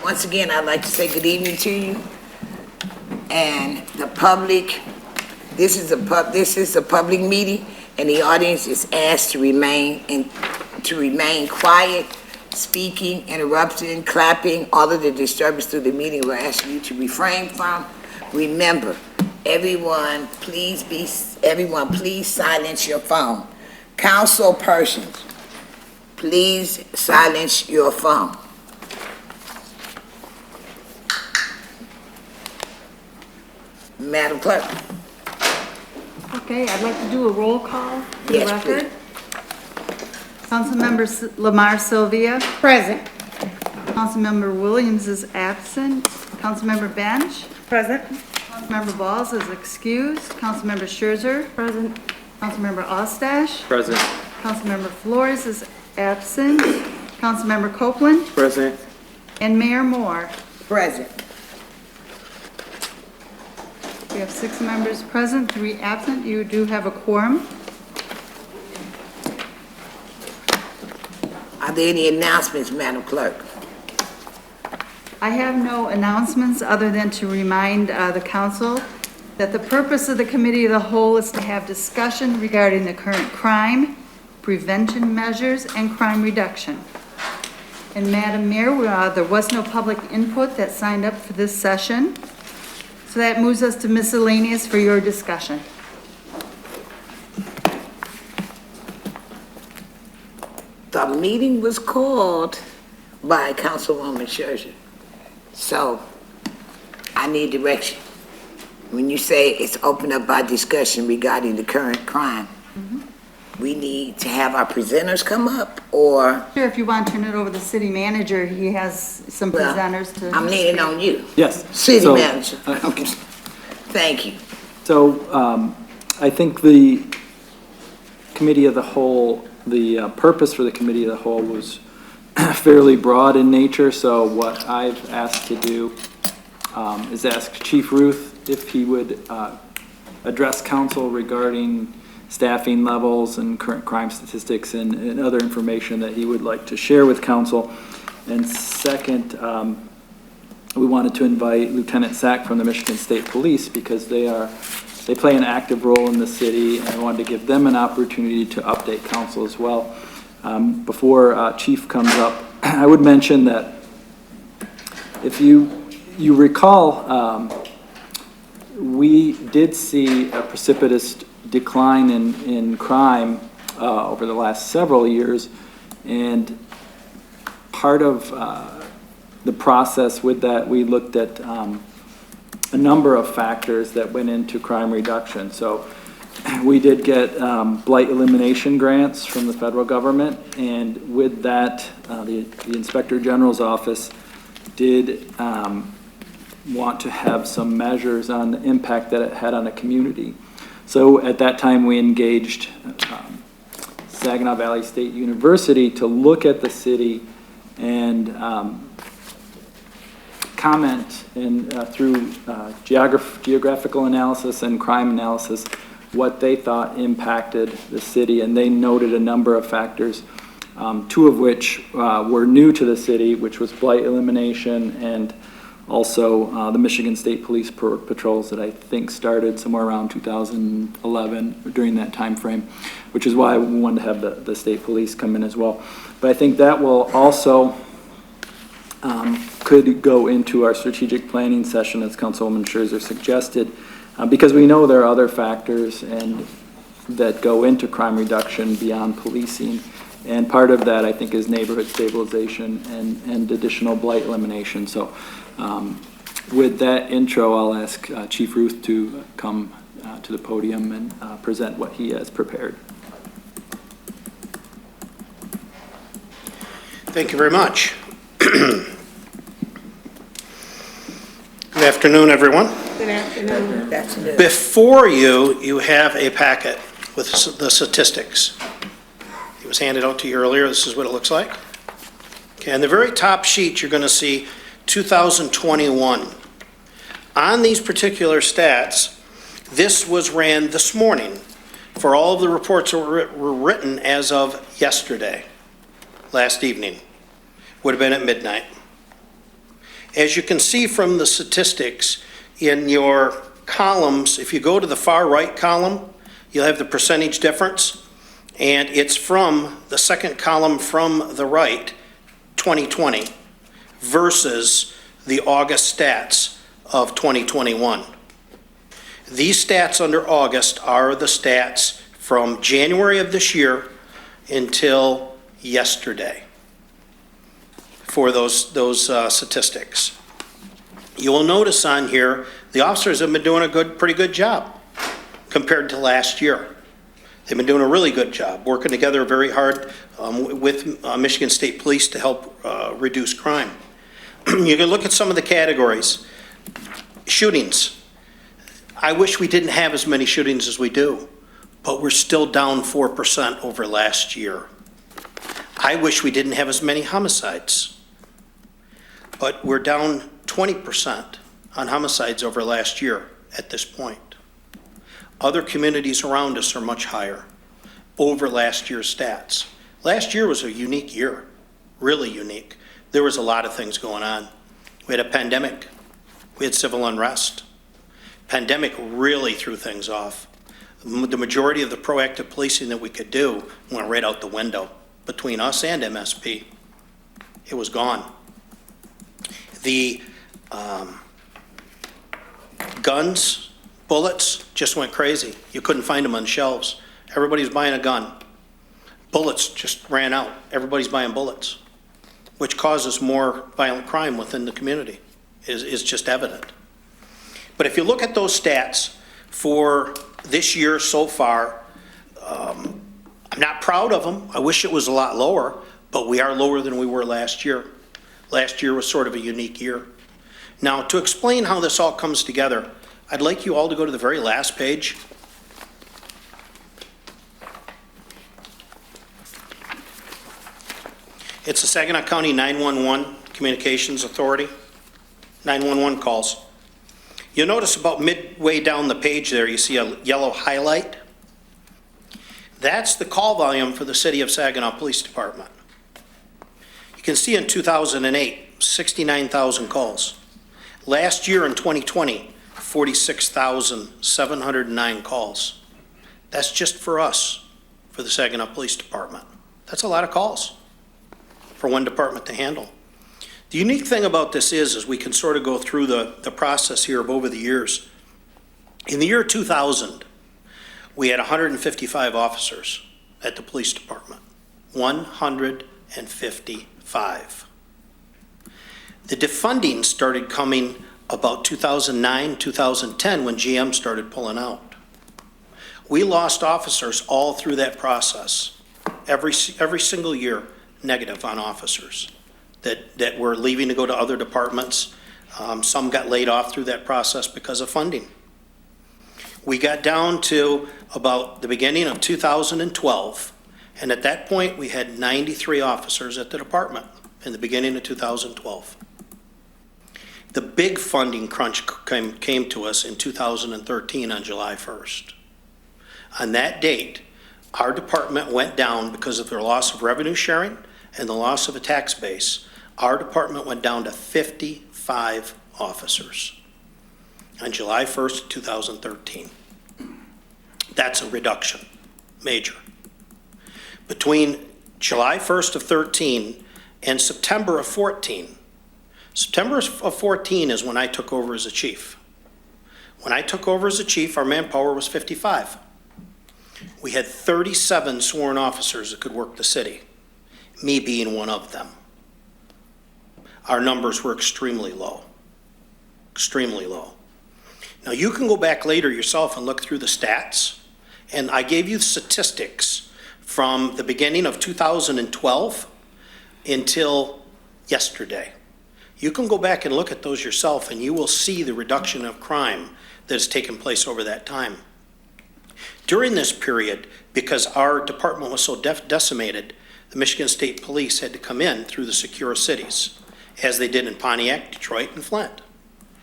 Once again, I'd like to say good evening to you. And the public, this is a public meeting, and the audience is asked to remain quiet, speaking, interrupting, clapping, all of the disturbance through the meeting we're asking you to refrain from. Remember, everyone please silence your phone. Council persons, please silence your phone. Madam Clerk. Okay, I'd like to do a roll call for Yes, the record. Councilmember Lamar Sylvia. Present. Councilmember Williams is absent. Councilmember Bench. Present. Councilmember Balls is excused. Councilmember Scherzer. Present. Councilmember Ostash. Present. Councilmember Flores is absent. Councilmember Copeland. Present. And Mayor Moore. Present. We have 6 members present, 3 absent. You do have a quorum. Are there any announcements, Madam Clerk? I have no announcements other than to remind the council that the purpose of the Committee of the Whole is to have discussion regarding the current crime, prevention measures, and crime reduction. And Madam Mayor, there was no public input that signed up for this session. So that moves us to miscellaneous for your discussion. The meeting was called by Councilwoman Scherzer. So I need direction. When you say it's open up by discussion regarding the current crime, we need to have our presenters come up, or? Sure, if you want to turn it over to the city manager, he has some Well, presenters to. I'm leaning on you. Yes. City So, manager. Thank you. So I think the Committee of the Whole, the purpose for the Committee of the Whole was fairly broad in nature. So what I've asked to do is ask Chief Ruth if he would address council regarding staffing levels and current crime statistics and other information that he would like to share with council. And second, we wanted to invite Lieutenant Sack from the Michigan State Police because they play an active role in the city, and I wanted to give them an opportunity to update council as well. Before Chief comes up, I would mention that if you recall, we did see a precipitous decline in crime over the last several years, and part of the process with that, we looked at a number of factors that went into crime reduction. So we did get blight elimination grants from the federal government, and with that, the Inspector General's office did want to have some measures on the impact that it had on a community. So at that time, we engaged Saginaw Valley State University to look at the city and comment and through geographical analysis and crime analysis what they thought impacted the city, and they noted a number of factors, 2 of which were new to the city, which was blight elimination and also the Michigan State Police patrols that I think started somewhere around 2011 during that time frame, which is why we wanted to have the state police come in as well. But I think that will also could go into our strategic planning session, as Councilwoman Scherzer suggested, because we know there are other factors and that go into crime reduction beyond policing. And part of that, I think, is neighborhood stabilization and additional blight elimination. So with that intro, I'll ask Chief Ruth to come to the podium and present what he has prepared. Thank you very much. Good afternoon, everyone. Good afternoon. That's it. Before you have a packet with the statistics. It was handed out to you earlier. This is what it looks like. Okay, on the very top sheet, you're going to see 2021. On these particular stats, this was ran this morning for all of the reports that were written as of yesterday, last evening. Would have been at midnight. As you can see from the statistics in your columns, if you go to the far right column, you'll have the percentage difference, and it's from the second column from the right, 2020, versus the August stats of 2021. These stats under August are the stats from January of this year until yesterday for those statistics. You will notice on here, the officers have been doing a pretty good job compared to last year. They've been doing a really good job, working together very hard with Michigan State Police to help reduce crime. You can look at some of the categories. Shootings. I wish we didn't have as many shootings as we do, but we're still down 4% over last year. I wish we didn't have as many homicides, but we're down 20% on homicides over last year at this point. Other communities around us are much higher over last year's stats. Last year was a unique year, really unique. There was a lot of things going on. We had a pandemic. We had civil unrest. Pandemic really threw things off. The majority of the proactive policing that we could do went right out the window. Between us and MSP, it was gone. The guns, bullets, just went crazy. You couldn't find them on shelves. Everybody's buying a gun. Bullets just ran out. Everybody's buying bullets, which causes more violent crime within the community, is just evident. But if you look at those stats for this year so far, I'm not proud of them. I wish it was a lot lower, but we are lower than we were last year. Last year was sort of a unique year. Now, to explain how this all comes together, I'd like you all to go to the very last page. It's the Saginaw County 911 Communications Authority, 911 calls. You'll notice about midway down the page there, you see a yellow highlight. That's the call volume for the City of Saginaw Police Department. You can see in 2008, 69,000 calls. Last year in 2020, 46,709 calls. That's just for us, for the Saginaw Police Department. That's a lot of calls for one department to handle. The unique thing about this is we can sort of go through the process here of over the years. In the year 2000, we had 155 officers at the police department. 155. The defunding started coming about 2009, 2010 when GM started pulling out. We lost officers all through that process. Every single year, negative on officers that were leaving to go to other departments. Some got laid off through that process because of funding. We got down to about the beginning of 2012, and at that point we had 93 officers at the department in the beginning of 2012. The big funding crunch came to us in 2013 on July 1st. On that date, our department went down because of their loss of revenue sharing and the loss of a tax base. Our department went down to 55 officers on July 1st, 2013. That's a reduction, major. Between July 1st of 13 and September of 14, September of 14 is when I took over as a chief. When I took over as a chief, our manpower was 55. We had 37 sworn officers that could work the city, me being one of them. Our numbers were extremely low, extremely low. Now you can go back later yourself and look through the stats, and I gave you statistics from the beginning of 2012 until yesterday. You can go back and look at those yourself and you will see the reduction of crime that has taken place over that time. During this period, because our department was so decimated, the Michigan State Police had to come in through the secure cities, as they did in Pontiac, Detroit, and Flint.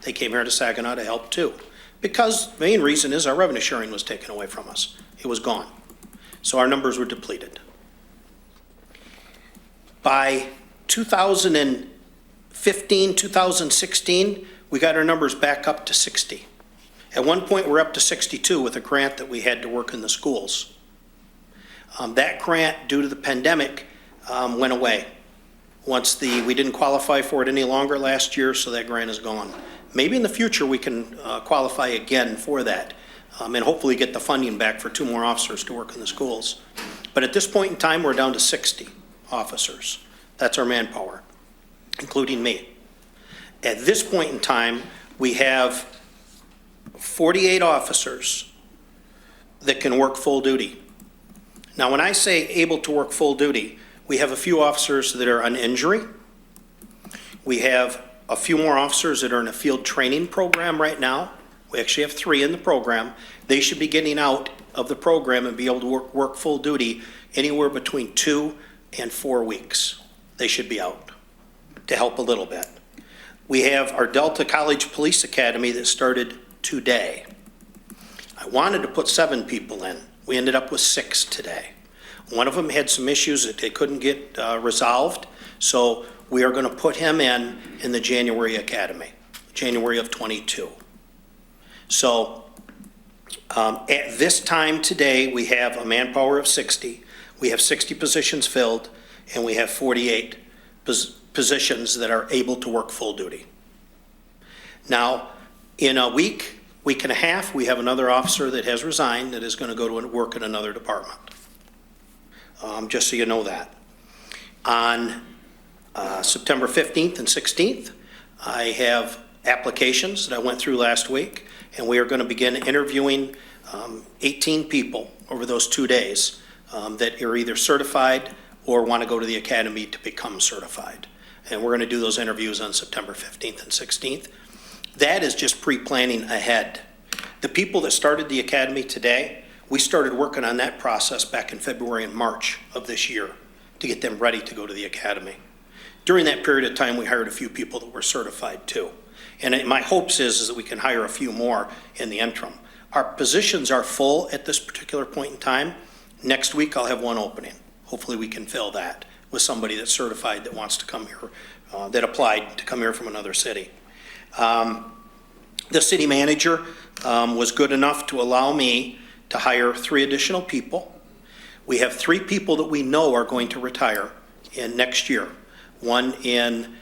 They came here to Saginaw to help too, because the main reason is our revenue sharing was taken away from us. It was gone. So our numbers were depleted. By 2015, 2016, we got our numbers back up to 60. At one point, we're up to 62 with a grant that we had to work in the schools. That grant, due to the pandemic, went away. We didn't qualify for it any longer last year, so that grant is gone. Maybe in the future, we can qualify again for that, and hopefully get the funding back for 2 more officers to work in the schools. But at this point in time, we're down to 60 officers. That's our manpower, including me. At this point in time, we have 48 officers that can work full duty. Now, when I say able to work full duty, we have a few officers that are on injury. We have a few more officers that are in a field training program right now. We actually have 3 in the program. They should be getting out of the program and be able to work full duty anywhere between 2 and 4 weeks. They should be out to help a little bit. We have our Delta College Police Academy that started today. I wanted to put 7 people in. We ended up with 6 today. One of them had some issues that they couldn't get resolved, so we are going to put him in the January Academy, January of 22. So at this time today, we have a manpower of 60. We have 60 positions filled, and we have 48 positions that are able to work full duty. Now, in a week and a half, we have another officer that has resigned that is going to go to work in another department. Just so you know that. On September 15th and 16th, I have applications that I went through last week, and we are going to begin interviewing 18 people over those 2 days that are either certified or want to go to the academy to become certified. And we're going to do those interviews on September 15th and 16th. That is just pre-planning ahead. The people that started the academy today, we started working on that process back in February and March of this year to get them ready to go to the academy. During that period of time, we hired a few people that were certified too. And my hopes is that we can hire a few more in the interim. Our positions are full at this particular point in time. Next week, I'll have 1 opening. Hopefully we can fill that with somebody that's certified that wants to come here, that applied to come here from another city. The city manager was good enough to allow me to hire 3 additional people. We have 3 people that we know are going to retire in next year. One in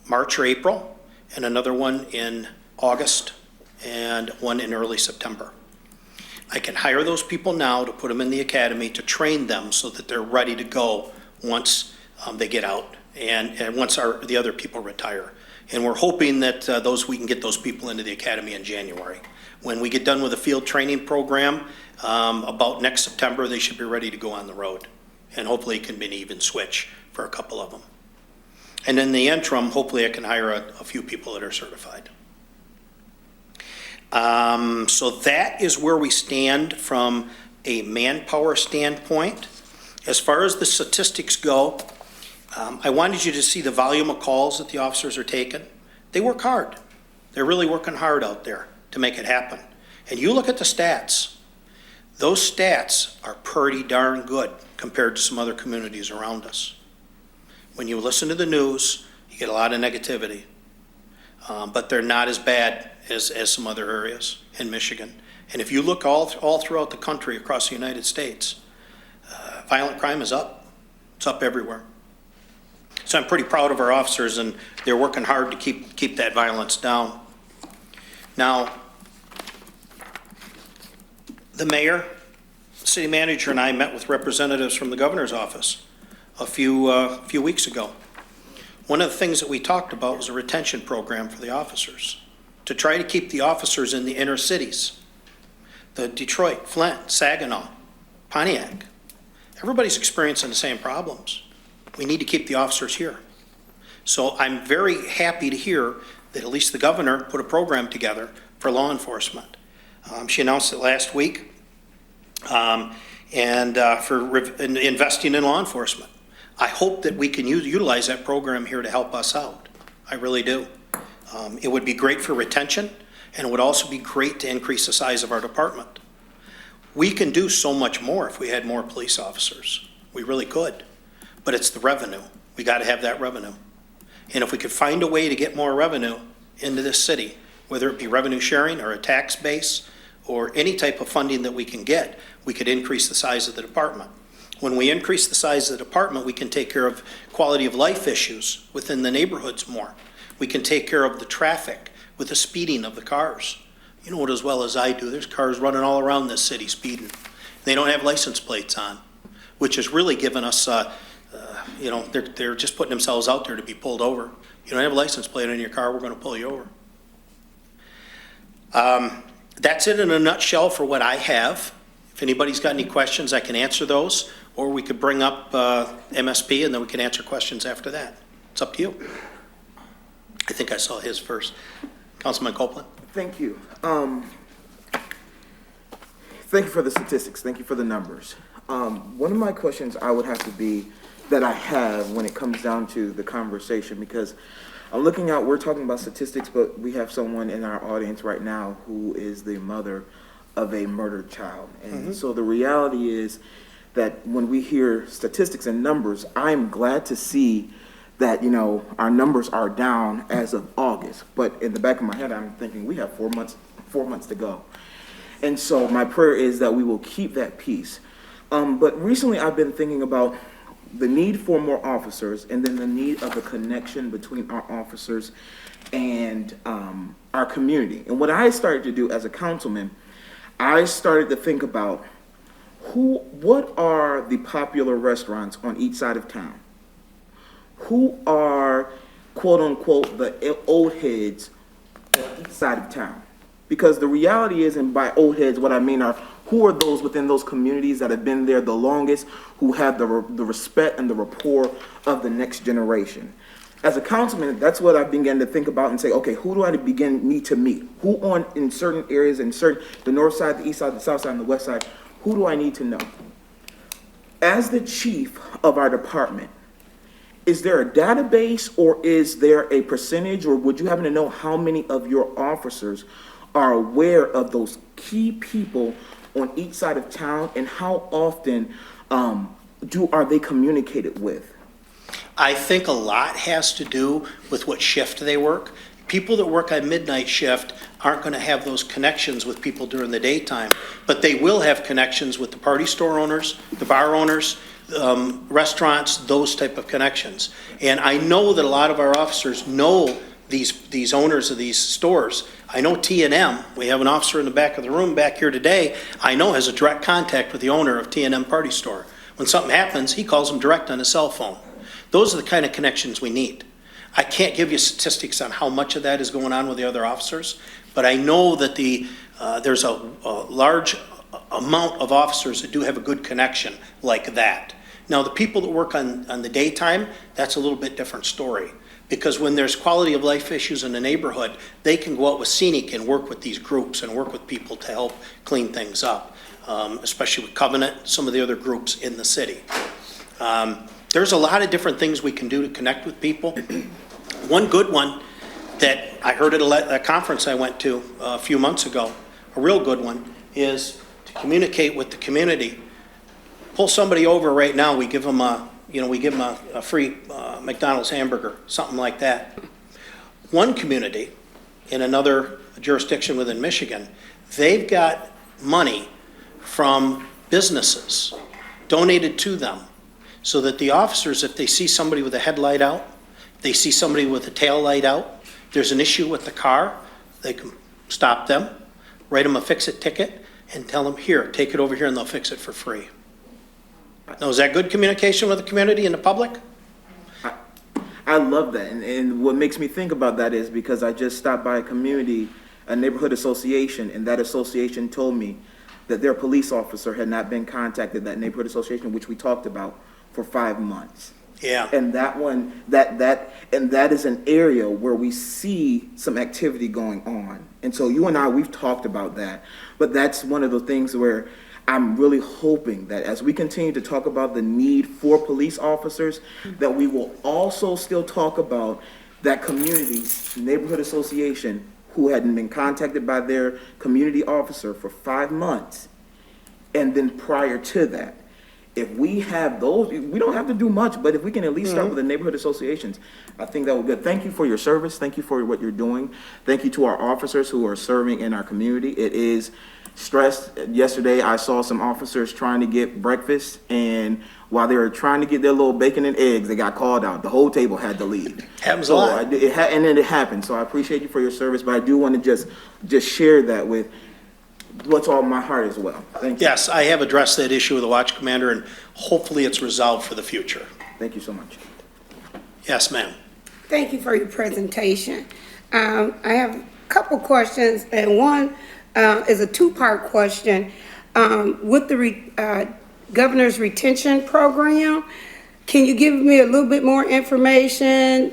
March or April, and another one in August, and one in early September. I can hire those people now to put them in the academy to train them so that they're ready to go once they get out and once the other people retire. And we're hoping that we can get those people into the academy in January. When we get done with the field training program, about next September, they should be ready to go on the road. And hopefully it can be an even switch for a couple of them. And in the interim, hopefully I can hire a few people that are certified. So that is where we stand from a manpower standpoint. As far as the statistics go, I wanted you to see the volume of calls that the officers are taking. They work hard. They're really working hard out there to make it happen. And you look at the stats. Those stats are pretty darn good compared to some other communities around us. When you listen to the news, you get a lot of negativity. But they're not as bad as some other areas in Michigan. And if you look all throughout the country, across the United States, violent crime is up. It's up everywhere. So I'm pretty proud of our officers, and they're working hard to keep that violence down. Now, the mayor, city manager, and I met with representatives from the governor's office a few weeks ago. One of the things that we talked about was a retention program for the officers to try to keep the officers in the inner cities. The Detroit, Flint, Saginaw, Pontiac. Everybody's experiencing the same problems. We need to keep the officers here. So I'm very happy to hear that at least the governor put a program together for law enforcement. She announced it last week, for investing in law enforcement. I hope that we can utilize that program here to help us out. I really do. It would be great for retention, and it would also be great to increase the size of our department. We can do so much more if we had more police officers. We really could. But it's the revenue. We got to have that revenue. And if we could find a way to get more revenue into this city, whether it be revenue sharing or a tax base or any type of funding that we can get, we could increase the size of the department. When we increase the size of the department, we can take care of quality of life issues within the neighborhoods more. We can take care of the traffic with the speeding of the cars. You know it as well as I do. There's cars running all around this city speeding. They don't have license plates on, which has really given us, they're just putting themselves out there to be pulled over. You don't have a license plate on your car, we're going to pull you over. That's it in a nutshell for what I have. If anybody's got any questions, I can answer those, or we could bring up MSP and then we can answer questions after that. It's up to you. I think I saw his first. Councilman Copeland. Thank you. Thank you for the statistics. Thank you for the numbers. One of my questions that I have when it comes down to the conversation, because I'm looking out, we're talking about statistics, but we have someone in our audience right now who is the mother of a murdered child. And so the reality is that when we hear statistics and numbers, I'm glad to see that, our numbers are down as of August. But in the back of my head, I'm thinking we have 4 months to go. And so my prayer is that we will keep that peace. But recently I've been thinking about the need for more officers and then the need of a connection between our officers and our community. And what I started to do as a councilman, I started to think about what are the popular restaurants on each side of town? Who are, quote unquote, the old heads on each side of town? Because the reality is, and by old heads, what I mean are, who are those within those communities that have been there the longest, who have the respect and the rapport of the next generation? As a councilman, that's what I began to think about and say, okay, who do I need to meet? Who in certain areas, the north side, the east side, the south side, and the west side, who do I need to know? As the chief of our department, is there a database or is there a percentage, or would you happen to know how many of your officers are aware of those key people on each side of town, and how often are they communicated with? I think a lot has to do with what shift they work. People that work on midnight shift aren't going to have those connections with people during the daytime, but they will have connections with the party store owners, the bar owners, restaurants, those type of connections. And I know that a lot of our officers know these owners of these stores. I know T&M, we have an officer in the back of the room back here today, I know has a direct contact with the owner of T&M Party Store. When something happens, he calls them direct on his cell phone. Those are the kind of connections we need. I can't give you statistics on how much of that is going on with the other officers, but I know that there's a large amount of officers that do have a good connection like that. Now, the people that work on the daytime, that's a little bit different story. Because when there's quality of life issues in the neighborhood, they can go out with Scenic and work with these groups and work with people to help clean things up, especially with Covenant, some of the other groups in the city. There's a lot of different things we can do to connect with people. One good one that I heard at a conference I went to a few months ago, a real good one, is to communicate with the community. Pull somebody over right now, we give them a free McDonald's hamburger, something like that. One community in another jurisdiction within Michigan, they've got money from businesses donated to them so that the officers, if they see somebody with a headlight out, they see somebody with a tail light out, there's an issue with the car, they can stop them, write them a fix-it ticket, and tell them, here, take it over here and they'll fix it for free. Now, is that good communication with the community and the public? I love that, and what makes me think about that is because I just stopped by a neighborhood association, and that association told me that their police officer had not been contacted, that neighborhood association, which we talked about, for 5 months. Yeah. And that is an area where we see some activity going on. And so you and I, we've talked about that, but that's one of the things where I'm really hoping that as we continue to talk about the need for police officers, that we will also still talk about that community, neighborhood association, who hadn't been contacted by their community officer for 5 months, and then prior to that. if we have those, we don't have to do much, but if we can at least start with the neighborhood associations, I think that would be good. Thank you for your service. Thank you for what you're doing. Thank you to our officers who are serving in our community. It is stressed. Yesterday, I saw some officers trying to get breakfast, and while they were trying to get their little bacon and eggs, they got called out. The whole table had to leave. Happens a lot. And then it happened. So I appreciate you for your service, but I do want to just share that with what's on my heart as well. Thank you. Yes, I have addressed that issue with the watch commander, and hopefully it's resolved for the future. Thank you so much. Yes, ma'am. Thank you for your presentation. I have a couple questions, and one is a two-part question. With the governor's retention program, can you give me a little bit more information,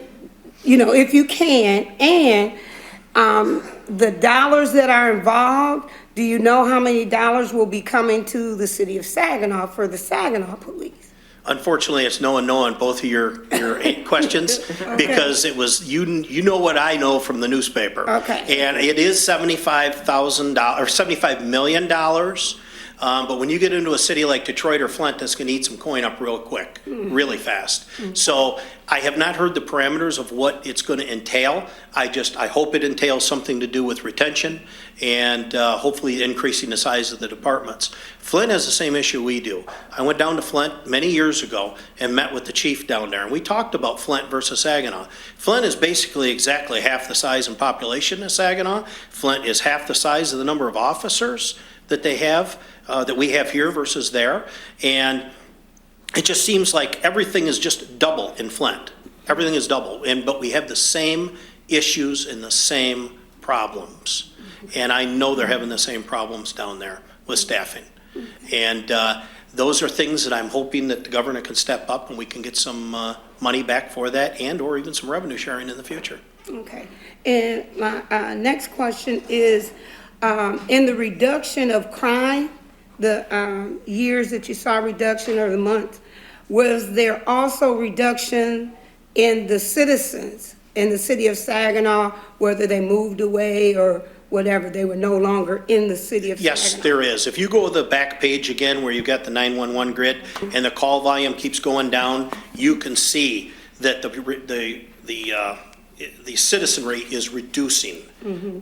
if you can, and the dollars that are involved? Do you know how many dollars will be coming to the city of Saginaw for the Saginaw Police? Unfortunately, it's no and no on both of your questions, because it was, you know what I know from the newspaper. Okay. And it is $75,000, or $75 million. But when you get into a city like Detroit or Flint, that's going to eat some coin up real quick, really fast. So I have not heard the parameters of what it's going to entail. I hope it entails something to do with retention and hopefully increasing the size of the departments. Flint has the same issue we do. I went down to Flint many years ago and met with the chief down there, and we talked about Flint versus Saginaw. Flint is basically exactly half the size and population as Saginaw. Flint is half the size of the number of officers that they have, that we have here versus there. And it just seems like everything is just double in Flint. Everything is double, but we have the same issues and the same problems. And I know they're having the same problems down there with staffing. And those are things that I'm hoping that the governor can step up and we can get some money back for that, and or even some revenue sharing in the future. Okay. And my next question is, in the reduction of crime, the years that you saw reduction, or the months, was there also reduction in the citizens in the city of Saginaw, whether they moved away or whatever, they were no longer in the city of Saginaw? Yes, there is. If you go to the back page again where you've got the 911 grid and the call volume keeps going down, you can see that the citizenry is reducing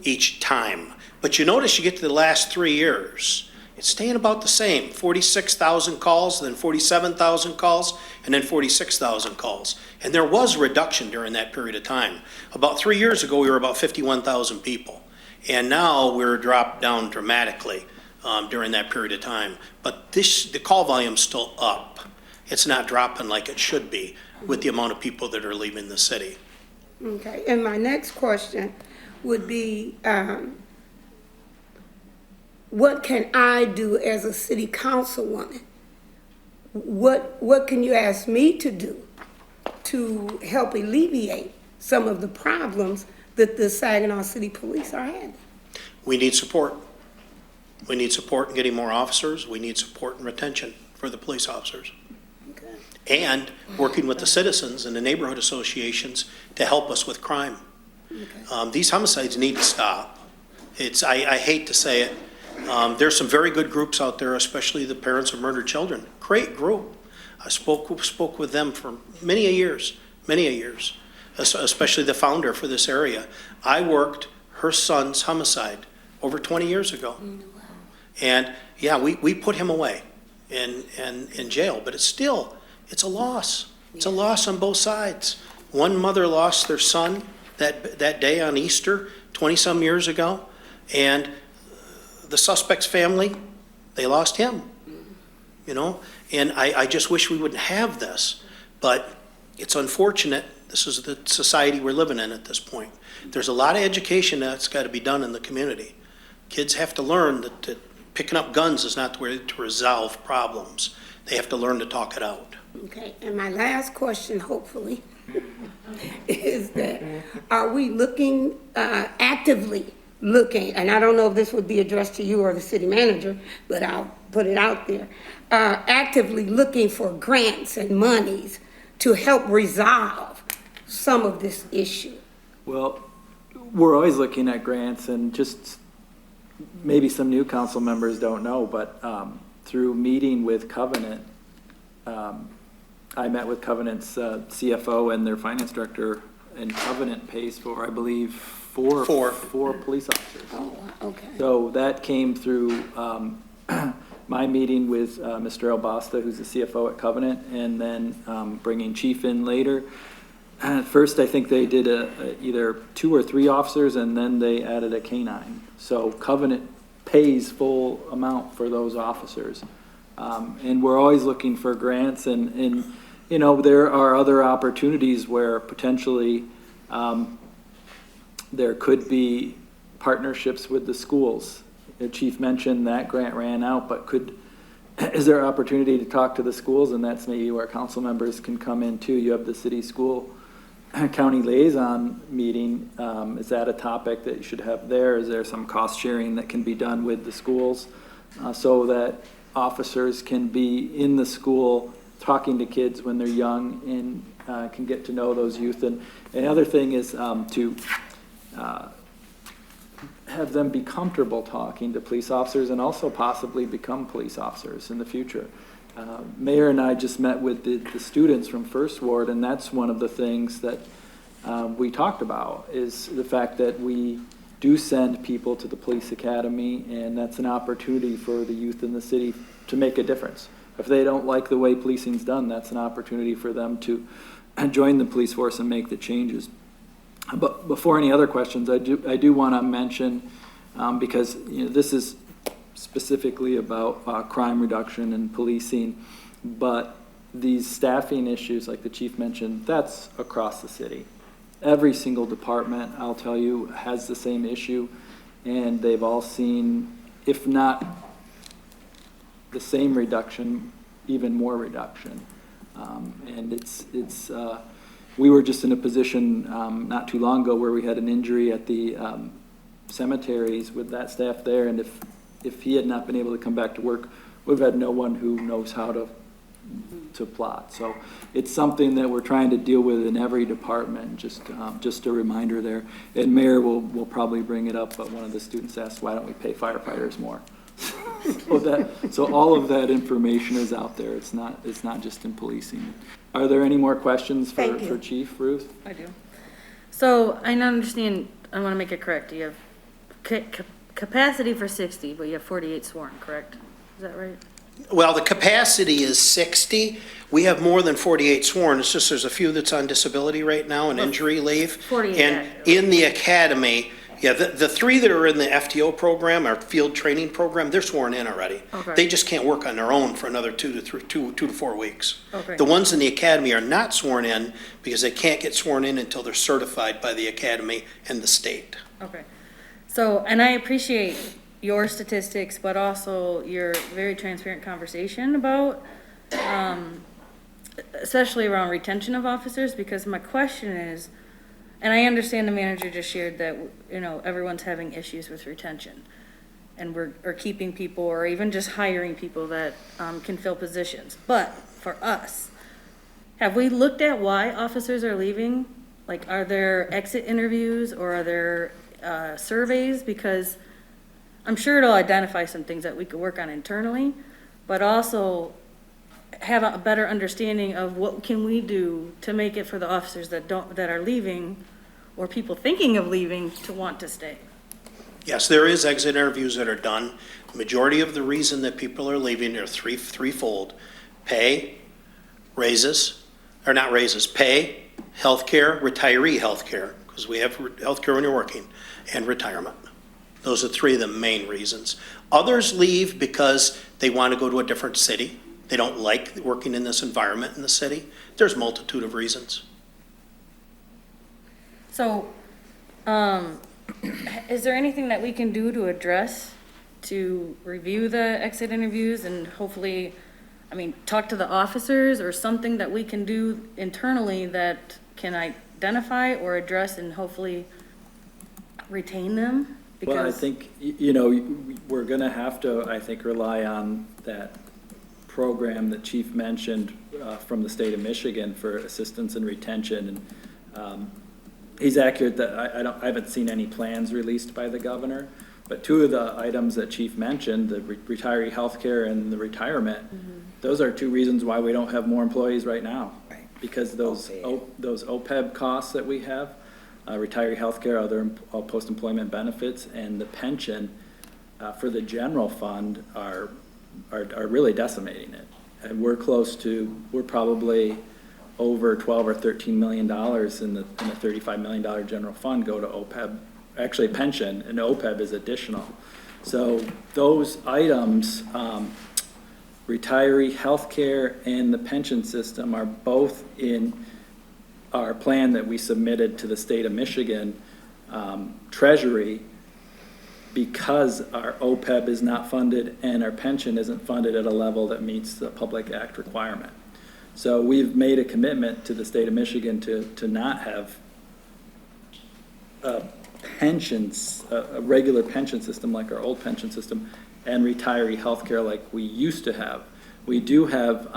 each time. But you notice you get to the last 3 years, it's staying about the same. 46,000 calls, then 47,000 calls, and then 46,000 calls. And there was a reduction during that period of time. About 3 years ago, we were about 51,000 people. And now we're dropped down dramatically during that period of time. But the call volume's still up. It's not dropping like it should be with the amount of people that are leaving the city. Okay, and my next question would be, what can I do as a city councilwoman? What can you ask me to do to help alleviate some of the problems that the Saginaw City Police are having? We need support. We need support in getting more officers. We need support and retention for the police officers. Okay. And working with the citizens and the neighborhood associations to help us with crime. Okay. These homicides need to stop. I hate to say it. There's some very good groups out there, especially the parents of murdered children. Great group. I spoke with them for many a years, especially the founder for this area. I worked her son's homicide over 20 years ago. And yeah, we put him away in jail, but it's a loss. It's a loss on both sides. One mother lost their son that day on Easter 20-some years ago, and the suspect's family, they lost him, and I just wish we wouldn't have this, but it's unfortunate. This is the society we're living in at this point. There's a lot of education that's got to be done in the community. Kids have to learn that picking up guns is not the way to resolve problems. They have to learn to talk it out. Okay, and my last question, hopefully, is that are we looking, actively looking, and I don't know if this would be addressed to you or the city manager, but I'll put it out there, actively looking for grants and monies to help resolve some of this issue? Well, we're always looking at grants, and just maybe some new council members don't know, but through meeting with Covenant, I met with Covenant's CFO and their finance director, and Covenant pays for, I believe, four police officers. Oh, okay. So that came through my meeting with Mr. Elbasta, who's the CFO at Covenant, and then bringing Chief in later. At first, I think they did either 2 or 3 officers, and then they added a K-9. So Covenant pays full amount for those officers. And we're always looking for grants, and you know, there are other opportunities where potentially there could be partnerships with the schools. The chief mentioned that grant ran out, but is there opportunity to talk to the schools? And that's maybe where council members can come in too. You have the city school county liaison meeting. Is that a topic that you should have there? Is there some cost sharing that can be done with the schools so that officers can be in the school talking to kids when they're young and can get to know those youth? And another thing is to have them be comfortable talking to police officers and also possibly become police officers in the future. Mayor and I just met with the students from First Ward, and that's one of the things that we talked about, is the fact that we do send people to the police academy, and that's an opportunity for the youth in the city to make a difference. If they don't like the way policing's done, that's an opportunity for them to join the police force and make the changes. But before any other questions, I do want to mention, because you know, this is specifically about crime reduction and policing, but these staffing issues, like the chief mentioned, that's across the city. Every single department, I'll tell you, has the same issue, and they've all seen, if not the same reduction, even more reduction. And we were just in a position not too long ago where we had an injury at the cemeteries with that staff there, and if he had not been able to come back to work, we've had no one who knows how to plot. So it's something that we're trying to deal with in every department. Just a reminder there. And Mayor will probably bring it up, but one of the students asked, why don't we pay firefighters more? So all of that information is out there. It's not just in policing. Are there any more questions for Chief Ruth? I do. So I understand, I want to make it correct. You have capacity for 60, but you have 48 sworn, correct? Is that right? Well, the capacity is 60. We have more than 48 sworn. It's just there's a few that's on disability right now and injury leave. 48 And active. in the academy, yeah, the 3 that are in the FTO program, our field training program, they're sworn in already. Okay. They just can't work on their own for another 2 to 4 weeks. Okay. The ones in the academy are not sworn in because they can't get sworn in until they're certified by the academy and the state. Okay. So, and I appreciate your statistics, but also your very transparent conversation about, especially around retention of officers, because my question is, and I understand the manager just shared that, you know, everyone's having issues with retention, and or keeping people, or even just hiring people that can fill positions. But for us, have we looked at why officers are leaving? Like, are there exit interviews, or are there surveys? Because I'm sure it'll identify some things that we could work on internally, but also have a better understanding of what can we do to make it for the officers that are leaving, or people thinking of leaving, to want to stay. Yes, there is exit interviews that are done. The majority of the reason that people are leaving are threefold: pay, raises, or not raises, pay, healthcare, retiree healthcare, because we have healthcare when you're working, and retirement. Those are 3 of the main reasons. Others leave because they want to go to a different city. They don't like working in this environment in the city. There's a multitude of reasons. So, is there anything that we can do to address, to review the exit interviews and hopefully, talk to the officers, or something that we can do internally that can identify or address and hopefully retain them? Well, I Because think, we're going to have to, rely on that program that Chief mentioned from the state of Michigan for assistance and retention. And he's accurate that I haven't seen any plans released by the governor, but 2 of the items that Chief mentioned, the retiree healthcare and the retirement, Those are two reasons why we don't have more employees right now. Right. Because those OPEB costs that we have, retiree healthcare, other post-employment benefits, and the pension for the general fund are really decimating it. And we're probably over 12 or 13 million dollars in the $35 million general fund go to OPEB, actually pension, and OPEB is additional. So those items, retiree healthcare and the pension system, are both in our plan that we submitted to the state of Michigan Treasury, because our OPEB is not funded and our pension isn't funded at a level that meets the Public Act requirement. So we've made a commitment to the state of Michigan to not have pensions, a regular pension system like our old pension system, and retiree healthcare like we used to have. We do have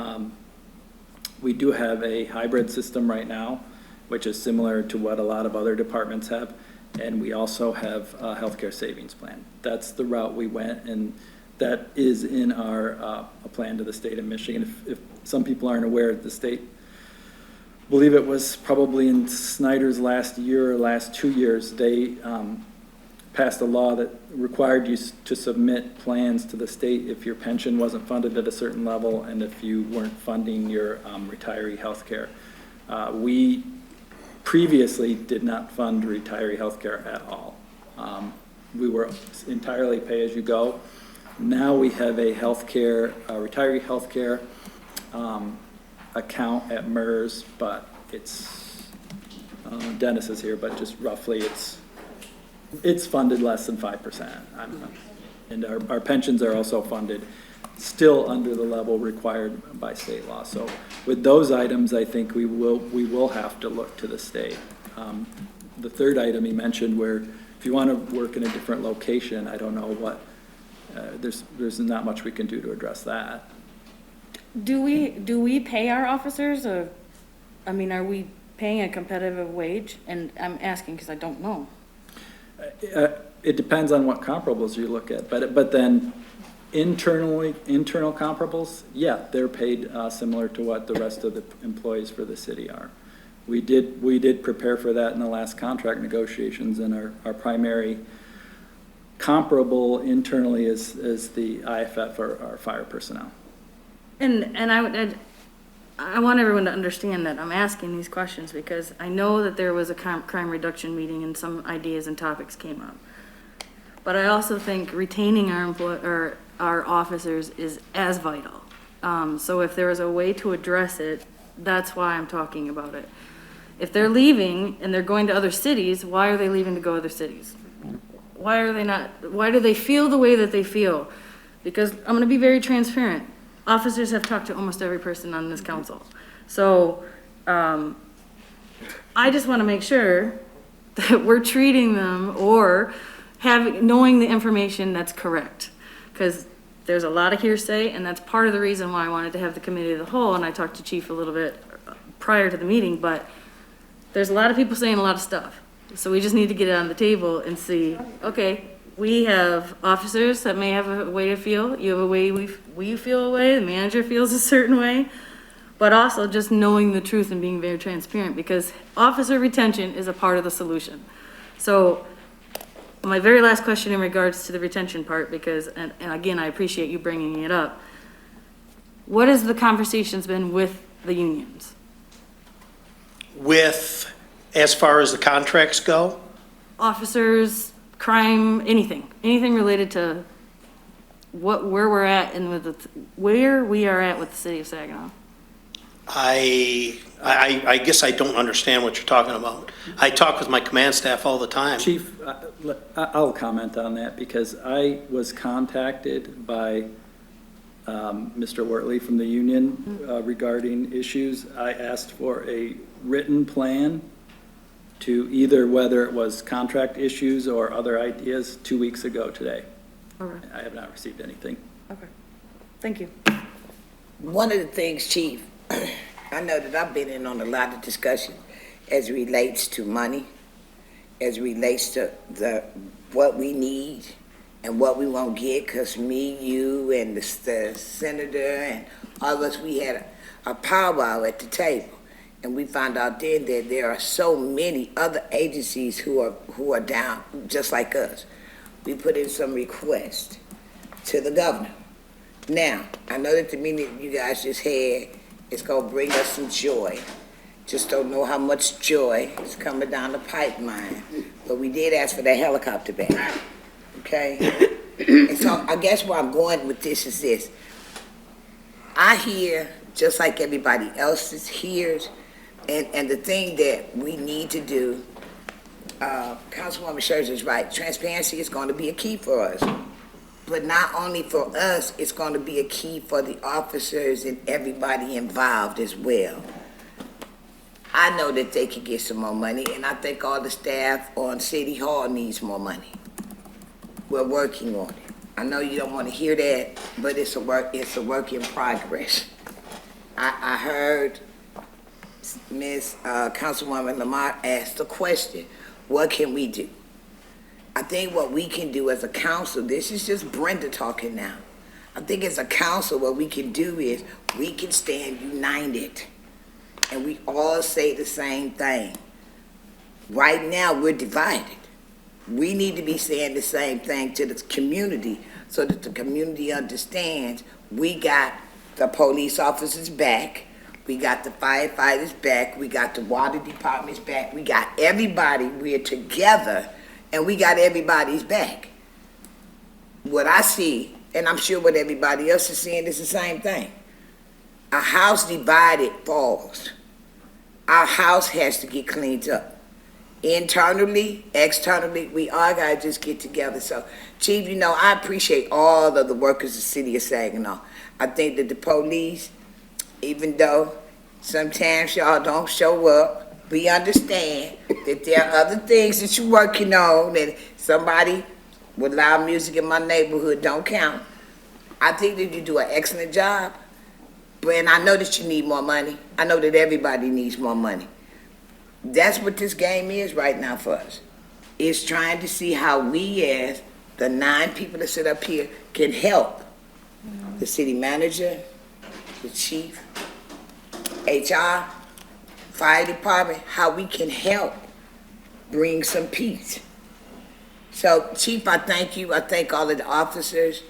a hybrid system right now, which is similar to what a lot of other departments have. And we also have a healthcare savings plan. That's the route we went, and that is in our plan to the state of Michigan. If some people aren't aware, the state, I believe it was probably in Snyder's last year or last 2 years, they passed a law that required you to submit plans to the state if your pension wasn't funded at a certain level and if you weren't funding your retiree healthcare. We previously did not fund retiree healthcare at all. We were entirely pay-as-you-go. Now we have a retiree healthcare account at MERS, but it's, Dennis is here, but just roughly it's funded less than 5%. And our pensions are also funded still under the level required by state law. So with those items, I think we will have to look to the state. The third item he mentioned, where if you want to work in a different location, I don't know what, there's not much we can do to address that. Do we pay our officers are we paying a competitive wage? And I'm asking because I don't know. It depends on what comparables you look at, but then internal comparables, yeah, they're paid similar to what the rest of the employees for the city are. We did prepare for that in the last contract negotiations, and our primary comparable internally is the IFF, or our fire personnel. And I want everyone to understand that I'm asking these questions because I know that there was a crime reduction meeting and some ideas and topics came up. But I also think retaining our officers is as vital. So if there is a way to address it, that's why I'm talking about it. If they're leaving and they're going to other cities, why are they leaving to go to other cities? Why do they feel the way that they feel? Because I'm gonna be very transparent. Officers have talked to almost every person on this council. So, I just wanna make sure that we're treating them or knowing the information that's correct. Because there's a lot of hearsay, and that's part of the reason why I wanted to have the committee of the whole, and I talked to Chief a little bit prior to the meeting, but there's a lot of people saying a lot of stuff. So we just need to get it on the table and see, okay, we have officers that may have a way to feel, you have a way, we feel a way, the manager feels a certain way, but also just knowing the truth and being very transparent, because officer retention is a part of the solution. So my very last question in regards to the retention part, because, and again, I appreciate you bringing it up. What has the conversations been with the unions? As far as the contracts go? Officers, crime, anything related to where we're at and where we are at with the city of Saginaw. I guess I don't understand what you're talking about. I talk with my command staff all the time. Chief, I'll comment on that because I was contacted by Mr. Wortley from the union regarding issues. I asked for a written plan to either whether it was contract issues or other ideas 2 weeks ago today. Okay. I have not received anything. Okay. Thank you. One of the things, Chief, I know that I've been in on a lot of discussion as it relates to money, as it relates to what we need and what we won't get, because me, you, and the senator and all of us, we had a powwow at the table. And we found out then that there are so many other agencies who are down just like us. We put in some requests to the governor. Now, I know that the meeting you guys just had is gonna bring us some joy. Just don't know how much joy is coming down the pipeline. But we did ask for that helicopter back, okay? And so I guess where I'm going with this is this. I hear, just like everybody else hears, and the thing that we need to do, Councilwoman Scherzer is right, transparency is going to be a key for us. But not only for us, it's going to be a key for the officers and everybody involved as well. I know that they could get some more money, and I think all the staff on City Hall needs more money. We're working on it. I know you don't want to hear that, but it's a work in progress. I heard Ms. Councilwoman Lamar asked the question, what can we do? I think what we can do as a council, this is just Brenda talking now. I think as a council, what we can do is we can stand united and we all say the same thing. Right now, we're divided. We need to be saying the same thing to the community so that the community understands we got the police officers back, we got the firefighters back, we got the water departments back, we got everybody, we're together, and we got everybody's back. What I see, and I'm sure what everybody else is seeing, is the same thing. A house divided falls. Our house has to get cleaned up. Internally, externally, we all gotta just get together. So, Chief, you know, I appreciate all of the workers of the city of Saginaw. I think that the police, even though sometimes y'all don't show up, we understand that there are other things that you're working on, and somebody with loud music in my neighborhood don't count. I think that you do an excellent job, and I know that you need more money. I know that everybody needs more money. That's what this game is right now for us. It's trying to see how we, as the 9 people that sit up here, can help the city manager, the chief, HR, fire department, how we can help bring some peace. So, Chief, I thank you. I thank all of the officers.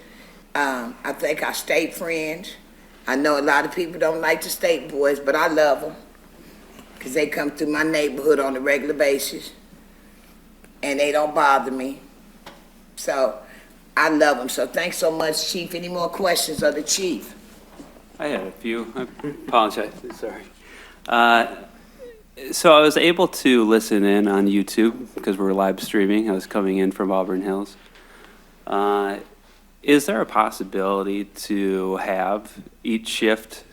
I thank our state friends. I know a lot of people don't like the state boys, but I love them because they come through my neighborhood on a regular basis, and they don't bother me. So, I love them. So, thanks so much, Chief. Any more questions of the Chief? I had a few. I apologize. Sorry. So I was able to listen in on YouTube because we're live streaming. I was coming in from Auburn Hills. Is there a possibility to have each shift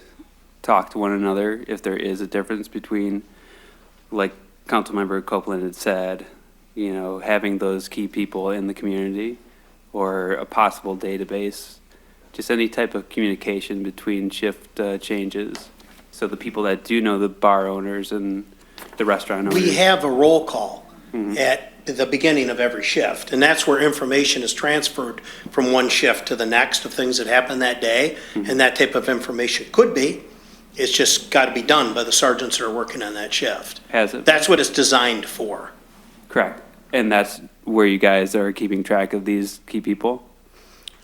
talk to one another if there is a difference between, like Councilmember Copeland had said, you know, having those key people in the community, or a possible database, just any type of communication between shift changes, so the people that do know the bar owners and the restaurant owners. We have a roll call at the beginning of every shift, and that's where information is transferred from one shift to the next of things that happened that day, and that type of information could be. It's just got to be done by the sergeants that are working on that shift. Has it? That's what it's designed for. Correct. And that's where you guys are keeping track of these key people?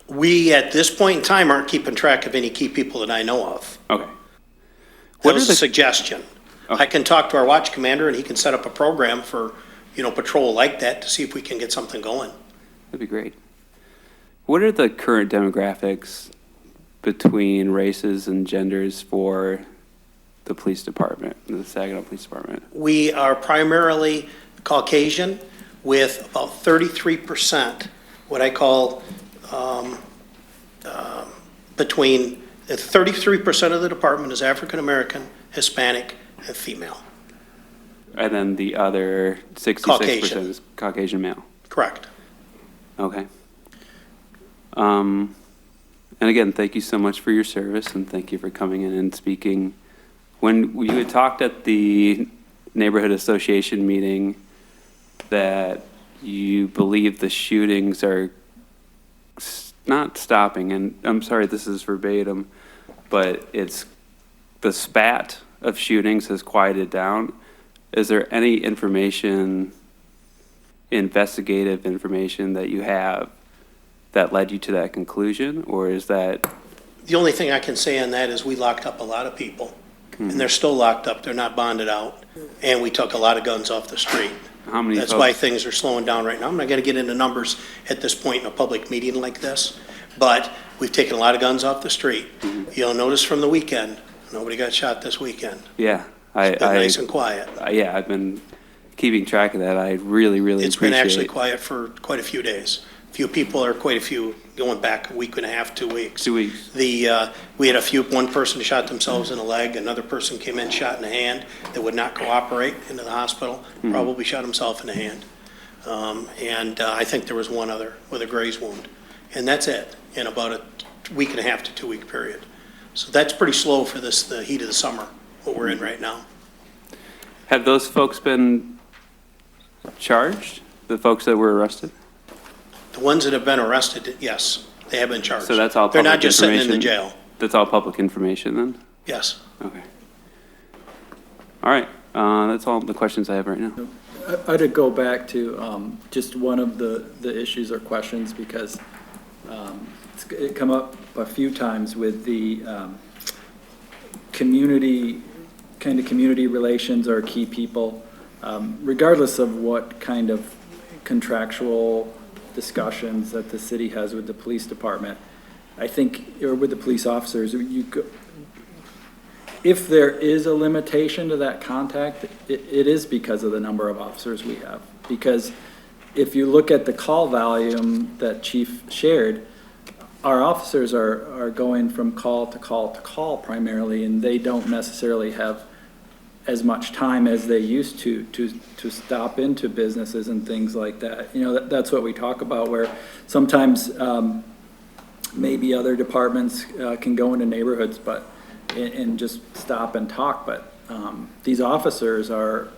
We, at this point in time, aren't keeping track of any key people that I know of. Okay. That was a suggestion. Okay. I can talk to our watch commander, and he can set up a program for, you know, patrol like that to see if we can get something going. That'd be great. What are the current demographics between races and genders for the police department, the Saginaw Police Department? We are primarily Caucasian, with about 33%, what I call between 33% of the department is African American, Hispanic, and female. And then the other 66% Caucasian. is Caucasian male? Correct. Okay. And again, thank you so much for your service, and thank you for coming in and speaking. When you had talked at the neighborhood association meeting that you believe the shootings are not stopping, and I'm sorry, this is verbatim, but the spat of shootings has quieted down. Is there any information, investigative information that you have that led you to that conclusion, or is that? The only thing I can say on that is we locked up a lot of people, and they're still locked up, they're not bonded out, and we took a lot of guns off the street. How many That's folks? why things are slowing down right now. I'm not gonna get into numbers at this point in a public meeting like this, but we've taken a lot of guns off the street. You'll notice from the weekend, nobody got shot this weekend. Yeah, It's been nice and quiet. yeah, I've been keeping track of that. I really, really It's been appreciate actually it. quiet for quite a few days. Few people, or quite a few, going back a week and a half, 2 weeks. 2 weeks. We had one person shot themselves in the leg, another person came in, shot in the hand, that would not cooperate into the hospital, probably shot himself in the hand. I think there was one other with a graze wound. And that's it, in about a week and a half to 2 week period. So that's pretty slow for the heat of the summer, what we're in right now. Have those folks been charged? The folks that were arrested? The ones that have been arrested, yes, they have been charged. So that's all They're not public just sitting in the information? jail. That's all public information then? Yes. Okay. All right, that's all the questions I have right now. I'd go back to just one of the issues or questions, because it come up a few times with the community relations or key people, regardless of what kind of contractual discussions that the city has with the police department. I think, or with the police officers, if there is a limitation to that contact, it is because of the number of officers we have. Because if you look at the call volume that Chief shared, our officers are going from call to call to call primarily, and they don't necessarily have as much time as they used to stop into businesses and things like that. You know, that's what we talk about, where sometimes maybe other departments can go into neighborhoods and just stop and talk, but these officers are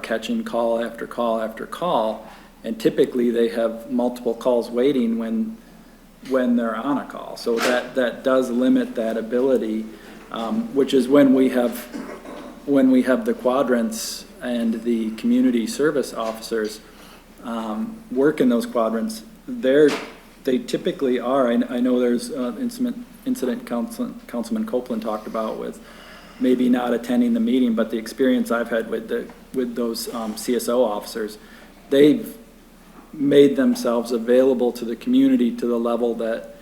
catching call after call after call, and typically they have multiple calls waiting when they're on a call. So that does limit that ability, which is when we have the quadrants and the community service officers work in those quadrants. They typically are. I know there's incident Councilman Copeland talked about with maybe not attending the meeting, but the experience I've had with those CSO officers, they've made themselves available to the community to the level that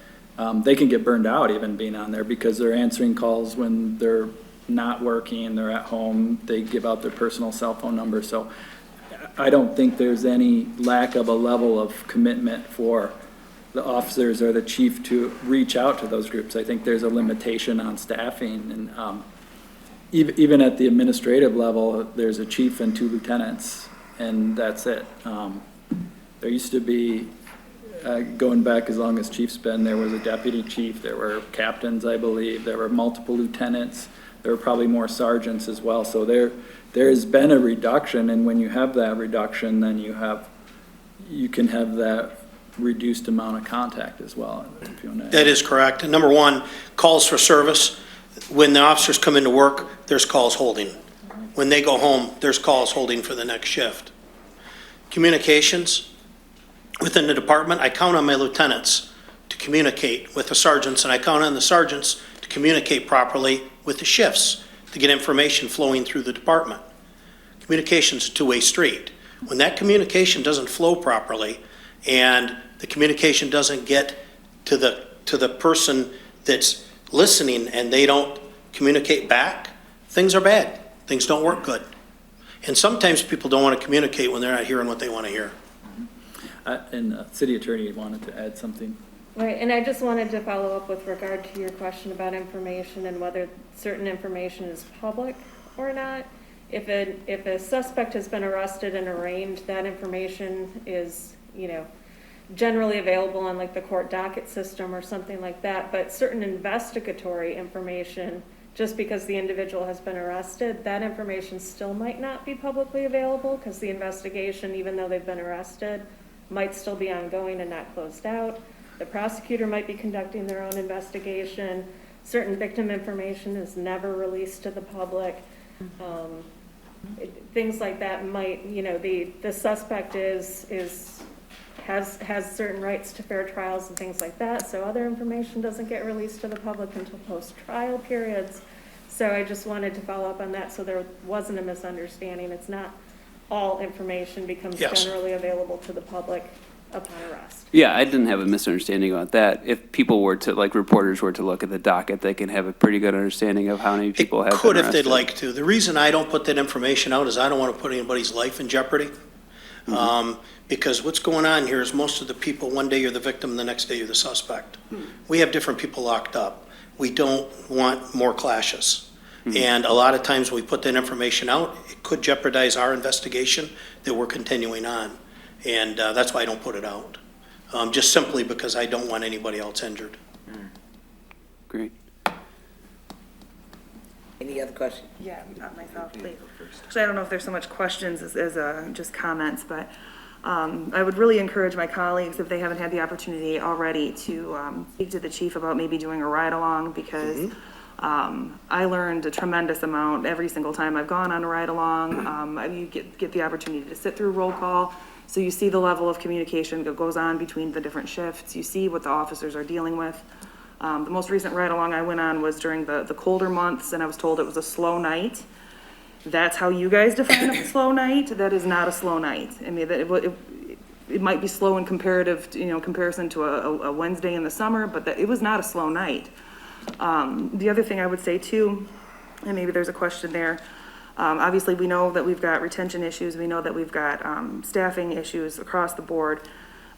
they can get burned out even being on there, because they're answering calls when they're not working, they're at home, they give out their personal cell phone number. So I don't think there's any lack of a level of commitment for the officers or the chief to reach out to those groups. I think there's a limitation on staffing, and even at the administrative level, there's a chief and 2 lieutenants, and that's it. There used to be, going back as long as Chief's been, there was a deputy chief, there were captains, I believe, there were multiple lieutenants, there were probably more sergeants as well. So there has been a reduction, and when you have that reduction, then you can have that reduced amount of contact as well. If you want to add. That is correct. And number one, calls for service. When the officers come into work, there's calls holding. When they go home, there's calls holding for the next shift. Communications within the department, I count on my lieutenants to communicate with the sergeants, and I count on the sergeants to communicate properly with the shifts to get information flowing through the department. Communication's a two-way street. When that communication doesn't flow properly, and the communication doesn't get to the person that's listening, and they don't communicate back, things are bad. Things don't work good. And sometimes people don't want to communicate when they're not hearing what they want to hear. And city attorney wanted to add something. Right, and I just wanted to follow up with regard to your question about information and whether certain information is public or not. If a suspect has been arrested and arraigned, that information is, generally available on like the court docket system or something like that. But certain investigatory information, just because the individual has been arrested, that information still might not be publicly available, because the investigation, even though they've been arrested, might still be ongoing and not closed out. The prosecutor might be conducting their own investigation. certain victim information is never released to the public. Things like that might, the suspect has certain rights to fair trials and things like that, so other information doesn't get released to the public until post-trial periods. So I just wanted to follow up on that so there wasn't a misunderstanding. It's not all information becomes Yes. generally available to the public upon arrest. Yeah, I didn't have a misunderstanding about that. If people were to, like reporters were to look at the docket, they can have a pretty good understanding of how many people have It been could arrested. if they'd like to. The reason I don't put that information out is I don't want to put anybody's life in jeopardy. Because what's going on here is most of the people, one day you're the victim, the next day you're the suspect. We have different people locked up. We don't want more clashes. And a lot of times when we put that information out, it could jeopardize our investigation that we're continuing on. And that's why I don't put it out. Just simply because I don't want anybody else injured. Great. Any other questions? Yeah, not myself, please. Actually, I don't know if there's so much questions as just comments, but I would really encourage my colleagues, if they haven't had the opportunity already, to speak to the chief about maybe doing a ride-along, because I learned a tremendous amount every single time I've gone on a ride-along. You get the opportunity to sit through roll call, so you see the level of communication that goes on between the different shifts. You see what the officers are dealing with. The most recent ride-along I went on was during the colder months, and I was told it was a slow night. That's how you guys define a slow night. That is not a slow night. I mean, it might be slow in comparison to a Wednesday in the summer, but it was not a slow night. The other thing I would say too, and maybe there's a question there, obviously we know that we've got retention issues, we know that we've got staffing issues across the board,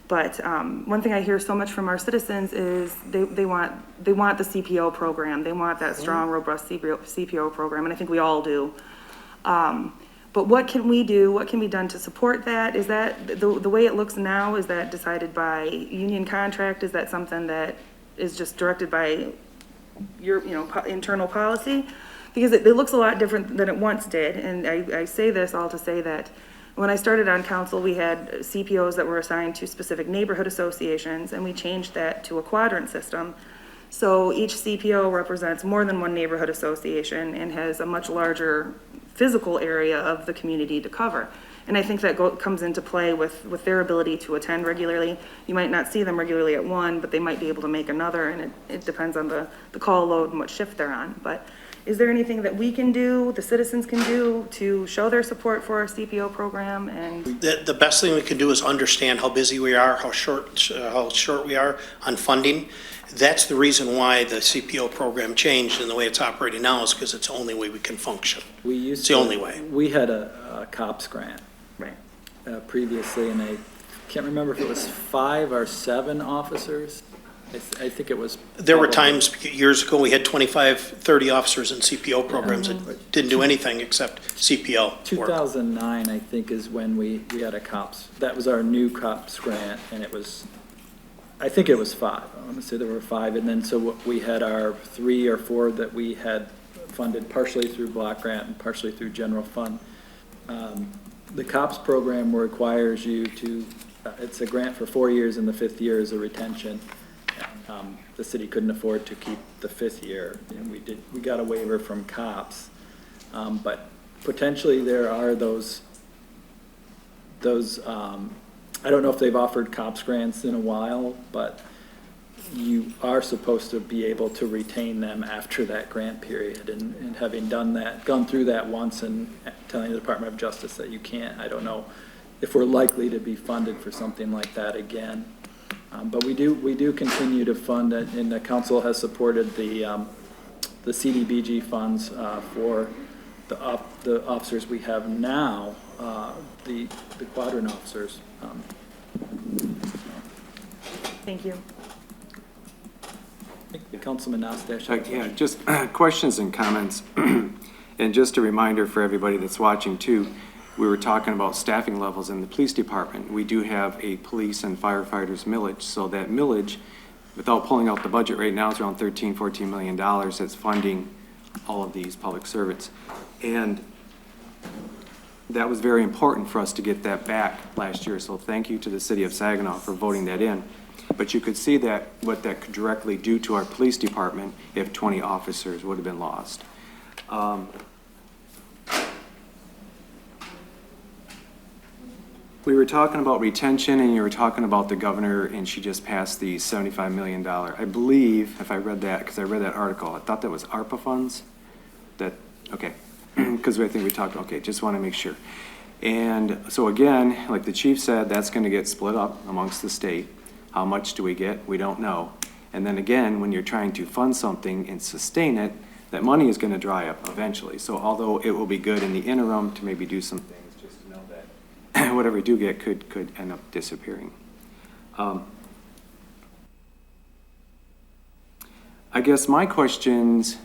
but one thing I hear so much from our citizens is they want the CPO program, they want that strong, robust CPO program, and I think we all do. But what can we do, what can be done to support that? Is that, the way it looks now, is that decided by union contract? Is that something that is just directed by your, internal policy? Because it looks a lot different than it once did. And I say this all to say that when I started on council, we had CPOs that were assigned to specific neighborhood associations, and we changed that to a quadrant system. So each CPO represents more than one neighborhood association and has a much larger physical area of the community to cover. And I think that comes into play with their ability to attend regularly. You might not see them regularly at one, but they might be able to make another, and it depends on the call load and what shift they're on. But is there anything that we can do, the citizens can do, to show their support for our CPO program? And The best thing we can do is understand how busy we are, how short we are on funding. That's the reason why the CPO program changed in the way it's operating now, is because it's the only way we can function. It's the only way. We had a COPS grant. Right. Previously, and I can't remember if it was 5 or 7 officers. I think it was. There were probably- times years ago, we had 25, 30 officers in CPO programs that didn't do anything except CPO work. 2009, I think, is when we had a COPS. That was our new COPS grant, and it was, I think it was 5. I want to say there were 5, and then so we had our 3 or 4 that we had funded partially through block grant and partially through general fund. The COPS program requires you to, it's a grant for 4 years, and the 5th year is a retention. The city couldn't afford to keep the 5th year, and we got a waiver from COPS. But potentially there are those, I don't know if they've offered COPS grants in a while, but you are supposed to be able to retain them after that grant period, and having done that, gone through that once and telling the Department of Justice that you can't, I don't know if we're likely to be funded for something like that again. But we do continue to fund it, and the council has supported the CDBG funds for the officers we have now, the quadrant officers. Thank you. I think Councilman Ostash. Yeah, just questions and comments. And just a reminder for everybody that's watching too, we were talking about staffing levels in the police department. We do have a police and firefighters millage, so that millage, without pulling out the budget right now, is around $13–14 million that's funding all of these public servants. And that was very important for us to get that back last year, so thank you to the city of Saginaw for voting that in. But you could see that, what that could directly do to our police department if 20 officers would have been lost. We were talking about retention, and you were talking about the governor, and she just passed the $75 million. I believe, if I read that, because I read that article, I thought that was ARPA funds. That, okay, because I think we talked, okay, just want to make sure. And so again, like the chief said, that's going to get split up amongst the state. How much do we get? We don't know. And then again, when you're trying to fund something and sustain it, that money is going to dry up eventually. So although it will be good in the interim to maybe do some things, just to know that whatever we do get could end up disappearing. I guess my questions,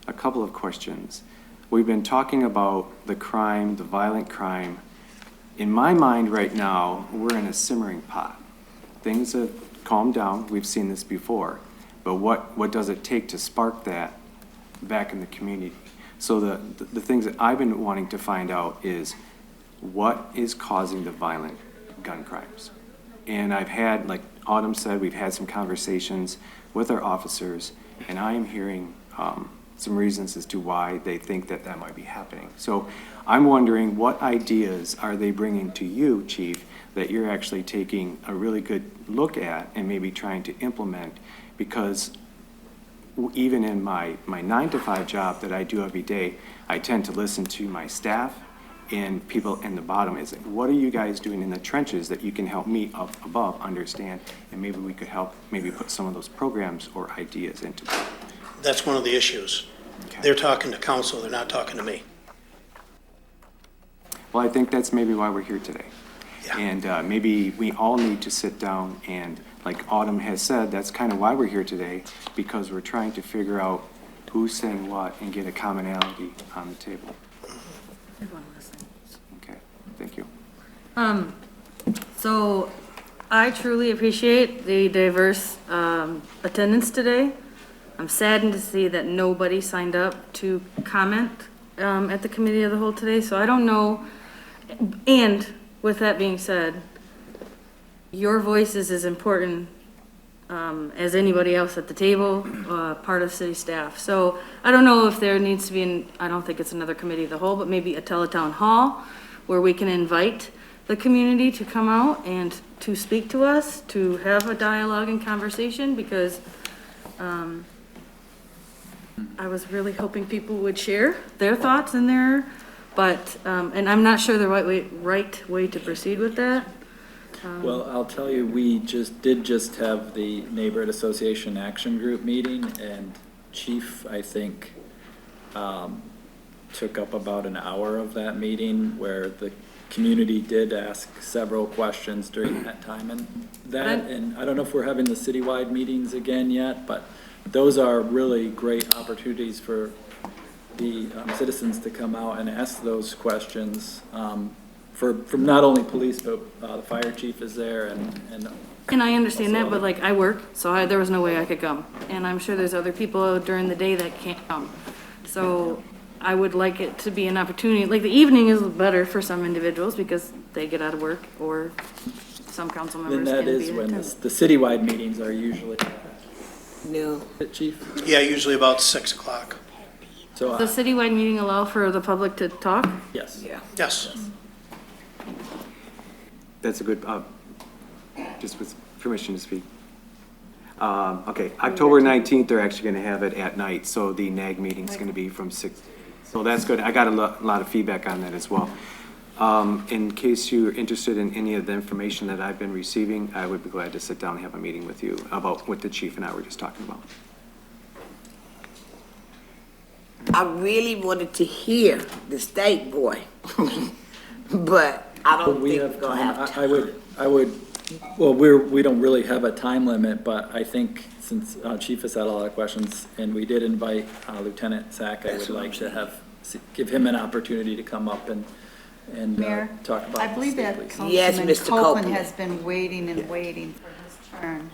a couple of questions. We've been talking about the crime, the violent crime. In my mind right now, we're in a simmering pot. Things have calmed down. We've seen this before. But what does it take to spark that back in the community? So the things that I've been wanting to find out is what is causing the violent gun crimes? And I've had, like Autumn said, we've had some conversations with our officers, and I am hearing some reasons as to why they think that that might be happening. So I'm wondering, what ideas are they bringing to you, Chief, that you're actually taking a really good look at and maybe trying to implement? Because even in my 9-to-5 job that I do every day, I tend to listen to my staff and people in the bottom. Is what are you guys doing in the trenches that you can help me up above understand, and maybe we could help maybe put some of those programs or ideas into it. That's one of the issues. Okay. They're talking to council, they're not talking to me. Well, I think that's maybe why we're here today. Yeah. And maybe we all need to sit down and, like Autumn has said, that's kind of why we're here today, because we're trying to figure out who's saying what and get a commonality on the table. Okay, thank you. So I truly appreciate the diverse attendance today. I'm saddened to see that nobody signed up to comment at the committee of the whole today, so I don't know. And with that being said, your voice is as important as anybody else at the table, part of city staff. So I don't know if there needs to be, I don't think it's another committee of the whole, but maybe a teletown hall where we can invite the community to come out and to speak to us, to have a dialogue and conversation, because I was really hoping people would share their thoughts and and I'm not sure the right way to proceed with that. Well, I'll tell you, we did have the Neighborhood Association Action Group meeting, and Chief, I think, took up about an hour of that meeting, where the community did ask several questions during that time. And I don't know if we're having the citywide meetings again yet, but those are really great opportunities for the citizens to come out and ask those questions. From not only police, but the fire chief is there, and I understand that, but like I work, so there was no way I could come. And I'm sure there's other people during the day that can't come. So I would like it to be an opportunity, like the evening is better for some individuals because they get out of work, or some council members then can that be is in when attendance. the citywide meetings are usually. No. Chief? Yeah, usually about 6 o'clock. So, Does the citywide meeting allow for the public to talk? yes. Yeah. Yes. That's a good, just with permission to speak. Okay, October 19th, they're actually going to have it at night, so the NAG meeting's going to be from 6. So that's good. I got a lot of feedback on that as well. In case you're interested in any of the information that I've been receiving, I would be glad to sit down and have a meeting with you about what the chief and I were just talking about. I really wanted to hear the state boy, but I don't We think have we're gonna have time. time. Well, we don't really have a time limit, but I think since Chief has had a lot of questions, and we did invite Lieutenant Sack, I would like to give him an opportunity to come up and Mayor, talk about. I believe the that state police. Yes, Councilman Mr. Copeland Copeland. has been waiting and waiting for his turn.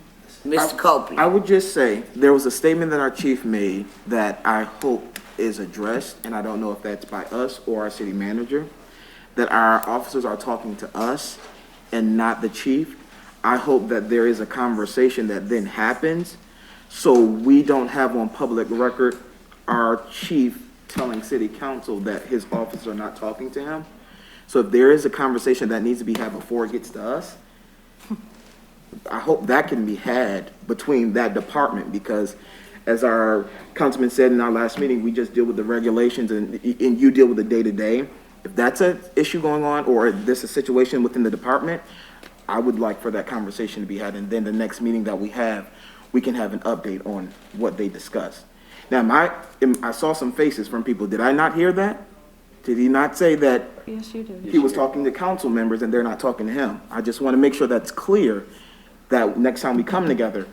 Mr. Copeland. I would just say, there was a statement that our chief made that I hope is addressed, and I don't know if that's by us or our city manager, that our officers are talking to us and not the chief. I hope that there is a conversation that then happens, so we don't have on public record our chief telling city council that his officers are not talking to him. So if there is a conversation that needs to be had before it gets to us, I hope that can be had between that department, because as our councilman said in our last meeting, we just deal with the regulations and you deal with the day-to-day. If that's an issue going on, or there's a situation within the department, I would like for that conversation to be had, and then the next meeting that we can have an update on what they discussed. Now, I saw some faces from people. Did I not hear that? Did he not say that Yes, you did. he was talking to council members and they're not talking to him? I just want to make sure that's clear, that next time we come together,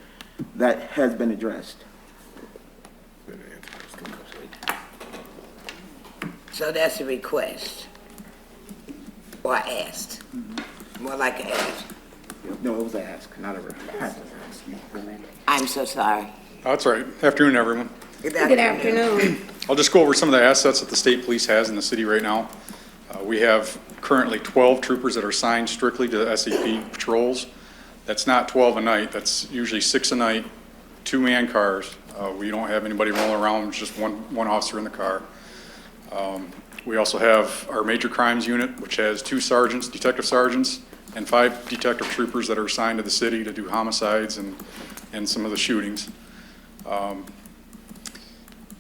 that has been addressed. So that's a request, or asked, more like an ask. No, it was an ask, not a request. I'm so sorry. That's right. Afternoon, everyone. Good Afternoon. I'll just go over some of the assets that the state police has in the city right now. We have currently 12 troopers that are assigned strictly to the SAP patrols. That's not 12 a night. That's usually 6 a night, 2-man cars. We don't have anybody rolling around, it's just one officer in the car. We also have our major crimes unit, which has 2 sergeants, detective sergeants, and 5 detective troopers that are assigned to the city to do homicides and some of the shootings.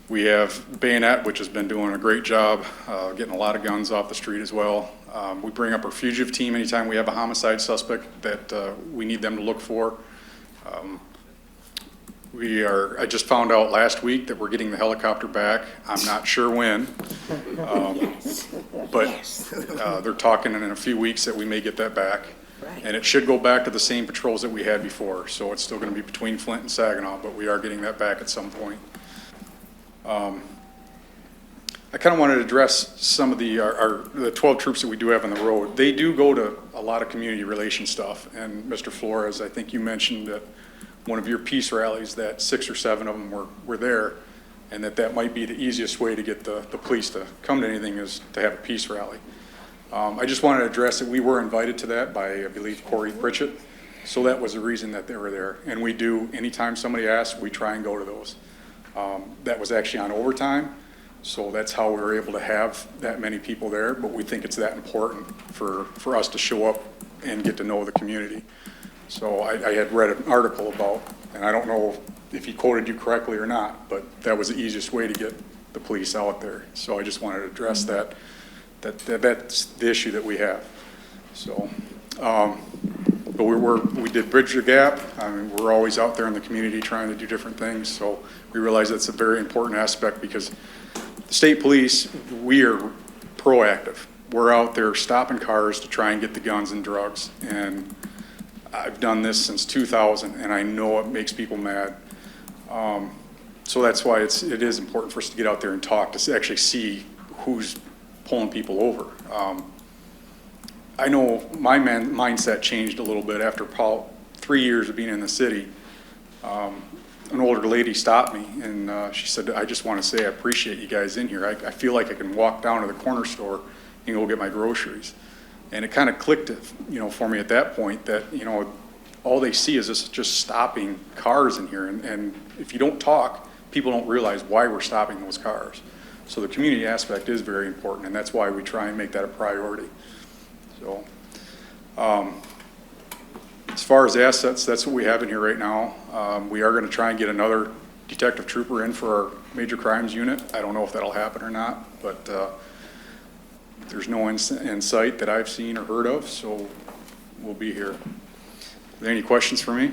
We have Bayonet, which has been doing a great job getting a lot of guns off the street as well. We bring up our fugitive team anytime we have a homicide suspect that we need them to look for. I just found out last week that we're getting the helicopter back. I'm not sure when, but they're talking in a few weeks that we may get that back. Right. And it should go back to the same patrols that we had before, so it's still going to be between Flint and Saginaw, but we are getting that back at some point. I kind of wanted to address some of the 12 troops that we do have on the road. They do go to a lot of community relation stuff, and Mr. Flores, I think you mentioned that one of your peace rallies that 6 or 7 of them were there, and that might be the easiest way to get the police to come to anything is to have a peace rally. I just wanted to address that we were invited to that by, I believe, Corey Pritchett, so that was the reason that they were there. And we do, anytime somebody asks, we try and go to those. That was actually on overtime, so that's how we were able to have that many people there, but we think it's that important for us to show up and get to know the community. So I had read an article about, and I don't know if he quoted you correctly or not, but that was the easiest way to get the police out there. So I just wanted to address that's the issue that we have. So, but we did bridge the gap. I mean, we're always out there in the community trying to do different things. So we realize that's a very important aspect, because the state police, we are proactive. We're out there stopping cars to try and get the guns and drugs. And I've done this since 2000, and I know it makes people mad. So that's why it is important for us to get out there and talk, to actually see who's pulling people over. I know my mindset changed a little bit after 3 years of being in the city. An older lady stopped me, and she said, "I just want to say I appreciate you guys in here. I feel like I can walk down to the corner store and go get my groceries." And it kind of clicked, for me at that point that, all they see is us just stopping cars in here. And if you don't talk, people don't realize why we're stopping those cars. So the community aspect is very important, and that's why we try and make that a priority. So, as far as assets, that's what we have in here right now. We are going to try and get another detective trooper in for our major crimes unit. I don't know if that'll happen or not, but there's no in sight that I've seen or heard of, so we'll be here. Are there any questions for me?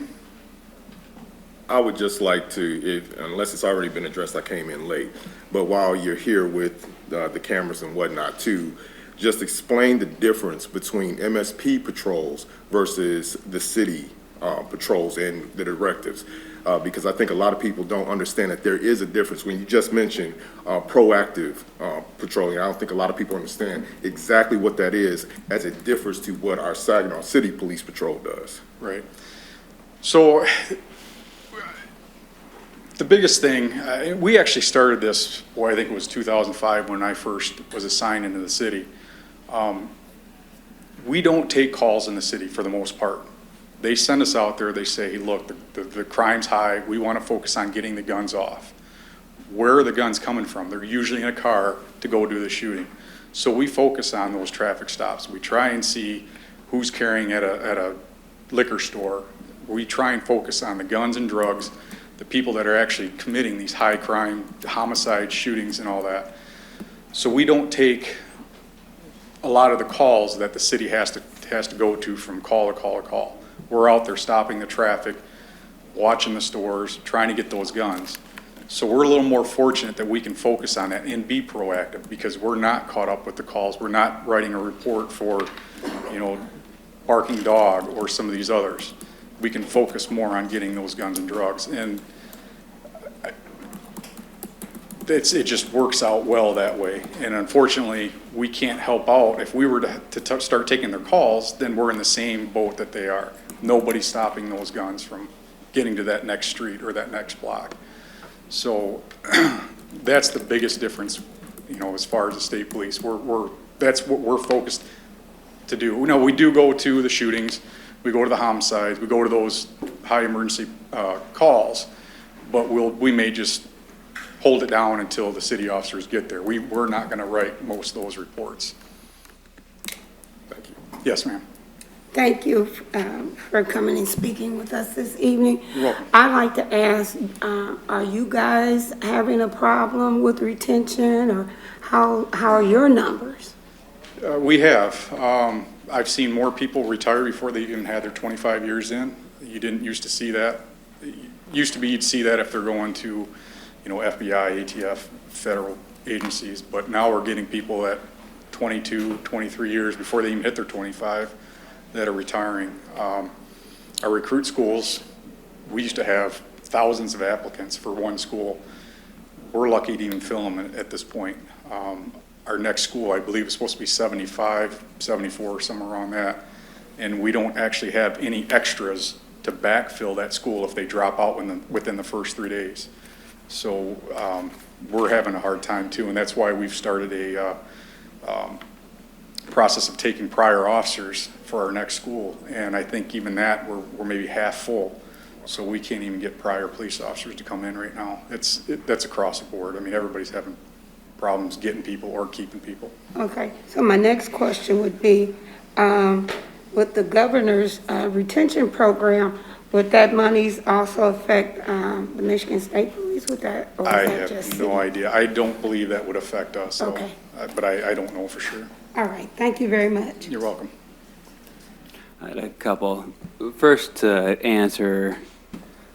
I would just like to, unless it's already been addressed, I came in late, but while you're here with the cameras and whatnot too, just explain the difference between MSP patrols versus the city patrols and the directives. Because I think a lot of people don't understand that there is a difference. When you just mentioned proactive patrolling, I don't think a lot of people understand exactly what that is as it differs to what our Saginaw City Police Patrol does. Right. So the biggest thing, we actually started this, I think it was 2005 when I first was assigned into the city. We don't take calls in the city for the most part. They send us out there, they say, look, the crime's high, we want to focus on getting the guns off. Where are the guns coming from? They're usually in a car to go do the shooting. So we focus on those traffic stops. We try and see who's carrying at a liquor store. We try and focus on the guns and drugs, the people that are actually committing these high crime, homicide shootings and all that. So we don't take a lot of the calls that the city has to go to from call to call to call. We're out there stopping the traffic, watching the stores, trying to get those guns. So we're a little more fortunate that we can focus on that and be proactive because we're not caught up with the calls. We're not writing a report for, barking dog or some of these others. We can focus more on getting those guns and drugs. And it just works out well that way. And unfortunately, we can't help out. If we were to start taking their calls, then we're in the same boat that they are. Nobody's stopping those guns from getting to that next street or that next block. So that's the biggest difference, as far as the state police. That's what we're focused to do. We do go to the shootings, we go to the homicides, we go to those high emergency calls, but we may just hold it down until the city officers get there. We're not going to write most of those reports. Thank you. Yes, ma'am. Thank you for coming and speaking with us this evening. You're welcome. I'd like to ask, are you guys having a problem with retention, or how are your numbers? We have. I've seen more people retire before they even had their 25 years in. You didn't used to see that. It used to be you'd see that if they're going to, FBI, ATF, federal agencies, but now we're getting people at 22, 23 years before they even hit their 25 that are retiring. Our recruit schools, we used to have thousands of applicants for one school. We're lucky to even fill them at this point. Our next school, I believe, is supposed to be 75, 74, somewhere around that. And we don't actually have any extras to backfill that school if they drop out within the first 3 days. So we're having a hard time too, and that's why we've started a process of taking prior officers for our next school. And I think even that, we're maybe half full. So we can't even get prior police officers to come in right now. That's across the board. I mean, everybody's having problems getting people or keeping people. Okay, so my next question would be, with the governor's retention program, would that monies also affect the Michigan State Police with that? Or I that have just no idea. I don't believe that would affect us. So, Okay. But I don't know for sure. All right, thank you very much. You're welcome. I had a couple. First, to answer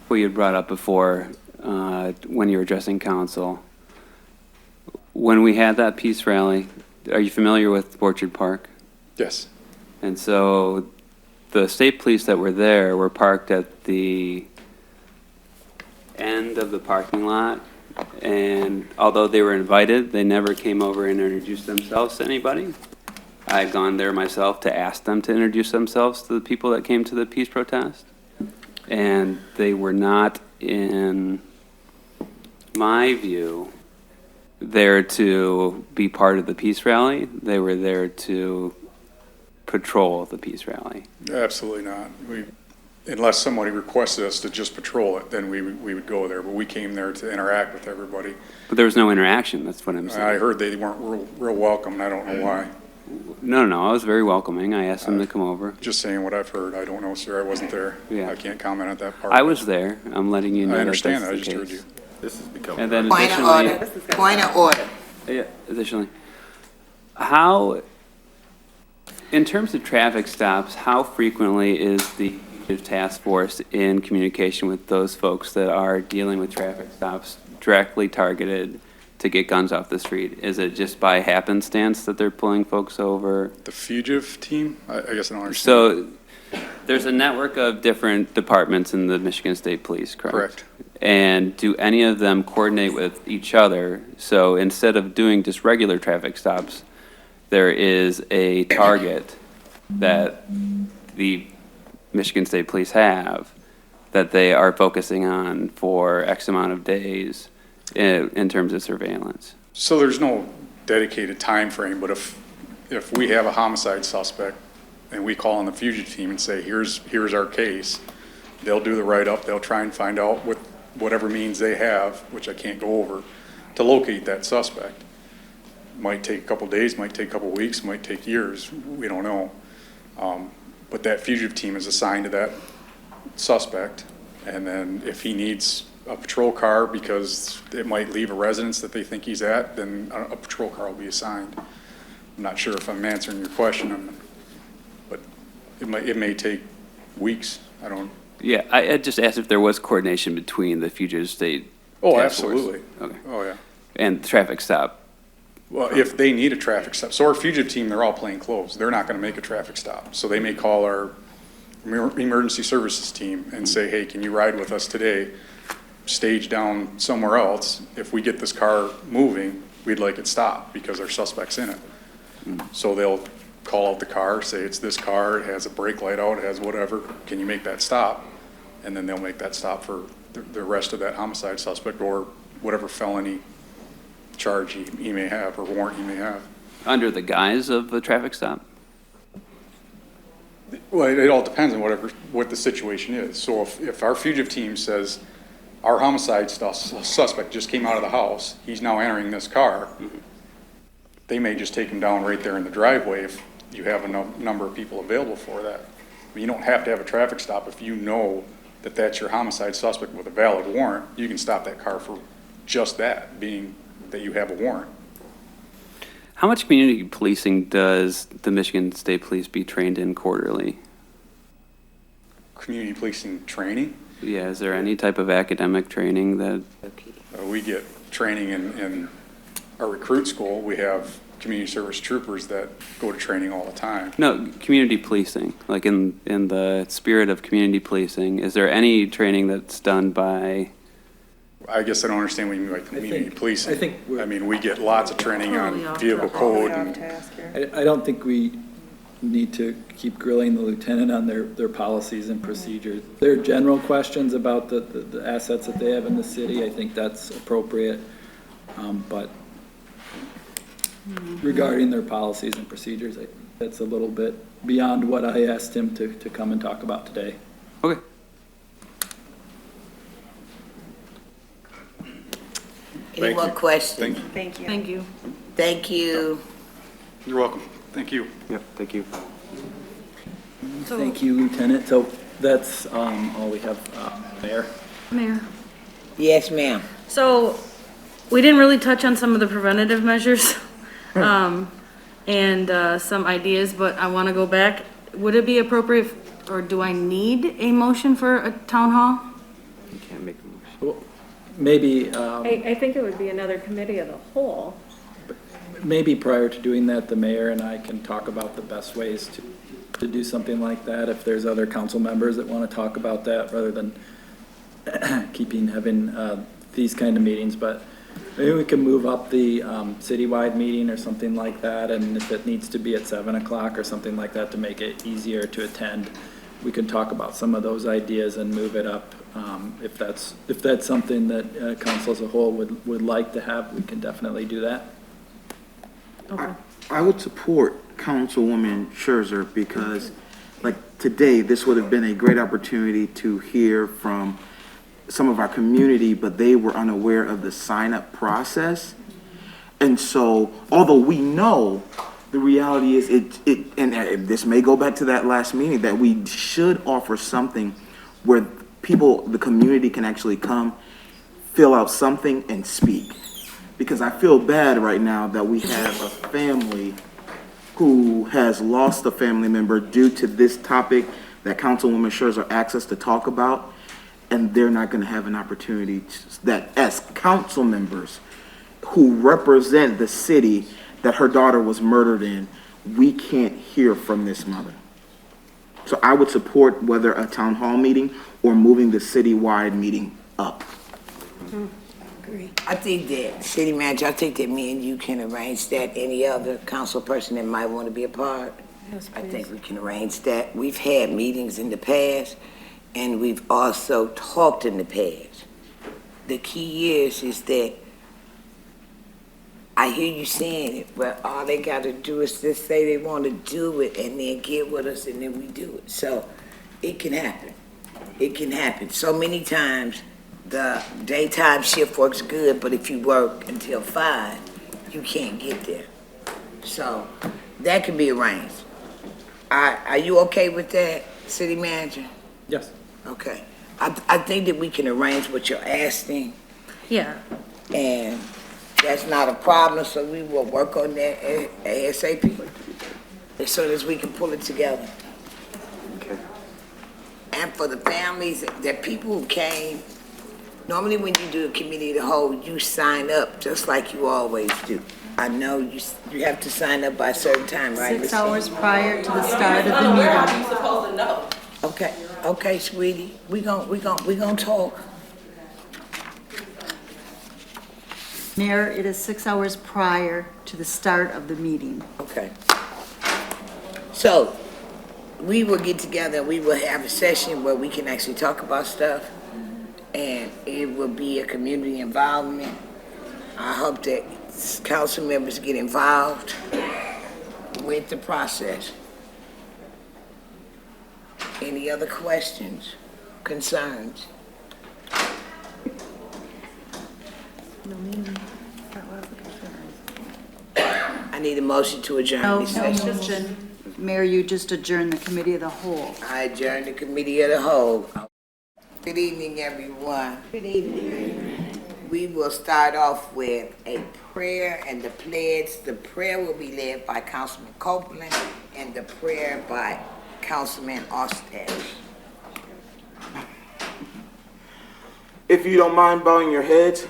what you had brought up before when you were addressing council. When we had that peace rally, are you familiar with Orchard Park? Yes. And so the state police that were there were parked at the end of the parking lot. And although they were invited, they never came over and introduced themselves to anybody. I had gone there myself to ask them to introduce themselves to the people that came to the peace protest. And they were not, in my view, there to be part of the peace rally. They were there to patrol the peace rally. Absolutely not. Unless somebody requested us to just patrol it, then we would go there. But we came there to interact with everybody. But there was no interaction, that's what I'm saying. I heard they weren't real welcome, and I don't know why. No, I was very welcoming. I asked them to come over. Just saying what I've heard. I don't know, sir. I wasn't there. Yeah. I can't comment on that part. I was there. I'm letting you know I that understand that's that. I the just heard case. you. This is becoming. And then Point of additionally, order. Point of order. yeah, additionally, how, in terms of traffic stops, how frequently is the task force in communication with those folks that are dealing with traffic stops directly targeted to get guns off the street? Is it just by happenstance that they're pulling folks over? The fugitive team? I guess I don't understand. So there's a network of different departments in the Michigan State Police, correct? Correct. And do any of them coordinate with each other? So instead of doing just regular traffic stops, there is a target that the Michigan State Police have that they are focusing on for X amount of days in terms of surveillance. So there's no dedicated time frame, but if we have a homicide suspect and we call on the fugitive team and say, here's our case. They'll do the write-up, they'll try and find out with whatever means they have, which I can't go over, to locate that suspect. Might take a couple days, might take a couple weeks, might take years, we don't know. But that fugitive team is assigned to that suspect, and then if he needs a patrol car because it might leave a residence that they think he's at, then a patrol car will be assigned. I'm not sure if I'm answering your question, but it may take weeks, I don't. Yeah, I just asked if there was coordination between the fugitive state. Oh, task force. absolutely. Okay. Oh, yeah. And traffic stop. Well, if they need a traffic stop, so our fugitive team, they're all plain clothes. They're not gonna make a traffic stop. So they may call our emergency services team and say, hey, can you ride with us today? Stage down somewhere else. If we get this car moving, we'd like it stopped because our suspect's in it. So they'll call out the car, say it's this car, it has a brake light out, it has whatever, can you make that stop? And then they'll make that stop for the rest of that homicide suspect or whatever felony charge he may have or warrant he may have. Under the guise of a traffic stop? Well, it all depends on what the situation is. So if our fugitive team says, our homicide suspect just came out of the house, he's now entering this car, they may just take him down right there in the driveway if you have a number of people available for that. But you don't have to have a traffic stop if you know that that's your homicide suspect with a valid warrant. You can stop that car for just that, being that you have a warrant. How much community policing does the Michigan State Police be trained in quarterly? Community policing training? Yeah, is there any type of academic training that? We get training in our recruit school. We have community service troopers that go to training all the time. No, community policing, like in the spirit of community policing, is there any training that's done by? I guess I don't understand what you mean by community policing. I mean, we get lots of training on vehicle code. And I don't think we need to keep grilling the lieutenant on their policies and procedures. Their general questions about the assets that they have in the city, I think that's appropriate. But regarding their policies and procedures, that's a little bit beyond what I asked him to come and talk about today. Okay. Any more questions? Thank you. Thank you. Thank you. You're welcome. Thank you. Yep, thank you. Thank you, Lieutenant. So that's all we have, Mayor. Mayor. Yes, ma'am. So, we didn't really touch on some of the preventative measures, and some ideas, but I want to go back. Would it be appropriate, or do I need a motion for a town hall? You can't make a motion. Well, maybe, I think it would be another committee of the whole. maybe prior to doing that, the mayor and I can talk about the best ways to do something like that. If there's other council members that want to talk about that, rather than having these kind of meetings, but maybe we can move up the citywide meeting or something like that, and if it needs to be at 7 o'clock or something like that to make it easier to attend, we can talk about some of those ideas and move it up. If that's something that council as a whole would like to have, we can definitely do that. Okay. I would support Councilwoman Scherzer because, like, today, this would have been a great opportunity to hear from some of our community, but they were unaware of the sign-up process. And so, although we know, the reality is and this may go back to that last meeting, that we should offer something where people, the community, can actually come, fill out something and speak. Because I feel bad right now that we have a family who has lost a family member due to this topic that Councilwoman Scherzer asked us to talk about, and they're not going to have an opportunity that, as council members who represent the city that her daughter was murdered in, we can't hear from this mother. So I would support whether a town hall meeting or moving the citywide meeting up. I think that, city manager, I think that me and you can arrange that. Any other council person that might want to be a part, Yes, I please. think we can arrange that. We've had meetings in the past, and we've also talked in the past. The key is that I hear you saying it, but all they gotta do is just say they wanna do it and then get with us and then we do it. So it can happen. It can happen. So many times, the daytime shift works good, but if you work until 5, you can't get there. So that can be arranged. Are you okay with that, city manager? Yes. Okay. I think that we can arrange what you're asking, Yeah. and that's not a problem, so we will work on that ASAP as soon as we can pull it together. Okay. And for the families, that people who came, normally when you do a committee of the whole, you sign up just like you always do. I know you have to sign up by a certain time, right? 6 hours prior to the start of the meeting. supposed to know. Okay, sweetie, we gon' talk. Mayor, it is 6 hours prior to the start of the meeting. Okay. So, we will get together, we will have a session where we can actually talk about stuff, and it will be a community involvement. I hope that council members get involved with the process. Any other questions, concerns? I need a motion to adjourn No, this session. motion. Mayor, you just adjourned the committee of the whole. I adjourn the committee of the whole. Good evening, everyone. Good evening. We will start off with a prayer and the pledge. The prayer will be led by Councilman Copeland and the prayer by Councilman Ostash. If you don't mind bowing your heads.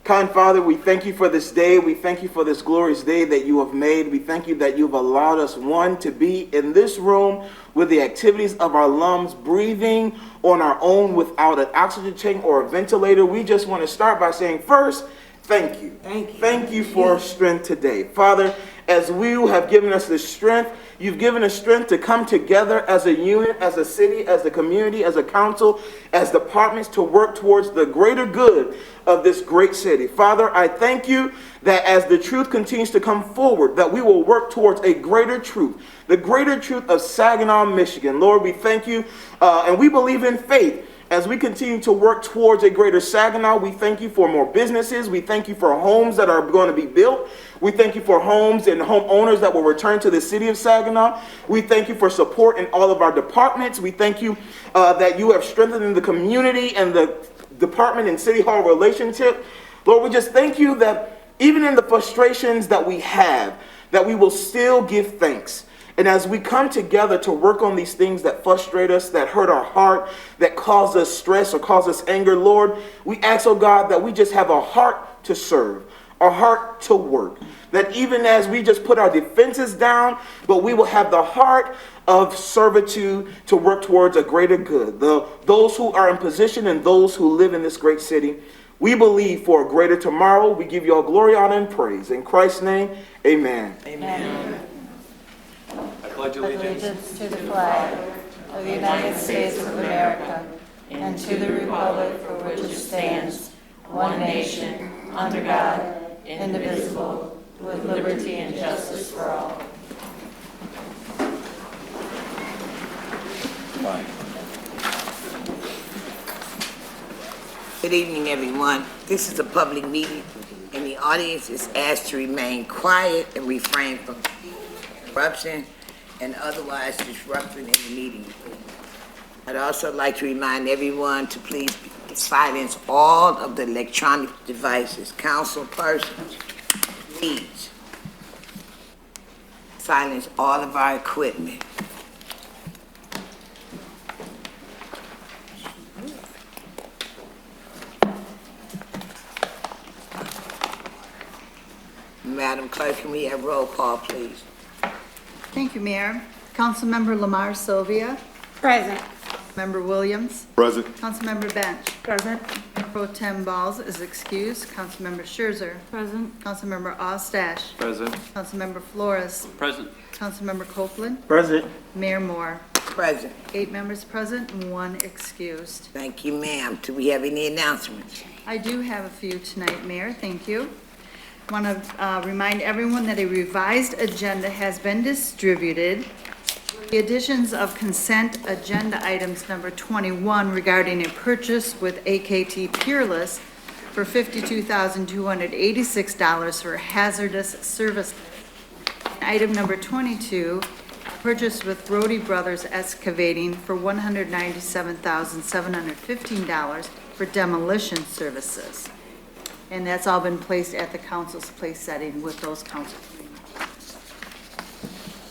Kind Father, we thank you for this day. We thank you for this glorious day that you have made. We thank you that you've allowed us, one, to be in this room with the activities of our lungs, breathing on our own without an oxygen tank or a ventilator. We just want to start by saying, first, thank you. Thank you. Thank you for strength today. Father, as you have given us this strength, you've given us strength to come together as a unit, as a city, as a community, as a council, as departments to work towards the greater good of this great city. Father, I thank you that as the truth continues to come forward, that we will work towards a greater truth, the greater truth of Saginaw, Michigan. Lord, we thank you, and we believe in faith. As we continue to work towards a greater Saginaw, we thank you for more businesses. We thank you for homes that are going to be built. We thank you for homes and homeowners that will return to the city of Saginaw. We thank you for support in all of our departments. We thank you that you have strengthened the community and the department and city hall relationship. Lord, we just thank you that even in the frustrations that we have, that we will still give thanks. And as we come together to work on these things that frustrate us, that hurt our heart, that cause us stress or cause us anger, Lord, we ask, oh God, that we just have a heart to serve, a heart to work. That even as we just put our defenses down, but we will have the heart of servitude to work towards a greater good. Those who are in position and those who live in this great city, we believe for a greater tomorrow. We give you all glory, honor, and praise. In Christ's name, amen. Amen. I pledge allegiance to the flag of the United States of America and to the republic for which it stands, one nation, under God, indivisible, with liberty and justice for all. Good evening, everyone. This is a public meeting, and the audience is asked to remain quiet and refrain from interruption and otherwise disrupting in the meeting. I'd also like to remind everyone to please silence all of the electronic devices. Council persons, please silence all of our equipment. Madam Clerk, can we have roll call, please? Thank you, Mayor. Councilmember Lamar Sylvia. Present. Member Williams. Present. Councilmember Bench. Present. Pro Tem Balls is excused. Councilmember Scherzer. Present. Councilmember Ostash. present. Councilmember Flores. Present. Councilmember Copeland. Present. Mayor Moore. Present. 8 members present and 1 excused. Thank you, ma'am. Do we have any announcements? I do have a few tonight, Mayor. Thank you. Want to remind everyone that a revised agenda has been distributed. The additions of consent agenda items number 21 regarding a purchase with AKT Peerless for $52,286 for hazardous service. Item number 22, purchase with Brody Brothers Excavating for $197,715 for demolition services. And that's all been placed at the council's place setting with those council.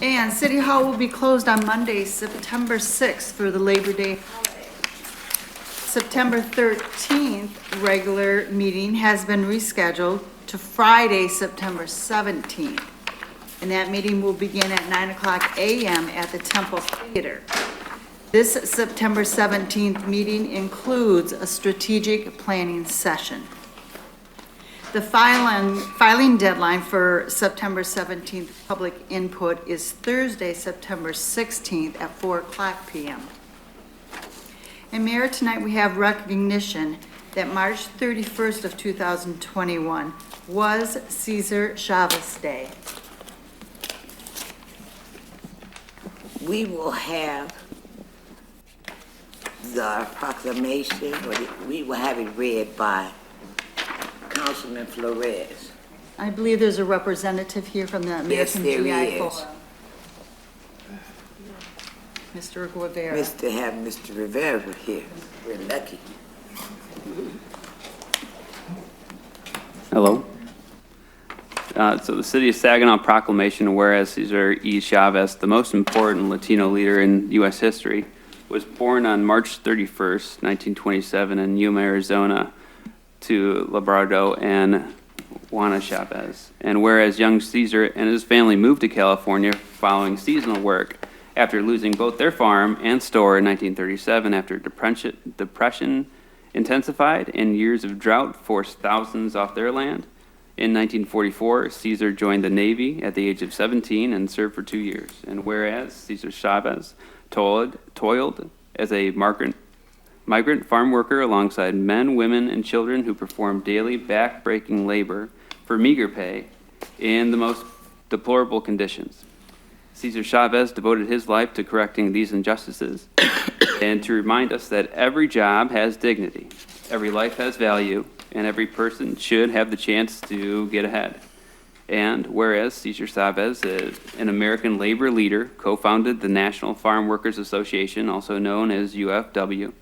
And City Hall will be closed on Monday, September 6th for the Labor Day holiday. September 13th regular meeting has been rescheduled to Friday, September 17th. And that meeting will begin at 9:00 a.m. at the Temple Theater. This September 17th meeting includes a strategic planning session. The filing deadline for September 17th public input is Thursday, September 16th at 4:00 p.m. And Mayor, tonight we have recognition that March 31st of 2021 was Cesar Chavez Day. We will have the proclamation, or we will have it read by Councilman Flores. I believe there's a representative here from the American GI there is. Forum. Mr. Rivera. Have Mr. Rivera here. We're lucky. Hello. So the City of Saginaw Proclamation, whereas Cesar E. Chavez, the most important Latino leader in U.S. history, was born on March 31st, 1927 in Yuma, Arizona, to Labrado and Juana Chavez. And whereas young Cesar and his family moved to California following seasonal work after losing both their farm and store in 1937 after depression intensified and years of drought forced thousands off their land. In 1944, Cesar joined the Navy at the age of 17 and served for 2 years. And whereas Cesar Chavez toiled as a migrant farm worker alongside men, women, and children who performed daily back-breaking labor for meager pay in the most deplorable conditions. Cesar Chavez devoted his life to correcting these injustices and to remind us that every job has dignity, every life has value, and every person should have the chance to get ahead. And whereas Cesar Chavez is an American labor leader, co-founded the National Farm Workers Association, also known as UFW,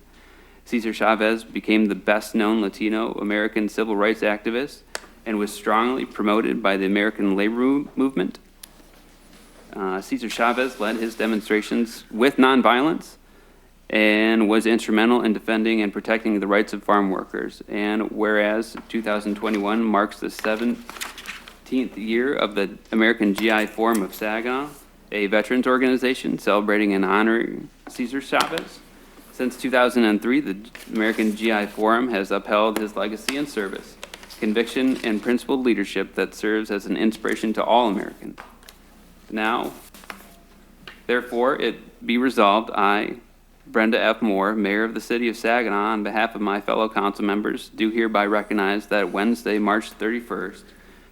Cesar Chavez became the best-known Latino American civil rights activist and was strongly promoted by the American labor movement. Cesar Chavez led his demonstrations with nonviolence and was instrumental in defending and protecting the rights of farm workers. And whereas 2021 marks the 17th year of the American GI Forum of Saginaw, a veterans organization celebrating and honoring Cesar Chavez. Since 2003, the American GI Forum has upheld his legacy and service, conviction, and principled leadership that serves as an inspiration to all Americans. Now, therefore, it be resolved, I, Brenda F. Moore, Mayor of the City of Saginaw, on behalf of my fellow council members, do hereby recognize that Wednesday, March 31st,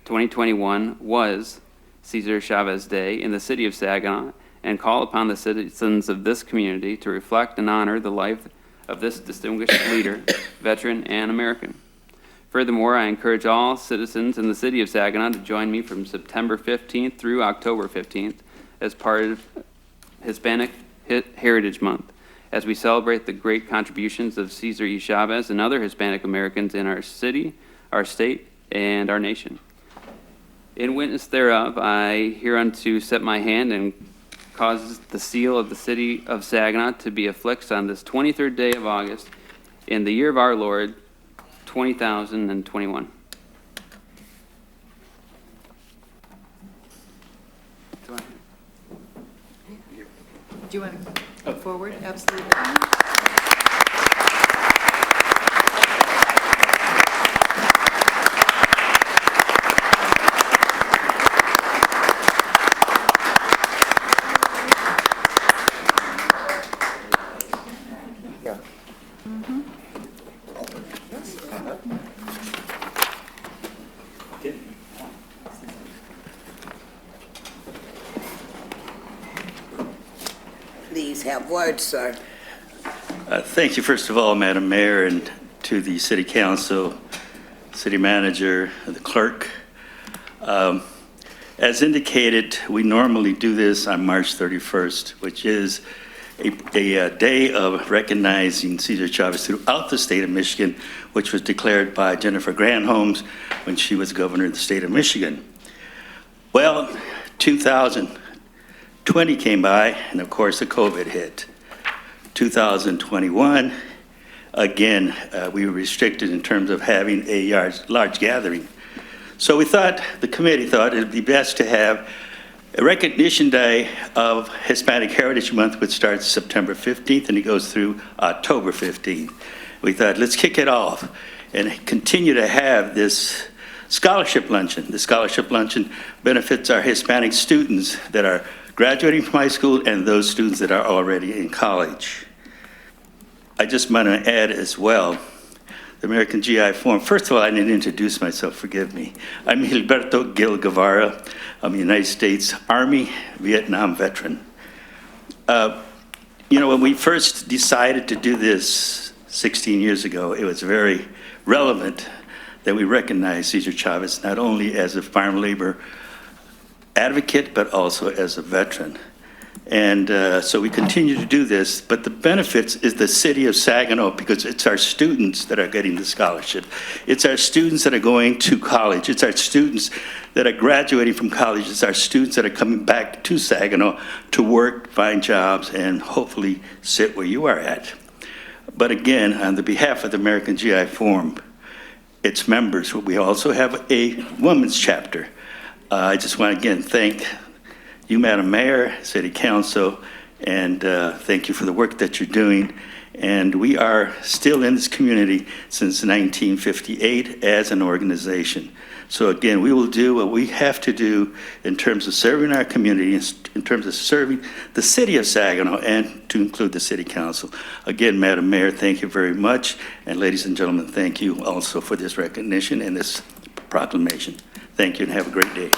2021 was Cesar Chavez Day in the City of Saginaw, and call upon the citizens of this community to reflect and honor the life of this distinguished leader, veteran, and American. Furthermore, I encourage all citizens in the City of Saginaw to join me from September 15th through October 15th as part of Hispanic Heritage Month, as we celebrate the great contributions of Cesar E. Chavez and other Hispanic Americans in our city, our state, and our nation. In witness thereof, I hereunto set my hand and cause the seal of the City of Saginaw to be affixed on this 23rd day of August in the year of our Lord, 2021. Do you want to go forward? Absolutely. have words, sir. Thank you, first of all, Madam Mayor, and to the City Council, City Manager, and the Clerk. As indicated, we normally do this on March 31st, which is a day of recognizing Cesar Chavez throughout the state of Michigan, which was declared by Jennifer Granholm when she was governor of the state of Michigan. Well, 2020 came by, and of course, the COVID hit. 2021, again, we were restricted in terms of having a large gathering. So we thought, the committee thought it'd be best to have a recognition day of Hispanic Heritage Month, which starts September 15th and it goes through October 15th. We thought, let's kick it off and continue to have this scholarship luncheon. The scholarship luncheon benefits our Hispanic students that are graduating from high school and those students that are already in college. I just want to add as well, the American GI Forum. First of all, I didn't introduce myself, forgive me. I'm Gilberto Gil Guevara. I'm a United States Army Vietnam veteran. When we first decided to do this 16 years ago, it was very relevant that we recognize Cesar Chavez not only as a farm labor advocate, but also as a veteran. And so we continue to do this, but the benefits is the city of Saginaw, because it's our students that are getting the scholarship. It's our students that are going to college. It's our students that are graduating from college. It's our students that are coming back to Saginaw to work, find jobs, and hopefully sit where you are at. But again, on the behalf of the American GI Forum, its members, we also have a women's chapter. I just want to again thank you, Madam Mayor, City Council, and thank you for the work that you're doing. And we are still in this community since 1958 as an organization. So again, we will do what we have to do in terms of serving our community, in terms of serving the city of Saginaw, and to include the City Council. Again, Madam Mayor, thank you very much. And ladies and gentlemen, thank you also for this recognition and this proclamation. Thank you and have a great day.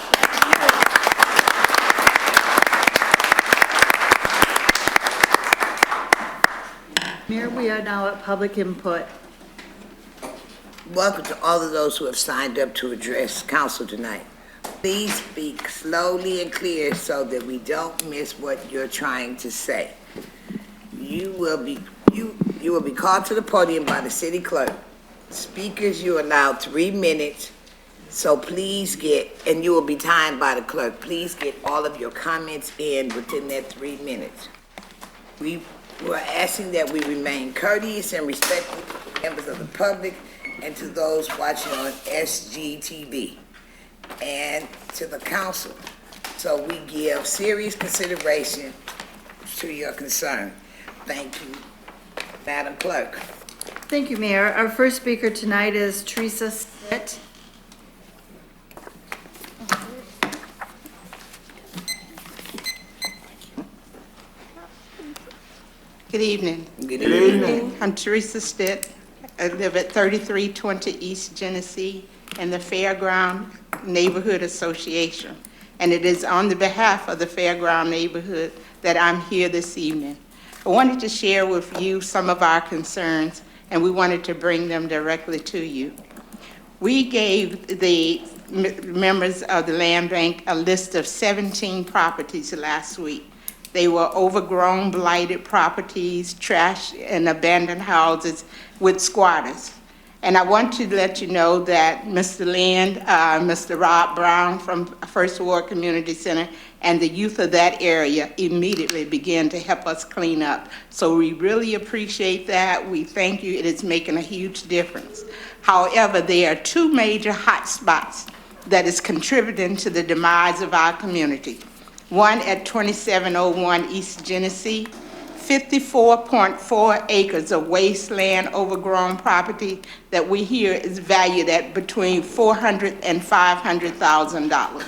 Mayor, we are now at public input. Welcome to all of those who have signed up to address council tonight. Please speak slowly and clear so that we don't miss what you're trying to say. You will be called to the podium by the city clerk. Speakers, you're allowed 3 minutes, so please and you will be timed by the clerk. Please get all of your comments in within that 3 minutes. We're asking that we remain courteous and respectful to members of the public and to those watching on SGTV and to the council. So we give serious consideration to your concern. Thank you, Madam Clerk. Thank you, Mayor. Our first speaker tonight is Teresa Stitt. Good evening. Good evening. I'm Teresa Stitt. I live at 3320 East Genesee in the Fairground Neighborhood Association. And it is on the behalf of the Fairground neighborhood that I'm here this evening. I wanted to share with you some of our concerns, and we wanted to bring them directly to you. We gave the members of the Land Bank a list of 17 properties last week. They were overgrown, blighted properties, trash and abandoned houses with squatters. And I want to let you know that Mr. Lind, Mr. Rob Brown from First Ward Community Center and the youth of that area immediately began to help us clean up. So we really appreciate that. We thank you. It is making a huge difference. However, there are 2 major hot spots that is contributing to the demise of our community. One at 2701 East Genesee, 54.4 acres of wasteland overgrown property that we hear is valued at between $400,000 and $500,000.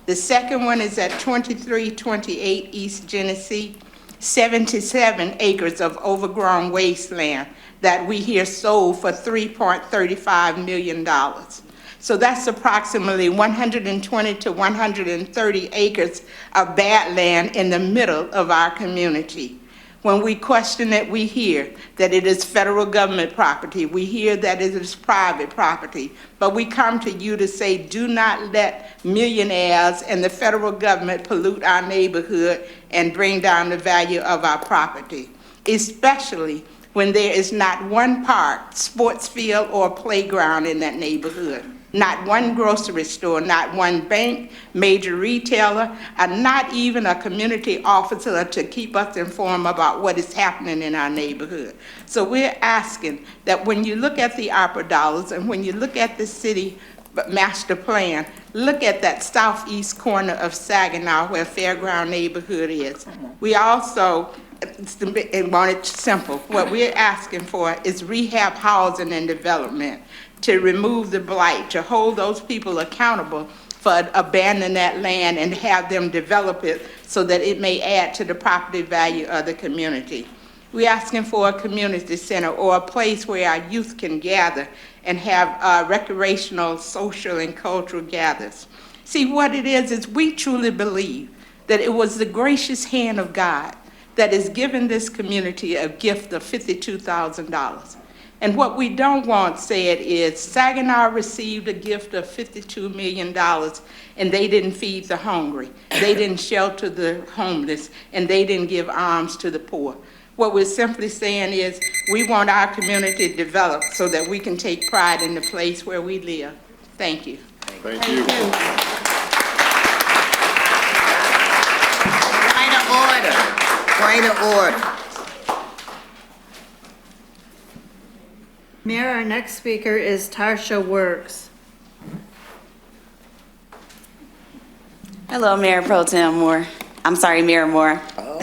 The second one is at 2328 East Genesee, 77 acres of overgrown wasteland that we hear sold for $3.35 million. So that's approximately 120 to 130 acres of bad land in the middle of our community. When we question it, we hear that it is federal government property. We hear that it is private property. But we come to you to say, do not let millionaires and the federal government pollute our neighborhood and bring down the value of our property, especially when there is not one park, sports field, or playground in that neighborhood. Not one grocery store, not one bank, major retailer, and not even a community officer to keep us informed about what is happening in our neighborhood. So we're asking that when you look at the opera dollars and when you look at the city master plan, look at that southeast corner of Saginaw where Fairground neighborhood is. We also want it simple. What we're asking for is rehab housing and development, to remove the blight, to hold those people accountable for abandoning that land and have them develop it so that it may add to the property value of the community. We're asking for a community center or a place where our youth can gather and have recreational, social, and cultural gatherings. See, what it is we truly believe that it was the gracious hand of God that has given this community a gift of $52,000. And what we don't want said is Saginaw received a gift of $52 million and they didn't feed the hungry, they didn't shelter the homeless, and they didn't give alms to the poor. What we're simply saying is we want our community developed so that we can take pride in the place where we live. Thank you. Thank you. Point of order. Mayor, our next speaker is Tarsha Works. Hello, Mayor Pro Tem Moore. I'm sorry, Mayor Moore. Oh.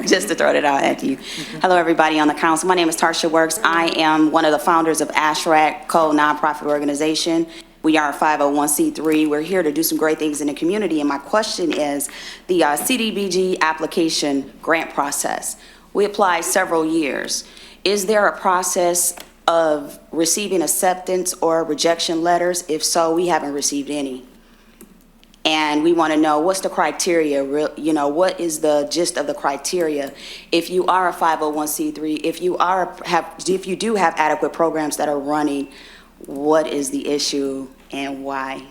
Just to throw it out at you. Hello, everybody on the council. My name is Tarsha Works. I am one of the founders of ASHRAC Co. nonprofit organization. We are a 501c3. We're here to do some great things in the community. And my question is the CDBG application grant process. We applied several years. Is there a process of receiving acceptance or rejection letters? If so, we haven't received any. And we want to know what's the criteria, what is the gist of the criteria? If you are a 501c3, if you do have adequate programs that are running, what is the issue and why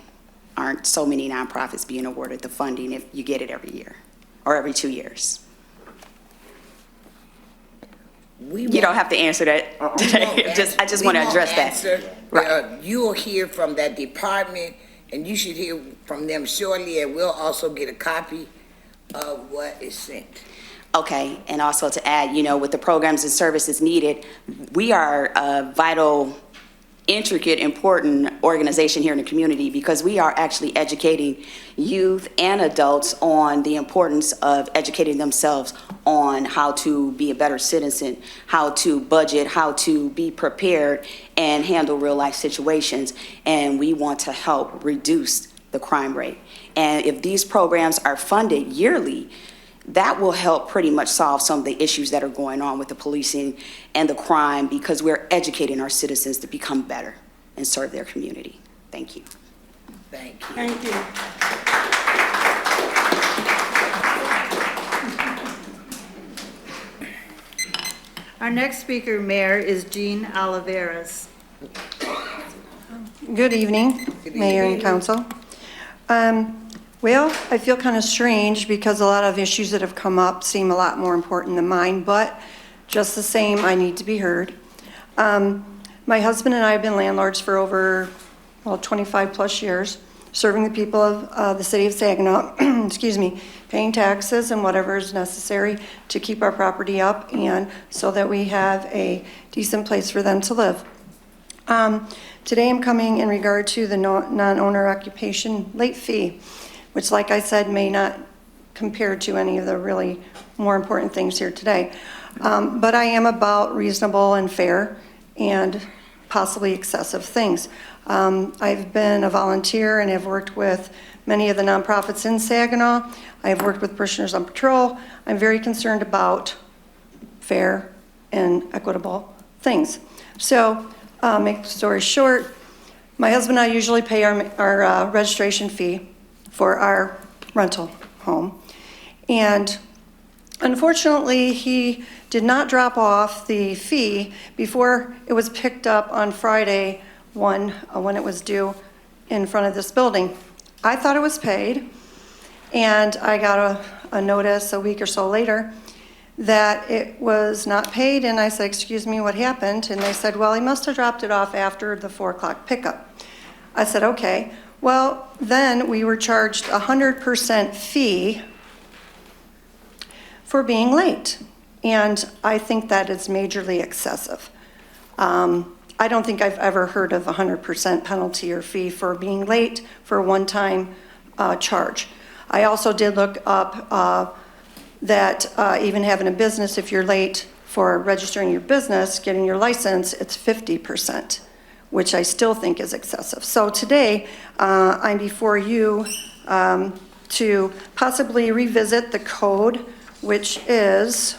aren't so many nonprofits being awarded the funding if you get it every year or every 2 years? You don't have to answer that today. I just want to address that. Right. You'll hear from that department, and you should hear from them shortly, and we'll also get a copy of what is sent. Okay, and also to add, with the programs and services needed, we are a vital, intricate, important organization here in the community because we are actually educating youth and adults on the importance of educating themselves on how to be a better citizen, how to budget, how to be prepared and handle real life situations. And we want to help reduce the crime rate. And if these programs are funded yearly, that will help pretty much solve some of the issues that are going on with the policing and the crime because we're educating our citizens to become better and serve their community. Thank you. Thank you. Thank you. Our next speaker, Mayor, is Jean Oliveiras. Good evening, Mayor and Council. Well, I feel kind of strange because a lot of issues that have come up seem a lot more important than mine, but just the same, I need to be heard. My husband and I have been landlords for over, 25 plus years, serving the people of the city of Saginaw, excuse me, paying taxes and whatever is necessary to keep our property up and so that we have a decent place for them to live. Today I'm coming in regard to the non-owner occupation late fee, which, like I said, may not compare to any of the really more important things here today. But I am about reasonable and fair and possibly excessive things. I've been a volunteer and have worked with many of the nonprofits in Saginaw. I've worked with Parishioners on Patrol. I'm very concerned about fair and equitable things. So, make the story short, my husband and I usually pay our registration fee for our rental home. And Unfortunately, he did not drop off the fee before it was picked up on Friday when it was due in front of this building. I thought it was paid, and I got a notice a week or so later that it was not paid, and I said, excuse me, what happened? And they said, well, he must have dropped it off after the 4 o'clock pickup. I said, okay. Well, then we were charged 100% fee for being late, and I think that is majorly excessive. I don't think I've ever heard of 100% penalty or fee for being late for a one-time charge. I also did look up that even having a business, if you're late for registering your business, getting your license, it's 50%, which I still think is excessive. So today, I'm before you to possibly revisit the code, which is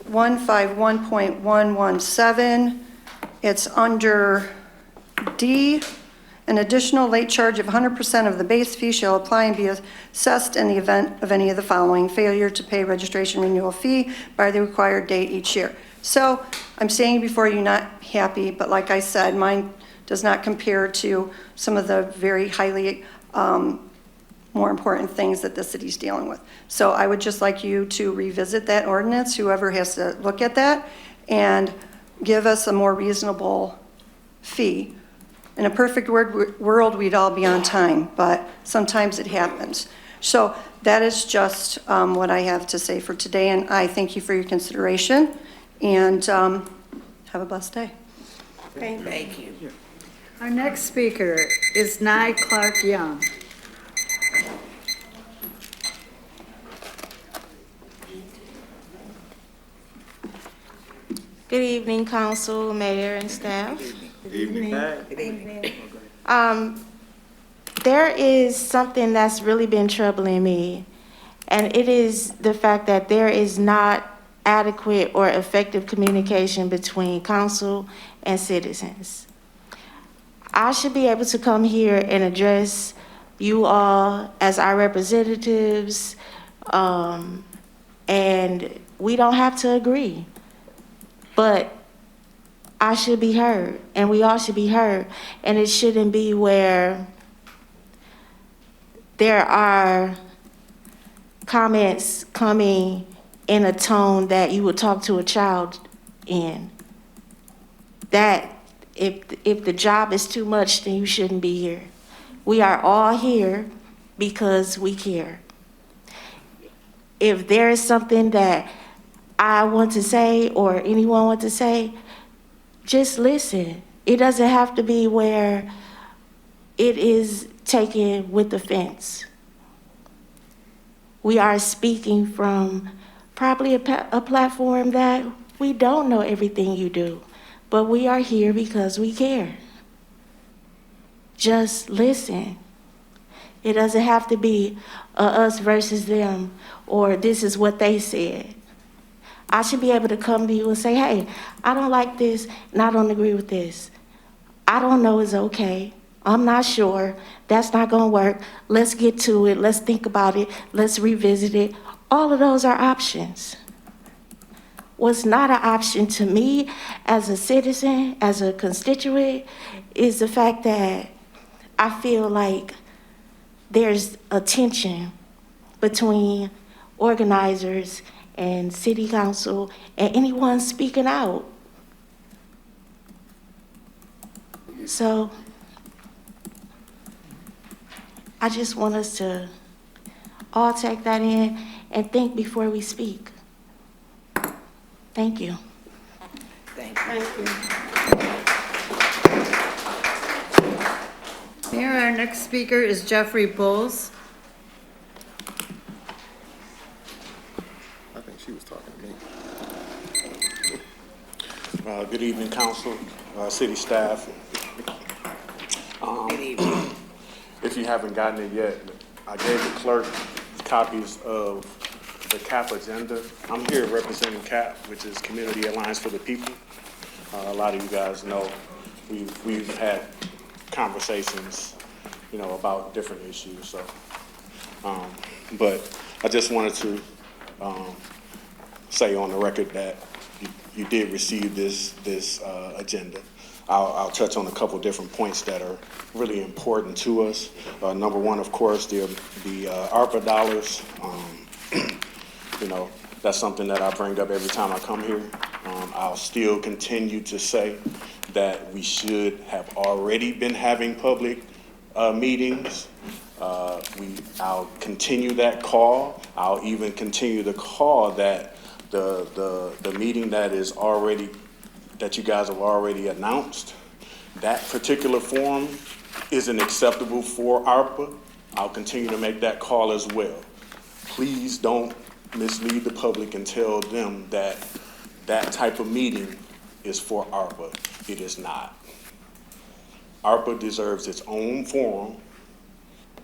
151.117. It's under D. An additional late charge of 100% of the base fee shall apply and be assessed in the event of any of the following: failure to pay registration renewal fee by the required date each year. So I'm saying before you, not happy, but like I said, mine does not compare to some of the very highly more important things that the city's dealing with. So I would just like you to revisit that ordinance, whoever has to look at that, and give us a more reasonable fee. In a perfect world, we'd all be on time, but sometimes it happens. So that is just what I have to say for today, and I thank you for your consideration, and have a blessed day. Thank you. Our next speaker is Nye Clark Young. Good evening, council, mayor, and staff. Good evening. Good evening. There is something that's really been troubling me, and it is the fact that there is not adequate or effective communication between council and citizens. I should be able to come here and address you all as our representatives, and we don't have to agree. But I should be heard, and we all should be heard. And it shouldn't be where there are comments coming in a tone that you would talk to a child in. That if the job is too much, then you shouldn't be here. We are all here because we care. If there is something that I want to say or anyone want to say, just listen. It doesn't have to be where it is taken with offense. We are speaking from probably a platform that we don't know everything you do, but we are here because we care. Just listen. It doesn't have to be us versus them, or this is what they said. I should be able to come to you and say, hey, I don't like this, and I don't agree with this. I don't know it's okay. I'm not sure. That's not going to work. Let's get to it. Let's think about it. Let's revisit it. All of those are options. What's not an option to me as a citizen, as a constituent, is the fact that I feel like there's a tension between organizers and city council and anyone speaking out. So I just want us to all take that in and think before we speak. Thank you. Thank you. Mayor, our next speaker is Jeffrey Bulls. I think she was talking to me. Good evening, council, city staff. Good evening. If you haven't gotten it yet, I gave the clerk copies of the CAP agenda. I'm here representing CAP, which is Community Alliance for the People. A lot of you guys know we've had conversations, about different issues. So, but I just wanted to say on the record that you did receive this agenda. I'll touch on a couple different points that are really important to us. Number one, of course, the ARPA dollars. You know, that's something that I bring up every time I come here. I'll still continue to say that we should have already been having public meetings. I'll continue that call. I'll even continue to call that the meeting that you guys have already announced, that particular forum isn't acceptable for ARPA. I'll continue to make that call as well. Please don't mislead the public and tell them that that type of meeting is for ARPA. It is not. ARPA deserves its own forum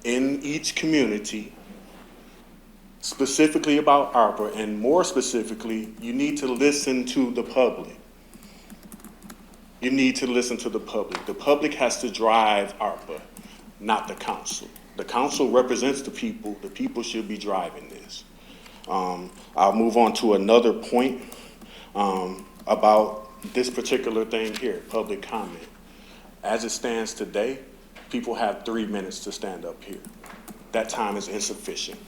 in each community, specifically about ARPA, and more specifically, you need to listen to the public. You need to listen to the public. The public has to drive ARPA, not the council. The council represents the people. The people should be driving this. I'll move on to another point about this particular thing here, public comment. As it stands today, people have 3 minutes to stand up here. That time is insufficient.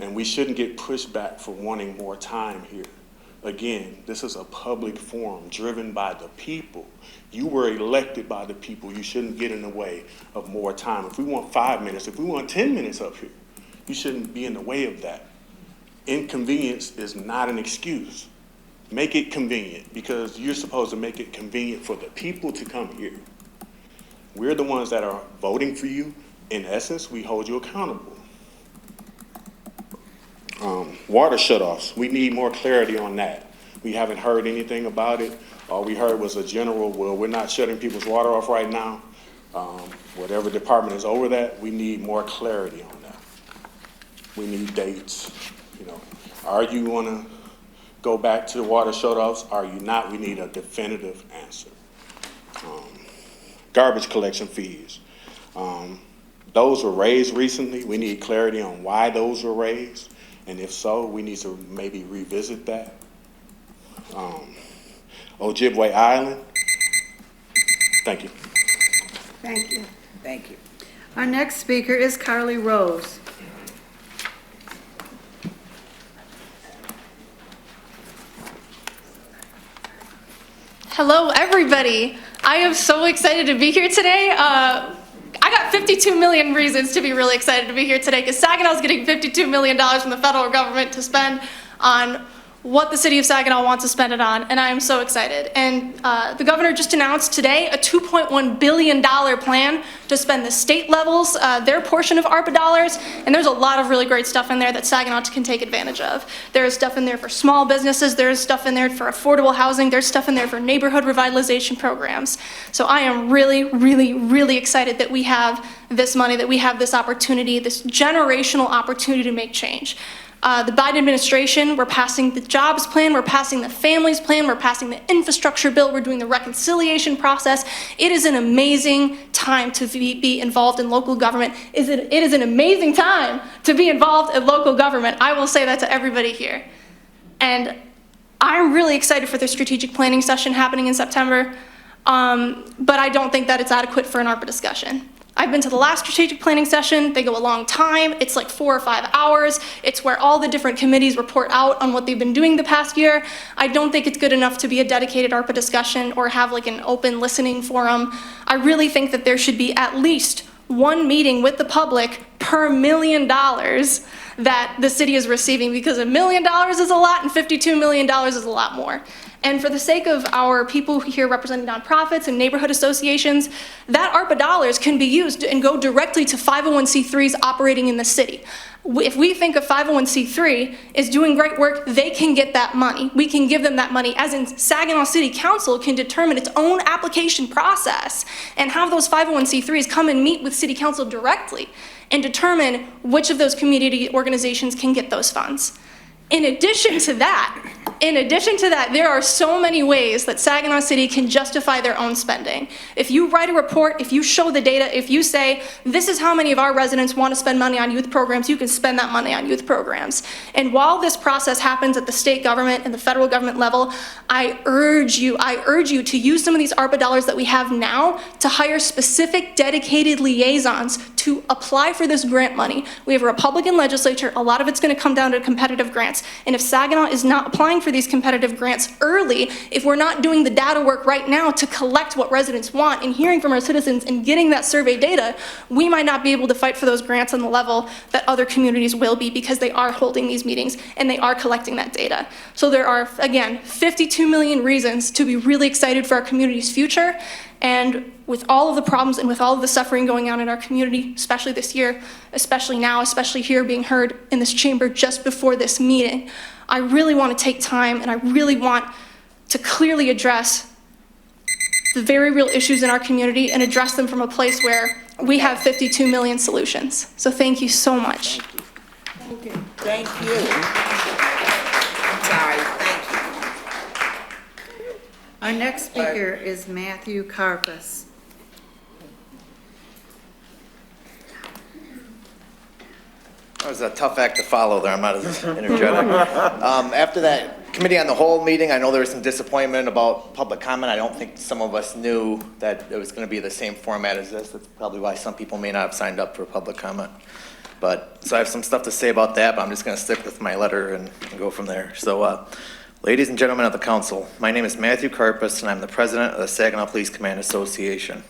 And we shouldn't get pushed back for wanting more time here. Again, this is a public forum driven by the people. You were elected by the people. You shouldn't get in the way of more time. If we want 5 minutes, if we want 10 minutes up here, you shouldn't be in the way of that. Inconvenience is not an excuse. Make it convenient, because you're supposed to make it convenient for the people to come here. We're the ones that are voting for you. In essence, we hold you accountable. Water shutoffs, we need more clarity on that. We haven't heard anything about it. All we heard was a general, well, we're not shutting people's water off right now. Whatever department is over that, we need more clarity on that. We need dates. You know, are you going to go back to the water shutoffs? Are you not? We need a definitive answer. Garbage collection fees. Those were raised recently. We need clarity on why those were raised. And if so, we need to maybe revisit that. Ojibwe Island. Thank you. Thank you. Thank you. Our next speaker is Carly Rose. Hello, everybody. I am so excited to be here today. I got 52 million reasons to be really excited to be here today, because Saginaw is getting $52 million from the federal government to spend on what the city of Saginaw wants to spend it on, and I am so excited. And the governor just announced today a $2.1 billion plan to spend the state levels, their portion of ARPA dollars, and there's a lot of really great stuff in there that Saginaw can take advantage of. There's stuff in there for small businesses, there's stuff in there for affordable housing, there's stuff in there for neighborhood revitalization programs. So I am really, really, really excited that we have this money, that we have this opportunity, this generational opportunity to make change. The Biden administration, we're passing the jobs plan, we're passing the families plan, we're passing the infrastructure bill, we're doing the reconciliation process. It is an amazing time to be involved in local government. It is an amazing time to be involved in local government. I will say that to everybody here. And I'm really excited for the strategic planning session happening in September, but I don't think that it's adequate for an ARPA discussion. I've been to the last strategic planning session. They go a long time. It's like 4 or 5 hours. It's where all the different committees report out on what they've been doing the past year. I don't think it's good enough to be a dedicated ARPA discussion or have like an open listening forum. I really think that there should be at least one meeting with the public per $1 million that the city is receiving, because $1 million is a lot and $52 million is a lot more. And for the sake of our people here representing nonprofits and neighborhood associations, that ARPA dollars can be used and go directly to 501c3s operating in the city. If we think a 501c3 is doing great work, they can get that money. We can give them that money, as in Saginaw City Council can determine its own application process and have those 501c3s come and meet with City Council directly and determine which of those community organizations can get those funds. In addition to that, in addition to that, there are so many ways that Saginaw City can justify their own spending. If you write a report, if you show the data, if you say, this is how many of our residents want to spend money on youth programs, you can spend that money on youth programs. And while this process happens at the state government and the federal government level, I urge you to use some of these ARPA dollars that we have now to hire specific dedicated liaisons to apply for this grant money. We have a Republican legislature. A lot of it's going to come down to competitive grants. And if Saginaw is not applying for these competitive grants early, if we're not doing the data work right now to collect what residents want and hearing from our citizens and getting that survey data, we might not be able to fight for those grants on the level that other communities will be, because they are holding these meetings and they are collecting that data. So there are, again, 52 million reasons to be really excited for our community's future. And with all of the problems and with all of the suffering going on in our community, especially this year, especially now, especially here being heard in this chamber just before this meeting, I really want to take time and I really want to clearly address the very real issues in our community and address them from a place where we have 52 million solutions. So thank you so much. Thank you. Thank you. Sorry, thank you. Our next speaker is Matthew Karpus. That was a tough act to follow there. I'm not as energetic. After that committee on the whole meeting, I know there was some disappointment about public comment. I don't think some of us knew that it was going to be the same format as this. That's probably why some people may not have signed up for public comment. So I have some stuff to say about that, but I'm just going to stick with my letter and go from there. So, ladies and gentlemen of the council, my name is Matthew Karpus, and I'm the president of the Saginaw Police Command Association.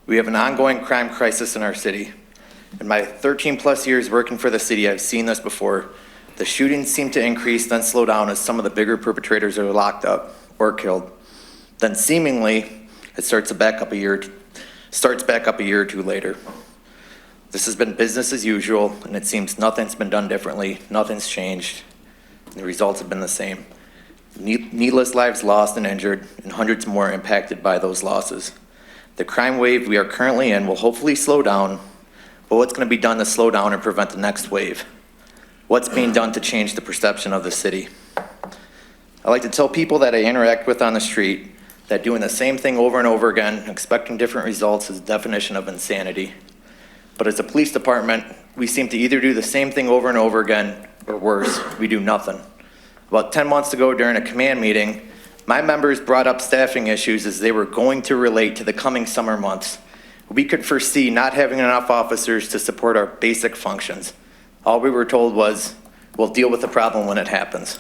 We have an ongoing crime crisis in our city. In my 13 plus years working for the city, I've seen this before. The shootings seem to increase, then slow down as some of the bigger perpetrators are locked up or killed. Then seemingly, it starts back up a year or two later. This has been business as usual, and it seems nothing's been done differently, nothing's changed. The results have been the same. Needless lives lost and injured, and hundreds more impacted by those losses. The crime wave we are currently in will hopefully slow down, but what's going to be done to slow down and prevent the next wave? What's being done to change the perception of the city? I like to tell people that I interact with on the street that doing the same thing over and over again, expecting different results, is the definition of insanity. But as a police department, we seem to either do the same thing over and over again, or worse, we do nothing. About 10 months ago during a command meeting, my members brought up staffing issues as they were going to relate to the coming summer months. We could foresee not having enough officers to support our basic functions. All we were told was, we'll deal with the problem when it happens.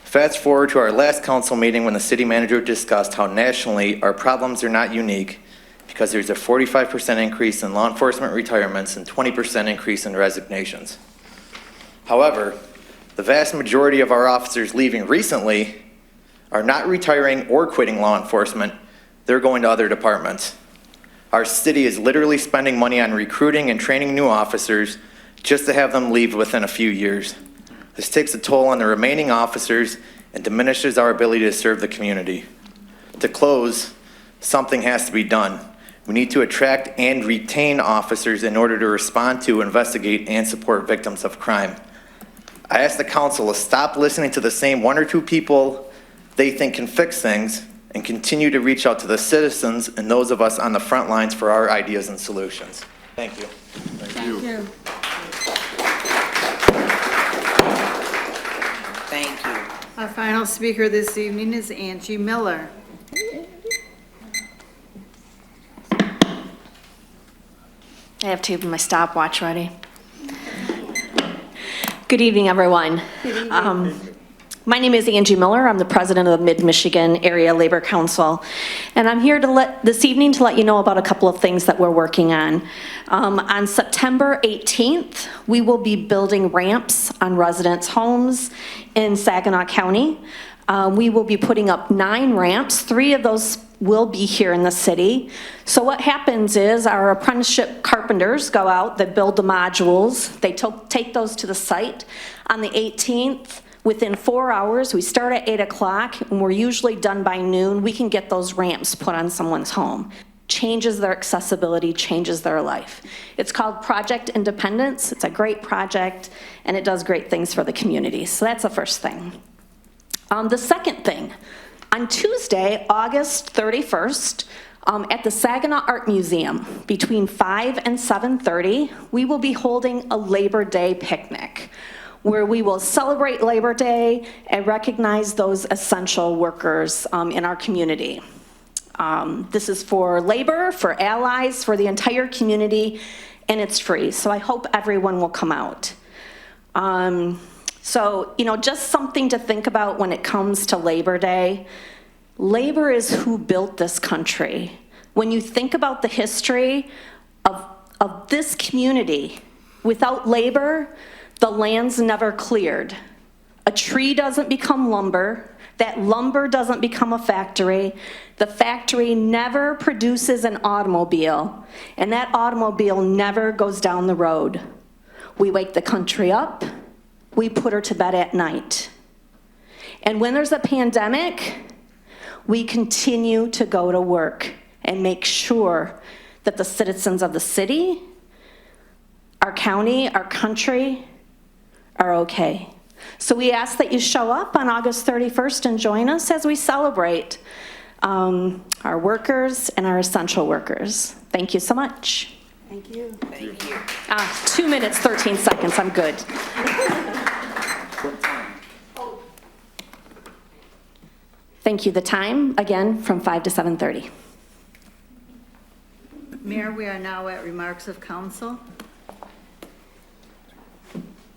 Fast forward to our last council meeting when the city manager discussed how nationally our problems are not unique because there's a 45% increase in law enforcement retirements and 20% increase in resignations. However, the vast majority of our officers leaving recently are not retiring or quitting law enforcement. They're going to other departments. Our city is literally spending money on recruiting and training new officers just to have them leave within a few years. This takes a toll on the remaining officers and diminishes our ability to serve the community. To close, something has to be done. We need to attract and retain officers in order to respond to, investigate, and support victims of crime. I ask the council to stop listening to the same one or two people they think can fix things and continue to reach out to the citizens and those of us on the front lines for our ideas and solutions. Thank you. Thank you. Thank you. Our final speaker this evening is Angie Miller. I have to have my stopwatch ready. Good evening, everyone. My name is Angie Miller. I'm the president of the Mid-Michigan Area Labor Council, and I'm here this evening to let you know about a couple of things that we're working on. On September 18th, we will be building ramps on residents' homes in Saginaw County. We will be putting up 9 ramps. 3 of those will be here in the city. So what happens is our apprenticeship carpenters go out, they build the modules, they take those to the site. On the 18th, within 4 hours, we start at 8 o'clock and we're usually done by noon. We can get those ramps put on someone's home. Changes their accessibility, changes their life. It's called Project Independence. It's a great project and it does great things for the community. So that's the first thing. The second thing, on Tuesday, August 31st, at the Saginaw Art Museum, between 5 and 7:30, we will be holding a Labor Day picnic, where we will celebrate Labor Day and recognize those essential workers in our community. This is for labor, for allies, for the entire community, and it's free, so I hope everyone will come out. So, just something to think about when it comes to Labor Day. Labor is who built this country. When you think about the history of this community, without labor, the land's never cleared. A tree doesn't become lumber. That lumber doesn't become a factory. The factory never produces an automobile, and that automobile never goes down the road. We wake the country up. We put her to bed at night. And when there's a pandemic, we continue to go to work and make sure that the citizens of the city, our county, our country are okay. So we ask that you show up on August 31st and join us as we celebrate our workers and our essential workers. Thank you so much. Thank you. Thank you. 2 minutes, 13 seconds, I'm good. Thank you. The time, again, from 5 to 7:30. Mayor, we are now at remarks of council.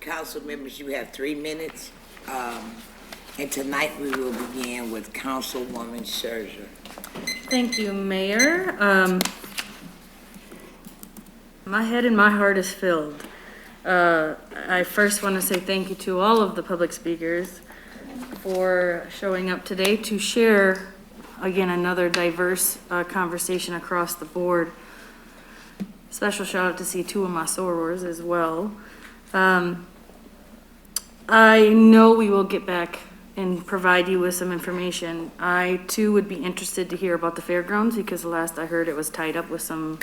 Council members, you have 3 minutes. And tonight we will begin with Councilwoman Scherzer. Thank you, Mayor. My head and my heart is filled. I first want to say thank you to all of the public speakers for showing up today to share, again, another diverse conversation across the board. Special shout out to see 2 of my sorors as well. I know we will get back and provide you with some information. I too would be interested to hear about the fairgrounds because the last I heard it was tied up with some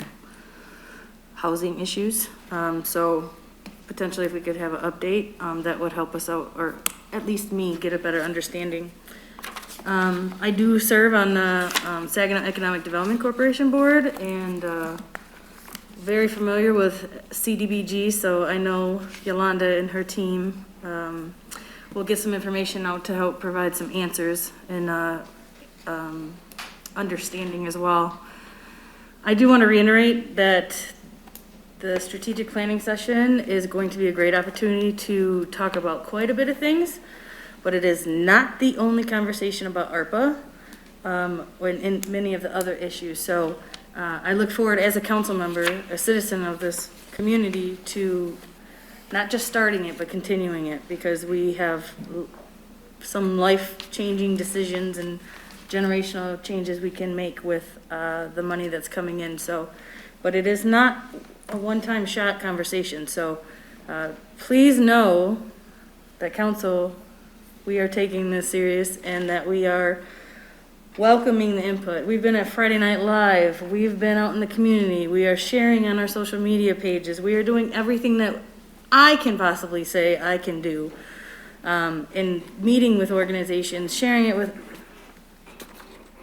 housing issues. So potentially if we could have an update, that would help us out, or at least me get a better understanding. I do serve on the Saginaw Economic Development Corporation Board and very familiar with CDBG, so I know Yolanda and her team will get some information out to help provide some answers and understanding as well. I do want to reiterate that the strategic planning session is going to be a great opportunity to talk about quite a bit of things, but it is not the only conversation about ARPA and many of the other issues. So I look forward as a council member, a citizen of this community, to not just starting it, but continuing it, because we have some life-changing decisions and generational changes we can make with the money that's coming in. So, but it is not a one-time shot conversation. So please know that council, we are taking this serious and that we are welcoming the input. We've been at Friday Night Live. We've been out in the community. We are sharing on our social media pages. We are doing everything that I can possibly say I can do, in meeting with organizations, sharing it with,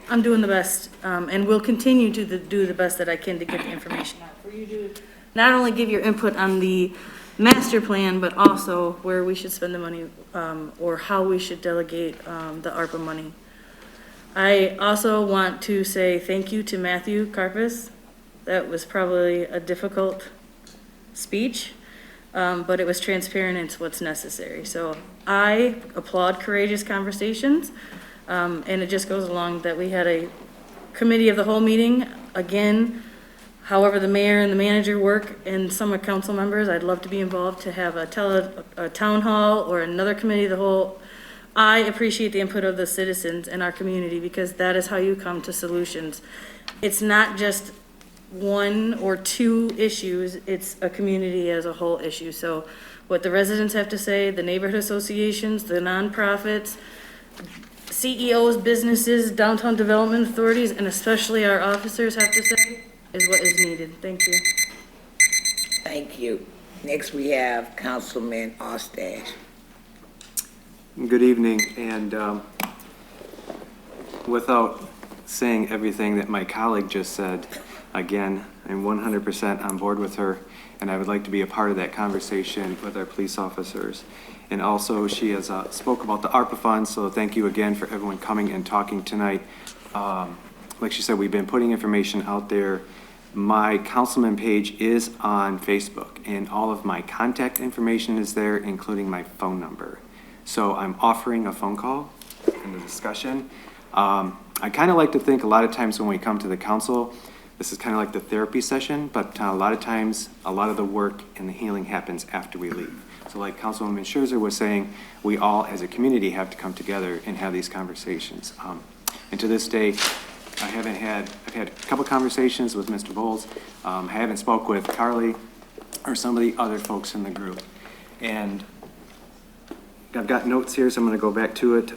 I'm doing the best, and will continue to do the best that I can to get the information out for you to not only give your input on the master plan, but also where we should spend the money, or how we should delegate the ARPA money. I also want to say thank you to Matthew Karpus. That was probably a difficult speech. But it was transparent and it's what's necessary. So I applaud courageous conversations, and it just goes along that we had a committee of the whole meeting. Again, however the mayor and the manager work and some council members, I'd love to be involved to have a town hall or another committee of the whole. I appreciate the input of the citizens in our community because that is how you come to solutions. It's not just 1 or 2 issues, it's a community as a whole issue. So what the residents have to say, the neighborhood associations, the nonprofits, CEOs, businesses, downtown development authorities, and especially our officers have to say is what is needed. Thank you. Thank you. Next we have Councilman Ostash. Good evening, and without saying everything that my colleague just said, again, I'm 100% on board with her, and I would like to be a part of that conversation with our police officers. And also, she has spoke about the ARPA funds, so thank you again for everyone coming and talking tonight. Like she said, we've been putting information out there. My councilman page is on Facebook, and all of my contact information is there, including my phone number. So I'm offering a phone call in the discussion. I kind of like to think a lot of times when we come to the council, this is kind of like the therapy session, but a lot of times, a lot of the work and the healing happens after we leave. So like Councilwoman Scherzer was saying, we all as a community have to come together and have these conversations. And to this day, I've had a couple conversations with Mr. Bowles. I haven't spoke with Carly or some of the other folks in the group. And I've got notes here, so I'm gonna go back to it.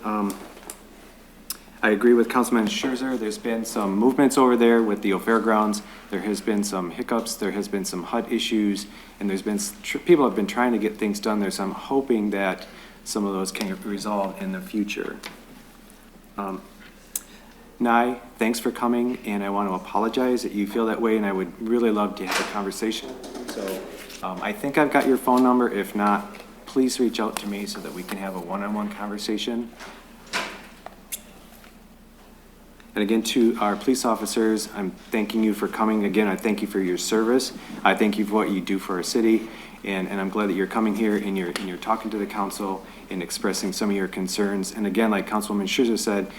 I agree with Councilman Scherzer. There's been some movements over there with the fairgrounds. There has been some hiccups. There has been some HUD issues, and there's been people have been trying to get things done there. So I'm hoping that some of those can get resolved in the future. Nye, thanks for coming, and I want to apologize that you feel that way, and I would really love to have a conversation. So I think I've got your phone number. If not, please reach out to me so that we can have a one-on-one conversation. And again, to our police officers, I'm thanking you for coming. Again, I thank you for your service. I thank you for what you do for our city. And I'm glad that you're coming here and you're talking to the council and expressing some of your concerns. And again, like Councilwoman Scherzer said,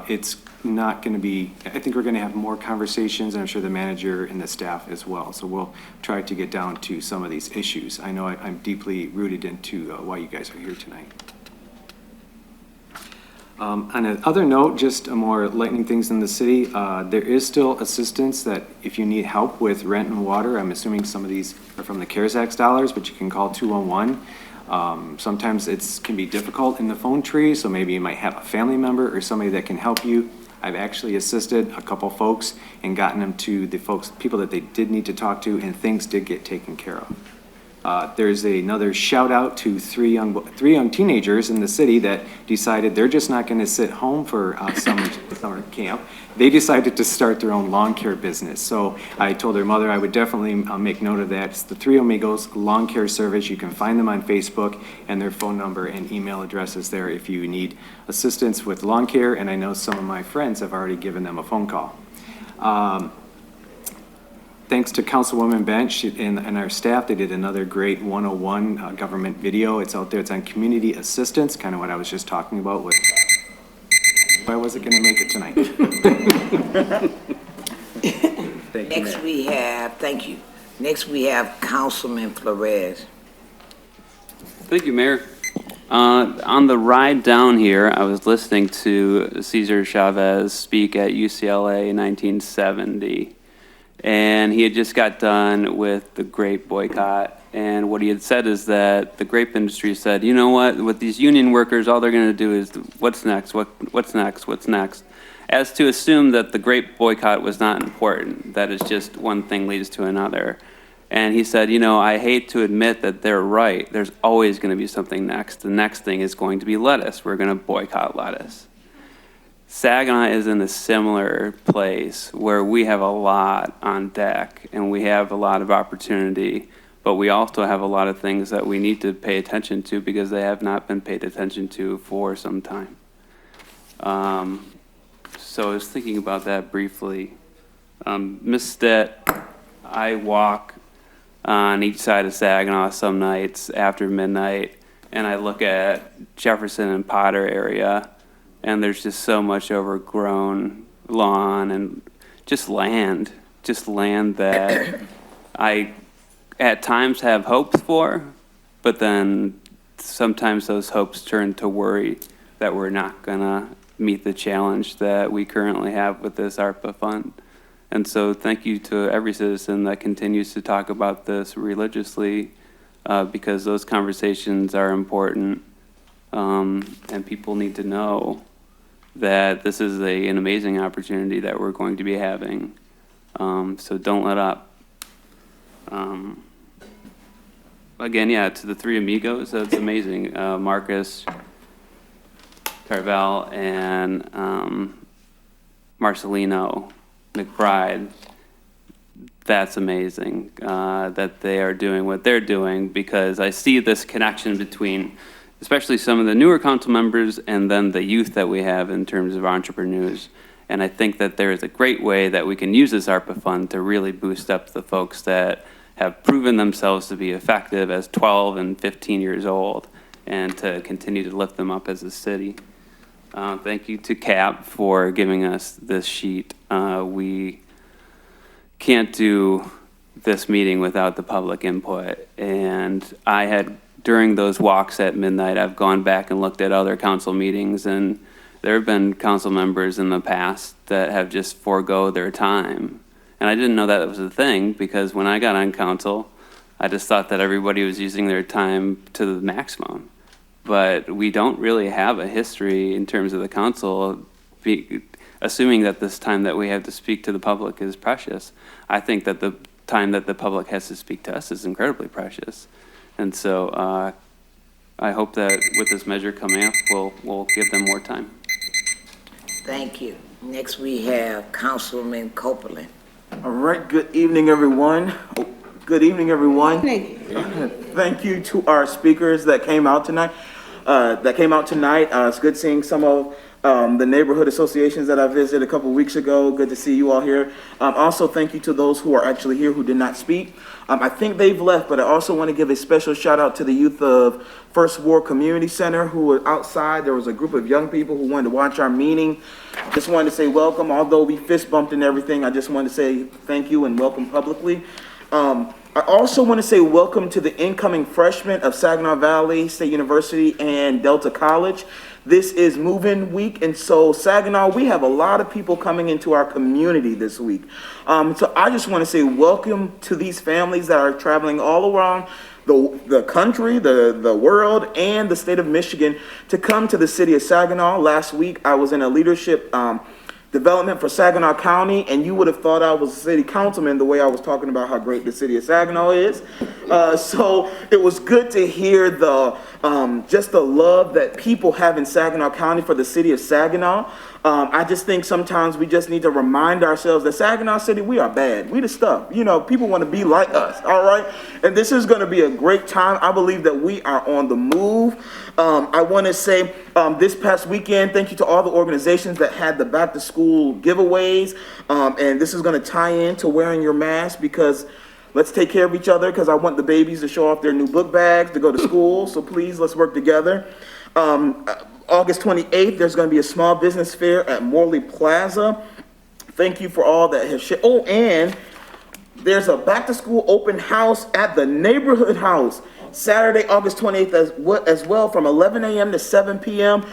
it's not going to be, I think we're going to have more conversations, and I'm sure the manager and the staff as well. So we'll try to get down to some of these issues. I know I'm deeply rooted into why you guys are here tonight. On another note, just more lightening things in the city, there is still assistance that if you need help with rent and water, I'm assuming some of these are from the CARES Act dollars, but you can call 211. Sometimes it can be difficult in the phone tree, so maybe you might have a family member or somebody that can help you. I've actually assisted a couple folks and gotten them to the people that they did need to talk to, and things did get taken care of. There's another shout out to three young teenagers in the city that decided they're just not going to sit home for summer camp. They decided to start their own lawn care business. So I told their mother I would definitely make note of that. It's the Three Amigos Lawn Care Service. You can find them on Facebook, and their phone number and email address is there if you need assistance with lawn care. And I know some of my friends have already given them a phone call. Thanks to Councilwoman Bench and our staff, they did another great 101 government video. It's out there. It's on community assistance, kind of what I was just talking about with. Why was it going to make it tonight? Thank you, Next Mayor. we have, thank you. Next we have Councilman Flores. Thank you, Mayor. On the ride down here, I was listening to Cesar Chavez speak at UCLA in 1970. And he had just got done with the grape boycott. And what he had said is that the grape industry said, you know what, with these union workers, all they're going to do is what's next, what's next, what's next. As to assume that the grape boycott was not important, that it's just one thing leads to another. And he said, you know, I hate to admit that they're right. There's always going to be something next. The next thing is going to be lettuce. We're going to boycott lettuce. Saginaw is in a similar place where we have a lot on deck and we have a lot of opportunity, but we also have a lot of things that we need to pay attention to because they have not been paid attention to for some time. So I was thinking about that briefly. Ms. Stitt, I walk on each side of Saginaw some nights after midnight, and I look at Jefferson and Potter area, and there's just so much overgrown lawn and just land that I at times have hopes for, but then sometimes those hopes turn to worry that we're not gonna meet the challenge that we currently have with this ARPA fund. And so thank you to every citizen that continues to talk about this religiously, because those conversations are important, and people need to know that this is an amazing opportunity that we're going to be having. So don't let up. Again, yeah, to the Three Amigos, that's amazing. Marcus, Carvel, and Marcelino, McBride, that's amazing that they are doing what they're doing, because I see this connection between especially some of the newer council members and then the youth that we have in terms of entrepreneurs. And I think that there is a great way that we can use this ARPA fund to really boost up the folks that have proven themselves to be effective as 12 and 15 years old, and to continue to lift them up as a city. Thank you to CAP for giving us this sheet. We can't do this meeting without the public input. And I had, during those walks at midnight, I've gone back and looked at other council meetings, and there have been council members in the past that have just forego their time. And I didn't know that was a thing, because when I got on council, I just thought that everybody was using their time to the maximum. But we don't really have a history in terms of the council assuming that this time that we have to speak to the public is precious. I think that the time that the public has to speak to us is incredibly precious. And so I hope that with this measure coming up, we'll give them more time. Thank you. Next we have Councilman Copeland. All right, good evening, everyone. Good evening, everyone. Thank you to our speakers that came out tonight. It's good seeing some of the neighborhood associations that I visited a couple weeks ago. Good to see you all here. Also, thank you to those who are actually here who did not speak. I think they've left, but I also want to give a special shout out to the youth of First Ward Community Center who were outside. There was a group of young people who wanted to watch our meeting. Just wanted to say welcome. Although we fist bumped and everything, I just wanted to say thank you and welcome publicly. I also want to say welcome to the incoming freshmen of Saginaw Valley State University and Delta College. This is move-in week, and so Saginaw, we have a lot of people coming into our community this week. So I just want to say welcome to these families that are traveling all around the country, the world, and the state of Michigan to come to the city of Saginaw. Last week, I was in a leadership development for Saginaw County, and you would have thought I was a city councilman the way I was talking about how great the city of Saginaw is. So it was good to hear just the love that people have in Saginaw County for the city of Saginaw. I just think sometimes we just need to remind ourselves that Saginaw City, we are bad. We the stuff. You know, people want to be like us, all right? And this is going to be a great time. I believe that we are on the move. I want to say this past weekend, thank you to all the organizations that had the back to school giveaways. And this is going to tie into wearing your mask, because let's take care of each other, because I want the babies to show off their new book bags to go to school. So please, let's work together. August 28th, there's going to be a small business fair at Morley Plaza. Thank you for all that have shared. Oh, and there's a back to school open house at the neighborhood house Saturday, August 28th as well, from 11 a.m. to 7 p.m.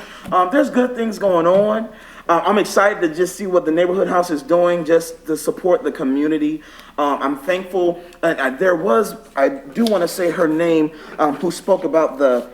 There's good things going on. I'm excited to just see what the neighborhood house is doing just to support the community. I'm thankful. I do want to say her name, who spoke about the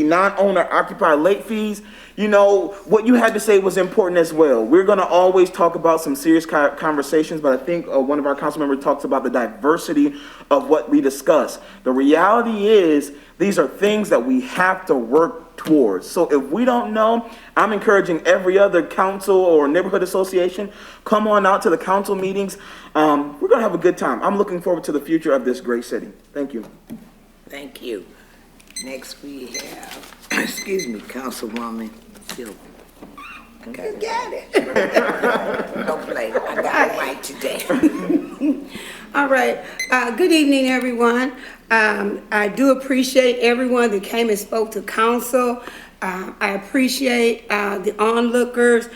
non-owner occupied late fees. You know, what you had to say was important as well. We're going to always talk about some serious conversations, but I think one of our council members talks about the diversity of what we discuss. The reality is these are things that we have to work towards. So if we don't know, I'm encouraging every other council or neighborhood association, come on out to the council meetings. We're going to have a good time. I'm looking forward to the future of this great city. Thank you. Thank you. Next we have, Councilwoman Silver. You got it. Don't play. I got it right today. All right. Good evening, everyone. I do appreciate everyone that came and spoke to council. I appreciate the onlookers.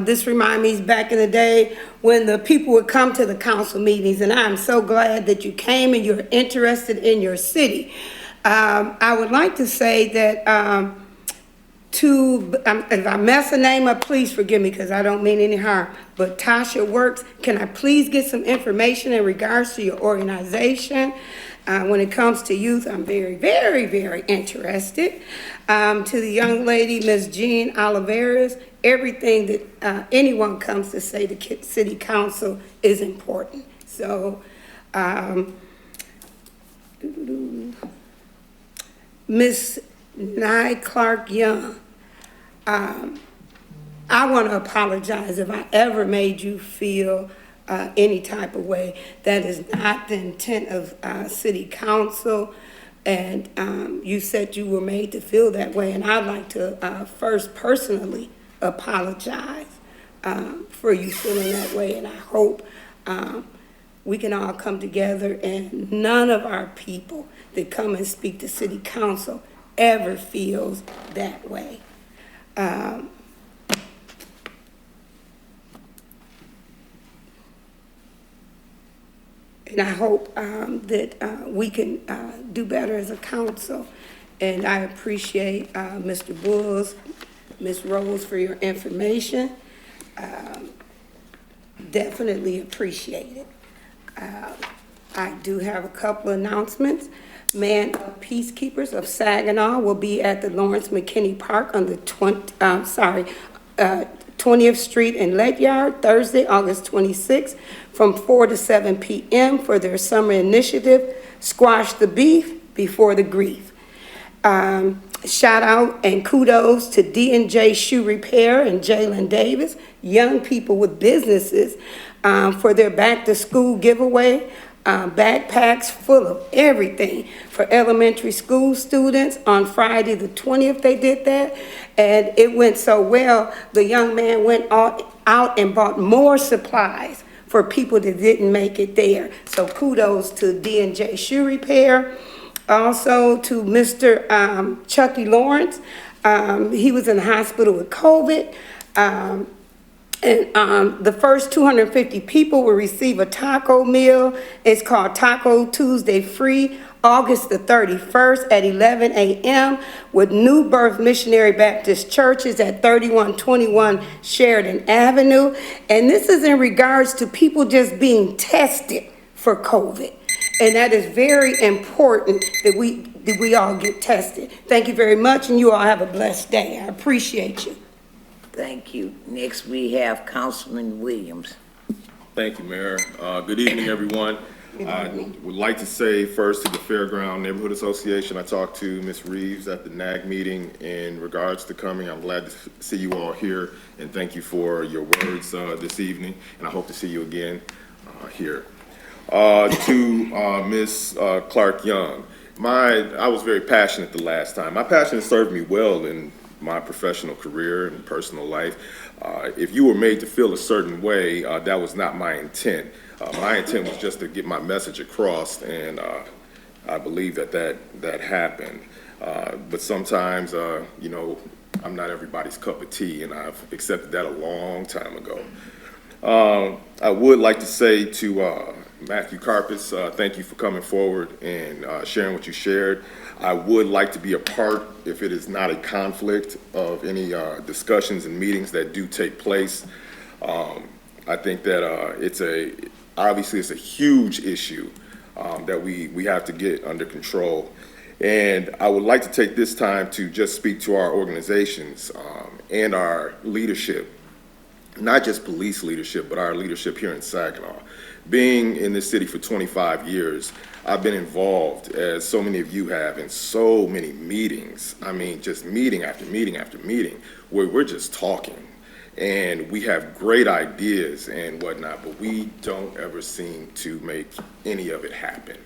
This reminds me back in the day when the people would come to the council meetings, and I'm so glad that you came and you're interested in your city. I would like to say that if I mess a name up, please forgive me, because I don't mean any harm. But Tasha Works, can I please get some information in regards to your organization? When it comes to youth, I'm very, very, very interested. To the young lady, Ms. Jean Oliveiras, everything that anyone comes to say to city council is important. So, Ms. Nye Clark Young, I I want to apologize if I ever made you feel any type of way. That is not the intent of City Council, and you said you were made to feel that way, and I'd like to first personally apologize for you feeling that way, and I hope we can all come together and none of our people that come and speak to City Council ever feels that way. And I hope that we can do better as a council. And I appreciate Mr. Bulls, Ms. Rose for your information. Definitely appreciate it. I do have a couple announcements. Man of Peacekeepers of Saginaw will be at the Lawrence McKinney Park on the 20th Street in Ledyard, Thursday, August 26th, from 4 to 7 p.m. for their summer initiative, Squash the Beef Before the Grief. Shout out and kudos to D&J Shoe Repair and Jalen Davis, young people with businesses, for their back to school giveaway. Backpacks full of everything for elementary school students. On Friday the 20th they did that, and it went so well, the young man went out and bought more supplies for people that didn't make it there. So kudos to D&J Shoe Repair. Also to Mr. Chucky Lawrence. He was in the hospital with COVID. And the first 250 people will receive a taco meal. It's called Taco Tuesday Free, August the 31st at 11 a.m. with New Birth Missionary Baptist Churches at 3121 Sheridan Avenue. And this is in regards to people just being tested for COVID. And that is very important that we all get tested. Thank you very much, and you all have a blessed day. I appreciate you. Thank you. Next, we have Councilman Williams. Thank you, Mayor. Good evening, everyone. I would like to say first to the Fairground Neighborhood Association, I talked to Ms. Reeves at the NAG meeting in regards to coming. I'm glad to see you all here, and thank you for your words this evening, and I hope to see you again here. To Ms. Clark Young, I was very passionate the last time. My passion has served me well in my professional career and personal life. If you were made to feel a certain way, that was not my intent. My intent was just to get my message across, and I believe that happened. But sometimes, you know, I'm not everybody's cup of tea, and I've accepted that a long time ago. I would like to say to Matthew Karpus, thank you for coming forward and sharing what you shared. I would like to be a part, if it is not a conflict, of any discussions and meetings that do take place. I think that obviously it's a huge issue that we have to get under control. And I would like to take this time to just speak to our organizations and our leadership, not just police leadership, but our leadership here in Saginaw. Being in this city for 25 years, I've been involved, as so many of you have, in so many meetings. I mean, just meeting after meeting after meeting, where we're just talking. And we have great ideas and whatnot, but we don't ever seem to make any of it happen.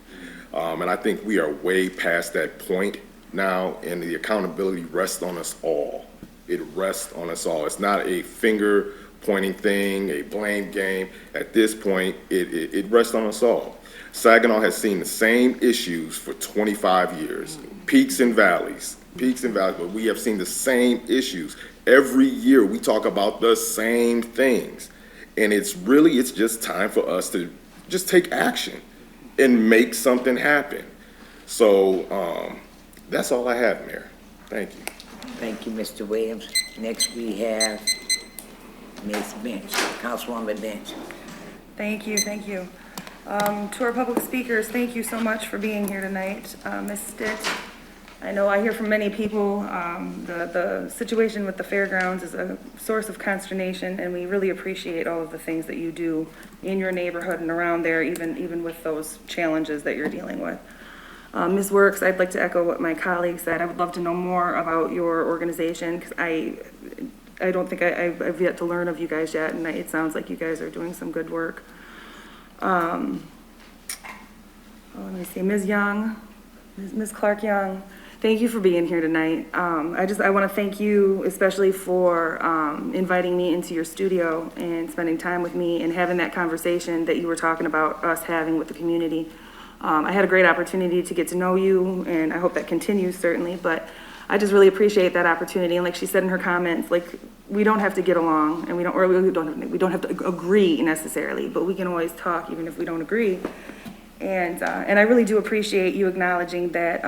And I think we are way past that point now, and the accountability rests on us all. It rests on us all. It's not a finger pointing thing, a blame game. At this point, it rests on us all. Saginaw has seen the same issues for 25 years, peaks and valleys, but we have seen the same issues. Every year we talk about the same things. And it's just time for us to just take action and make something happen. So that's all I have, Mayor. Thank you. Thank you, Mr. Williams. Next we have Ms. Bench, Councilwoman Bench. Thank you. To our public speakers, thank you so much for being here tonight. Ms. Stitt, I know I hear from many people, the situation with the fairgrounds is a source of consternation, and we really appreciate all of the things that you do in your neighborhood and around there, even with those challenges that you're dealing with. Ms. Works, I'd like to echo what my colleague said. I would love to know more about your organization, because I don't think I've yet to learn of you guys yet, and it sounds like you guys are doing some good work. Let me see, Ms. Young, Ms. Clark Young, thank you for being here tonight. I want to thank you especially for inviting me into your studio and spending time with me and having that conversation that you were talking about us having with the community. I had a great opportunity to get to know you, and I hope that continues certainly, but I just really appreciate that opportunity. And like she said in her comments, like, we don't have to get along, and we don't have to agree necessarily, but we can always talk even if we don't agree. And I really do appreciate you acknowledging that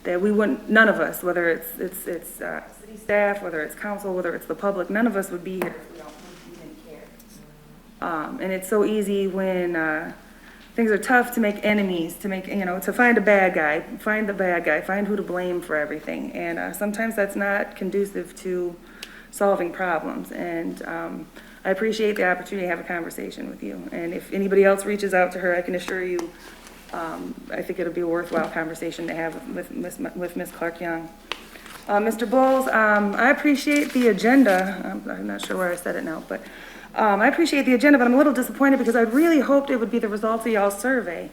that we wouldn't, none of us, whether it's city staff, whether it's council, whether it's the public, none of us would be here if we didn't care. And it's so easy when things are tough to make enemies, to find a bad guy, find the bad guy, find who to blame for everything. And sometimes that's not conducive to solving problems. And I appreciate the opportunity to have a conversation with you. And if anybody else reaches out to her, I can assure you, I think it'll be a worthwhile conversation to have with Ms. Clark Young. Mr. Bowles, I appreciate the agenda. I'm not sure where I said it now, but I appreciate the agenda, but I'm a little disappointed because I really hoped it would be the results of y'all's survey.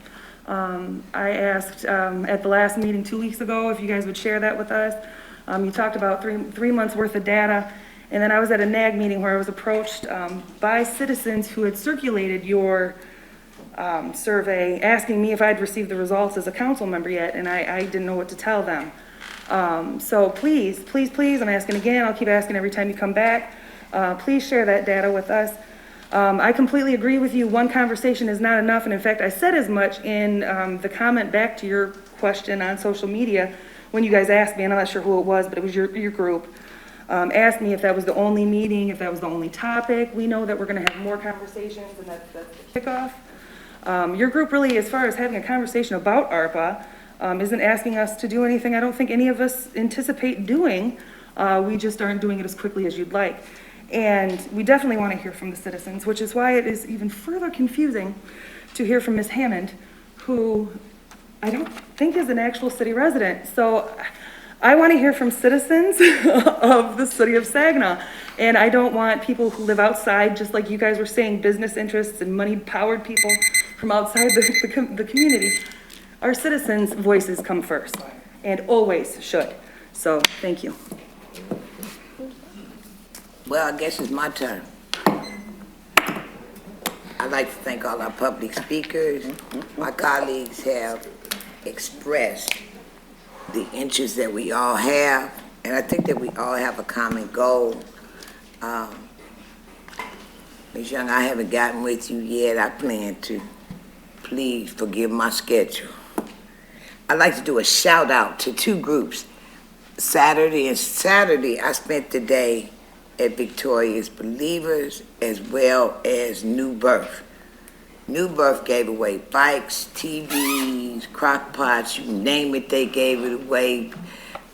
I asked at the last meeting 2 weeks ago if you guys would share that with us. You talked about three months worth of data, and then I was at a NAG meeting where I was approached by citizens who had circulated your survey, asking me if I'd received the results as a council member yet, and I didn't know what to tell them. So please, I'm asking again, I'll keep asking every time you come back. Please share that data with us. I completely agree with you. One conversation is not enough. And in fact, I said as much in the comment back to your question on social media when you guys asked me, and I'm not sure who it was, but it was your group, asked me if that was the only meeting, if that was the only topic. We know that we're going to have more conversations, and that's the kickoff. Your group really, as far as having a conversation about ARPA, isn't asking us to do anything I don't think any of us anticipate doing. We just aren't doing it as quickly as you'd like. And we definitely want to hear from the citizens, which is why it is even further confusing to hear from Ms. Hammond, who I don't think is an actual city resident. So I want to hear from citizens of the city of Saginaw. And I don't want people who live outside, just like you guys were saying, business interests and money-powered people from outside the community. Our citizens' voices come first, and always should. So thank you. Well, I guess it's my turn. I'd like to thank all our public speakers. My colleagues have expressed the interest that we all have, and I think that we all have a common goal. Ms. Young, I haven't gotten with you yet. I plan to. Please forgive my schedule. I'd like to do a shout out to two groups. Saturday, I spent the day at Victoria's Believers as well as New Birth. New Birth gave away bikes, TVs, crock pots, you name it, they gave it away.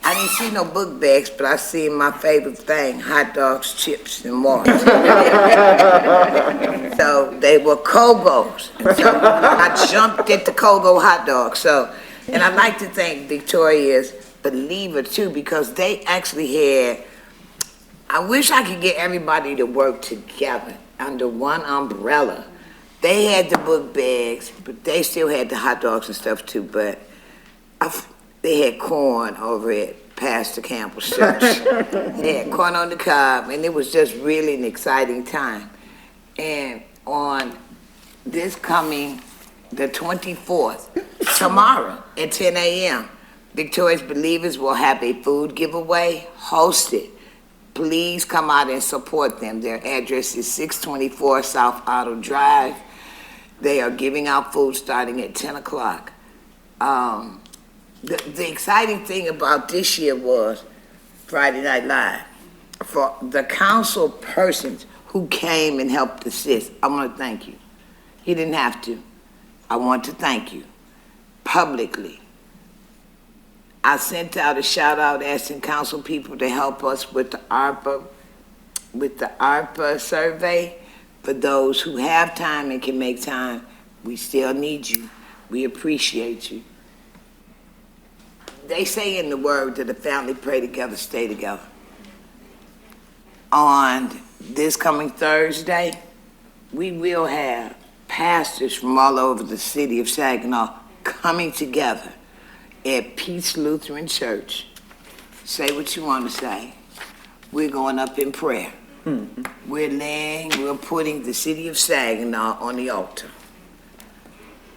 I didn't see no book bags, but I seen my favorite thing, hot dogs, chips, and more. So they were Kogos. And so I jumped at the Kogo hot dog. And I'd like to thank Victoria's Believer too, because they actually had, I wish I could get everybody to work together under one umbrella. They had the book bags, but they still had the hot dogs and stuff too, but they had corn over at Pastor Campbell's church. They had corn on the cob, and it was just really an exciting time. And on this coming, the 24th, tomorrow at 10 a.m., Victoria's Believers will have a food giveaway hosted. Please come out and support them. Their address is 624 South Otto Drive. They are giving out food starting at 10 o'clock. The exciting thing about this year was Friday Night Live. For the council persons who came and helped assist, I want to thank you. He didn't have to. I want to thank you publicly. I sent out a shout out asking council people to help us with the ARPA survey. For those who have time and can make time, we still need you. We appreciate you. They say in the word that the family pray together, stay together. on this coming Thursday, we will have pastors from all over the city of Saginaw coming together at Peace Lutheran Church. Say what you want to say. We're going up in prayer. We're putting the city of Saginaw on the altar.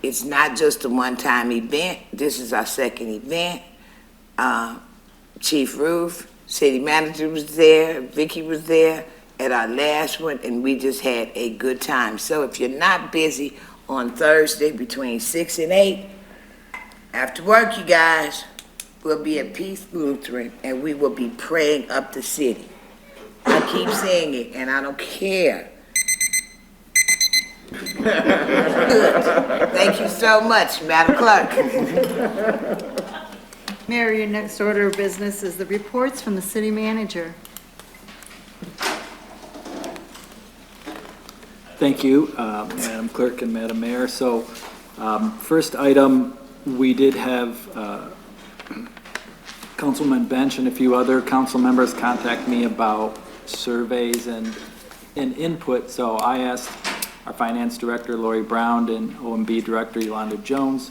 It's not just a one-time event. This is our second event. Chief Ruth, city manager was there, Vicky was there at our last one, and we just had a good time. So if you're not busy on Thursday between 6 and 8, after work, you guys, we'll be at Peace Lutheran, and we will be praying up the city. I keep saying it, and I don't care. Good. Thank you so much, Madam Clerk. Mayor, your next order of business is the reports from the city manager. Thank you, Madam Clerk and Madam Mayor. So, first item, we did have Councilman Bench and a few other council members contact me about surveys and input. So I asked our Finance Director, Lori Brown, and OMB Director, Yolanda Jones,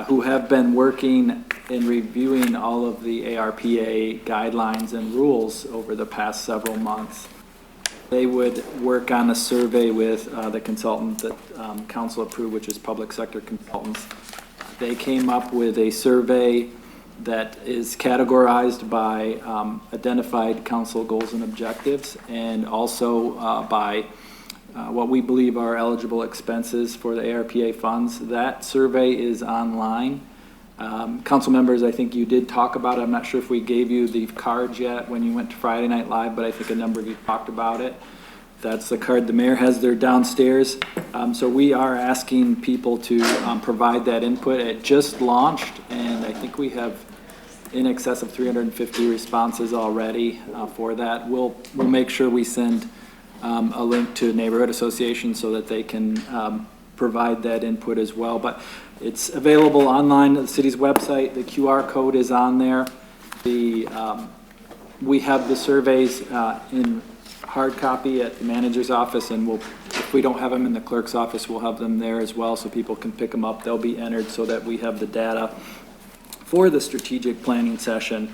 who have been working and reviewing all of the ARPA guidelines and rules over the past several months. They would work on a survey with the consultant that council approved, which is Public Sector Consultants. They came up with a survey that is categorized by identified council goals and objectives, and also by what we believe are eligible expenses for the ARPA funds. That survey is online. Council members, I think you did talk about it. I'm not sure if we gave you the cards yet when you went to Friday Night Live, but I think a number of you talked about it. That's the card the mayor has there downstairs. So we are asking people to provide that input. It just launched, and I think we have in excess of 350 responses already for that. We'll make sure we send a link to neighborhood associations so that they can provide that input as well. But it's available online at the city's website. The QR code is on there. We have the surveys in hard copy at the manager's office, and if we don't have them in the clerk's office, we'll have them there as well so people can pick them up. They'll be entered so that we have the data for the strategic planning session.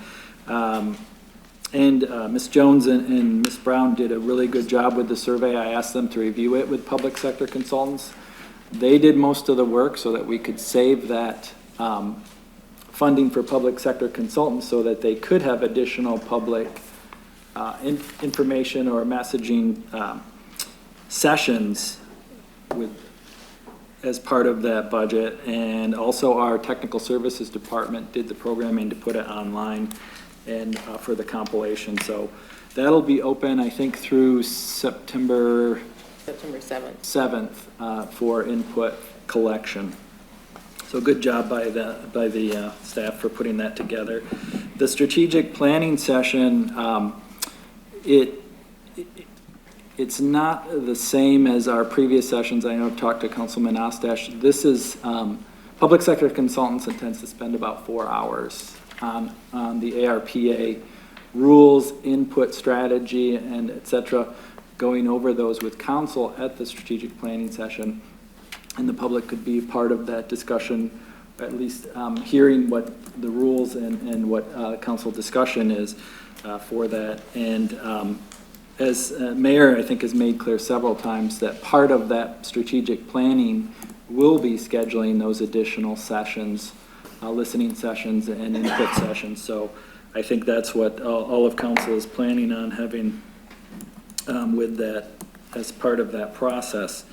Ms. Jones and Ms. Brown did a really good job with the survey. I asked them to review it with public sector consultants. They did most of the work so that we could save that funding for public sector consultants so that they could have additional public information or messaging sessions as part of that budget. And also our technical services department did the programming to put it online and for the compilation. So that'll be open, I think, through September 7th for input collection. So good job by the staff for putting that together. The strategic planning session, it's not the same as our previous sessions. I know I've talked to Councilman Ostash. This is, public sector consultants intends to spend about 4 hours on the ARPA rules, input strategy, and et cetera, going over those with council at the strategic planning session. And the public could be part of that discussion, at least hearing what the rules and what council discussion is for that. And as Mayor, I think, has made clear several times that part of that strategic planning will be scheduling those additional sessions, listening sessions and input sessions. So I think that's what all of council is planning on having with that as part of that process.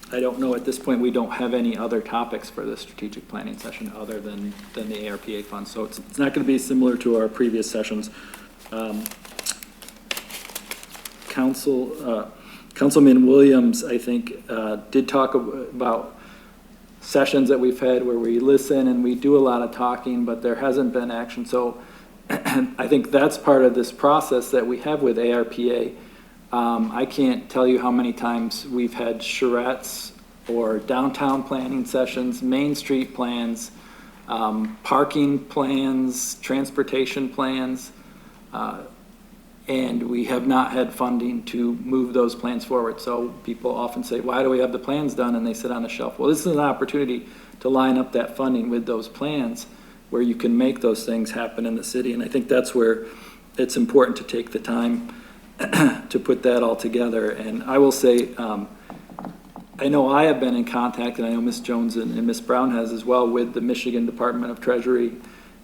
I don't know at this point, we don't have any other topics for the strategic planning session other than the ARPA fund. So it's not going to be similar to our previous sessions. Councilman Williams, I think, did talk about sessions that we've had where we listen and we do a lot of talking, but there hasn't been action. So I think that's part of this process that we have with ARPA. I can't tell you how many times we've had charrettes or downtown planning sessions, Main Street plans, parking plans, transportation plans. and we have not had funding to move those plans forward. So people often say, why do we have the plans done and they sit on a shelf? Well, this is an opportunity to line up that funding with those plans where you can make those things happen in the city. And I think that's where it's important to take the time to put that all together. And I will say, I know I have been in contact, and I know Ms. Jones and Ms. Brown has as well, with the Michigan Department of Treasury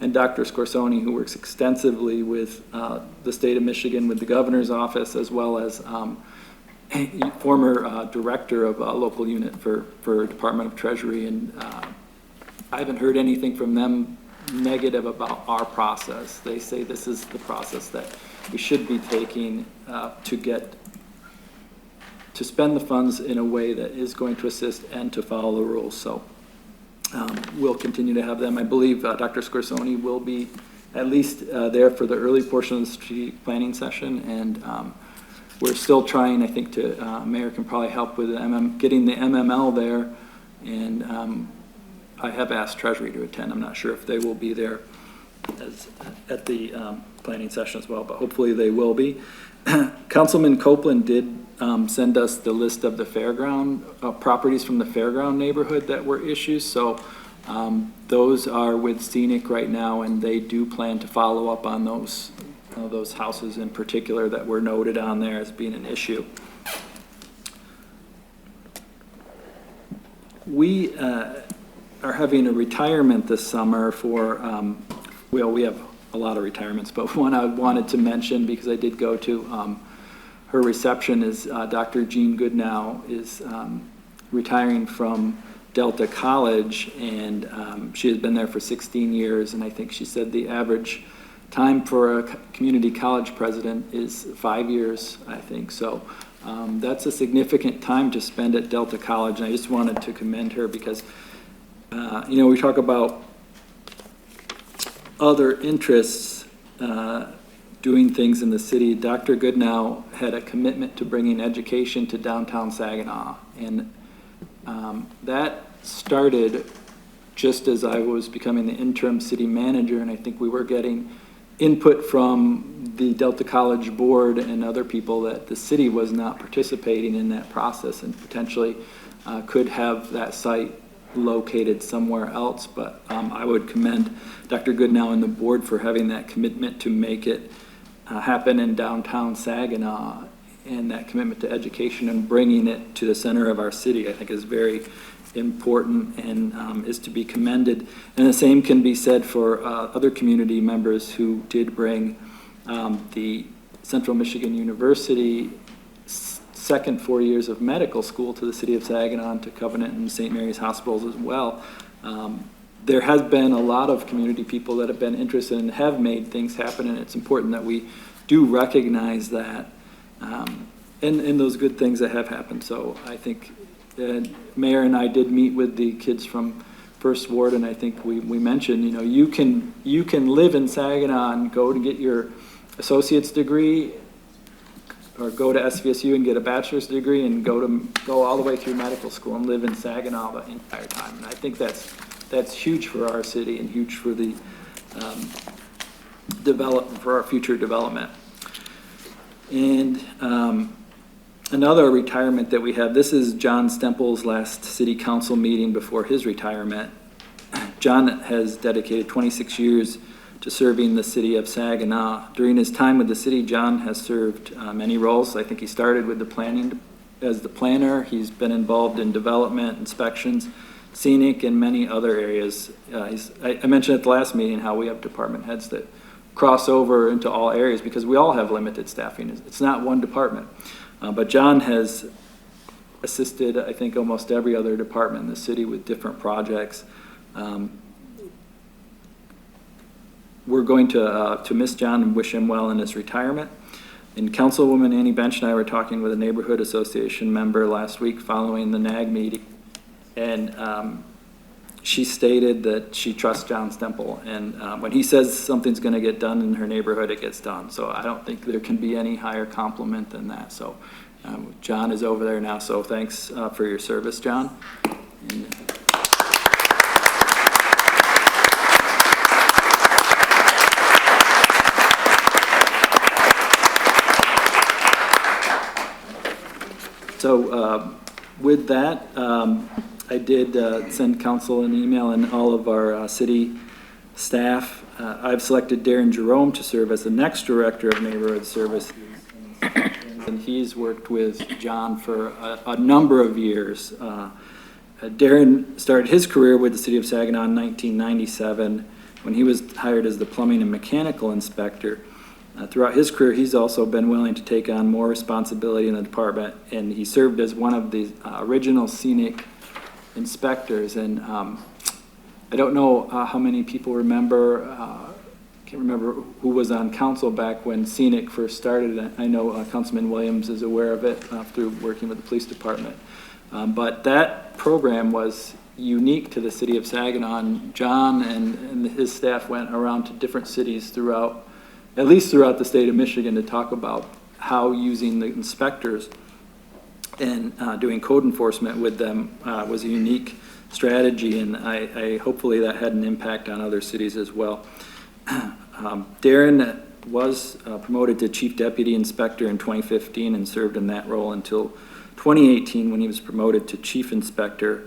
and Dr. Scorsoni, who works extensively with the state of Michigan, with the governor's office, as well as a former director of a local unit for Department of Treasury. And I haven't heard anything from them negative about our process. They say this is the process that we should be taking to spend the funds in a way that is going to assist and to follow the rules. So we'll continue to have them. I believe Dr. Scorsoni will be at least there for the early portion of the strategic planning session, and we're still trying, I think, Mayor can probably help with getting the MML there, and I have asked Treasury to attend. I'm not sure if they will be there at the planning session as well, but hopefully they will be. Councilman Copeland did send us the list of the fairground properties from the fairground neighborhood that were issues. So those are with Scenic right now, and they do plan to follow up on those houses in particular that were noted on there as being an issue. We are having a retirement this summer for, well, we have a lot of retirements, but one I wanted to mention because I did go to her reception is Dr. Jean Goodnow is retiring from Delta College, and she has been there for 16 years, and I think she said the average time for a community college president is 5 years, I think. So that's a significant time to spend at Delta College, and I just wanted to commend her because, you know, we talk about other interests doing things in the city. Dr. Goodnow had a commitment to bringing education to downtown Saginaw, and that started just as I was becoming the interim city manager, and I think we were getting input from the Delta College board and other people that the city was not participating in that process and potentially could have that site located somewhere else. But I would commend Dr. Goodnow and the board for having that commitment to make it happen in downtown Saginaw, and that commitment to education and bringing it to the center of our city, I think is very important and is to be commended. And the same can be said for other community members who did bring the Central Michigan University second 4 years of medical school to the city of Saginaw, to Covenant and St. Mary's hospitals as well. There has been a lot of community people that have been interested and have made things happen, and it's important that we do recognize that and those good things that have happened. So I think Mayor and I did meet with the kids from First Ward, and I think we mentioned, you know, you can live in Saginaw and go to get your associate's degree, or go to SVSU and get a bachelor's degree, and go all the way through medical school and live in Saginaw the entire time. And I think that's huge for our city and huge for the for our future development. And another retirement that we have, this is John Stemple's last city council meeting before his retirement. John has dedicated 26 years to serving the city of Saginaw. During his time with the city, John has served many roles. I think he started with the planning as the planner. He's been involved in development, inspections, scenic, and many other areas. I mentioned at the last meeting how we have department heads that cross over into all areas because we all have limited staffing. It's not one department. But John has assisted, I think, almost every other department in the city with different projects. We're going to miss John and wish him well in his retirement. And Councilwoman Annie Bench and I were talking with a neighborhood association member last week following the NAG meeting, and she stated that she trusts John Stemple, and when he says something's going to get done in her neighborhood, it gets done. So I don't think there can be any higher compliment than that. So John is over there now, so thanks for your service, John. And, So with that, I did send council an email and all of our city staff. I've selected Darren Jerome to serve as the next Director of Neighborhood Services. And he's worked with John for a number of years. Darren started his career with the City of Saginaw in 1997 when he was hired as the plumbing and mechanical inspector. Throughout his career, he's also been willing to take on more responsibility in the department, and he served as one of the original scenic inspectors. And I don't know how many people remember, can't remember who was on council back when scenic first started. I know Councilman Williams is aware of it through working with the police department. But that program was unique to the city of Saginaw, and John and his staff went around to different cities throughout, at least throughout the state of Michigan, to talk about how using the inspectors and doing code enforcement with them was a unique strategy, and I hopefully that had an impact on other cities as well. Darren was promoted to Chief Deputy Inspector in 2015 and served in that role until 2018 when he was promoted to Chief Inspector.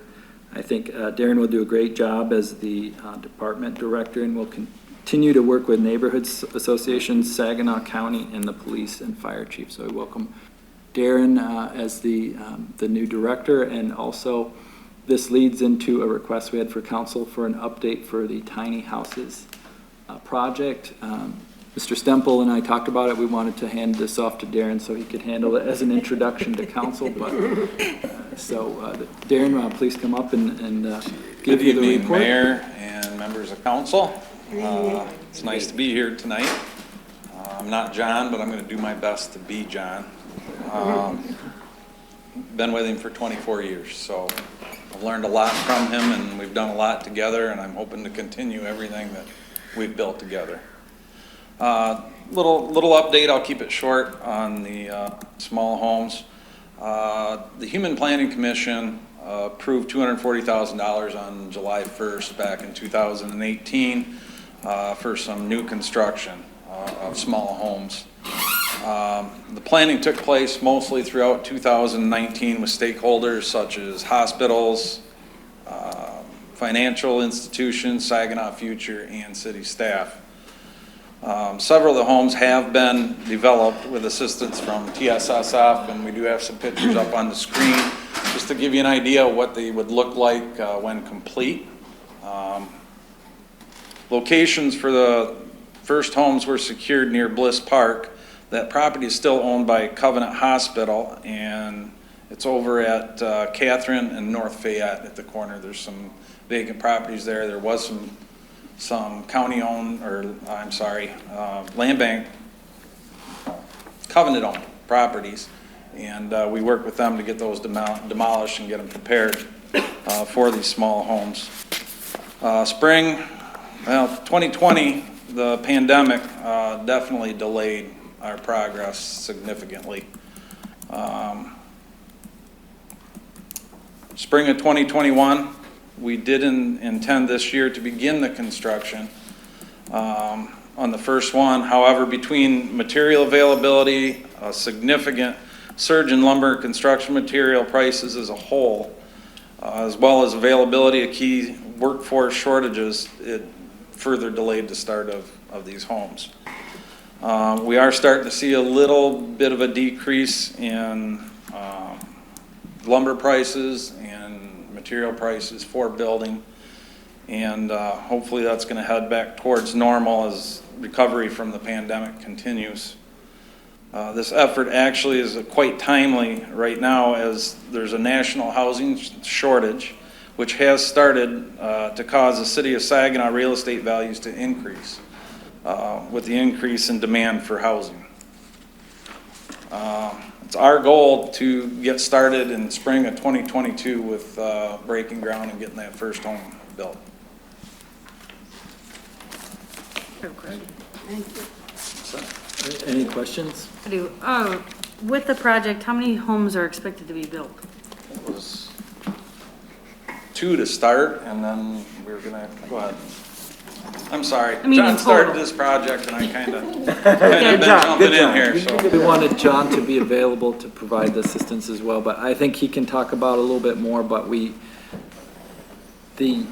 I think Darren will do a great job as the department director and will continue to work with neighborhood associations, Saginaw County, and the police and fire chief. So I welcome Darren as the new director, and also this leads into a request we had for council for an update for the tiny houses project. Mr. Stempel and I talked about it. We wanted to hand this off to Darren so he could handle it as an introduction to council. But Darren, please come up and give you the report. Mayor and members of council. It's nice to be here tonight. I'm not John, but I'm going to do my best to be John. Been with him for 24 years, so I've learned a lot from him, and we've done a lot together, and I'm hoping to continue everything that we've built together. Little update, I'll keep it short on the small homes. The Human Planning Commission approved $240,000 on July 1st back in 2018 for some new construction of small homes. The planning took place mostly throughout 2019 with stakeholders such as hospitals, financial institutions, Saginaw Future, and city staff. Several of the homes have been developed with assistance from TSSF, and we do have some pictures up on the screen just to give you an idea of what they would look like when complete. Locations for the first homes were secured near Bliss Park. That property is still owned by Covenant Hospital, and it's over at Catherine and North Fayette at the corner. There's some vacant properties there. There was some county-owned, or I'm sorry, land bank, Covenant-owned properties, and we work with them to get those demolished and get them prepared for these small homes. Spring, well, 2020, the pandemic definitely delayed our progress significantly. Spring of 2021, we didn't intend this year to begin the construction on the first one. However, between material availability, a significant surge in lumber construction material prices as a whole, as well as availability of key workforce shortages, it further delayed the start of these homes. We are starting to see a little bit of a decrease in lumber prices and material prices for building, and hopefully that's going to head back towards normal as recovery from the pandemic continues. This effort actually is quite timely right now, as there's a national housing shortage which has started to cause the city of Saginaw real estate values to increase with the increase in demand for housing. It's our goal to get started in spring of 2022 with breaking ground and getting that first home built. Thank you. Any questions? I do. With the project, how many homes are expected to be built? It was 2 to start, and then we're gonna, go ahead. I'm sorry. I mean, John in started total. this project and I kind of been jumping in here, so. We wanted John to be available to provide the assistance as well, but I think he can talk about a little bit more, but the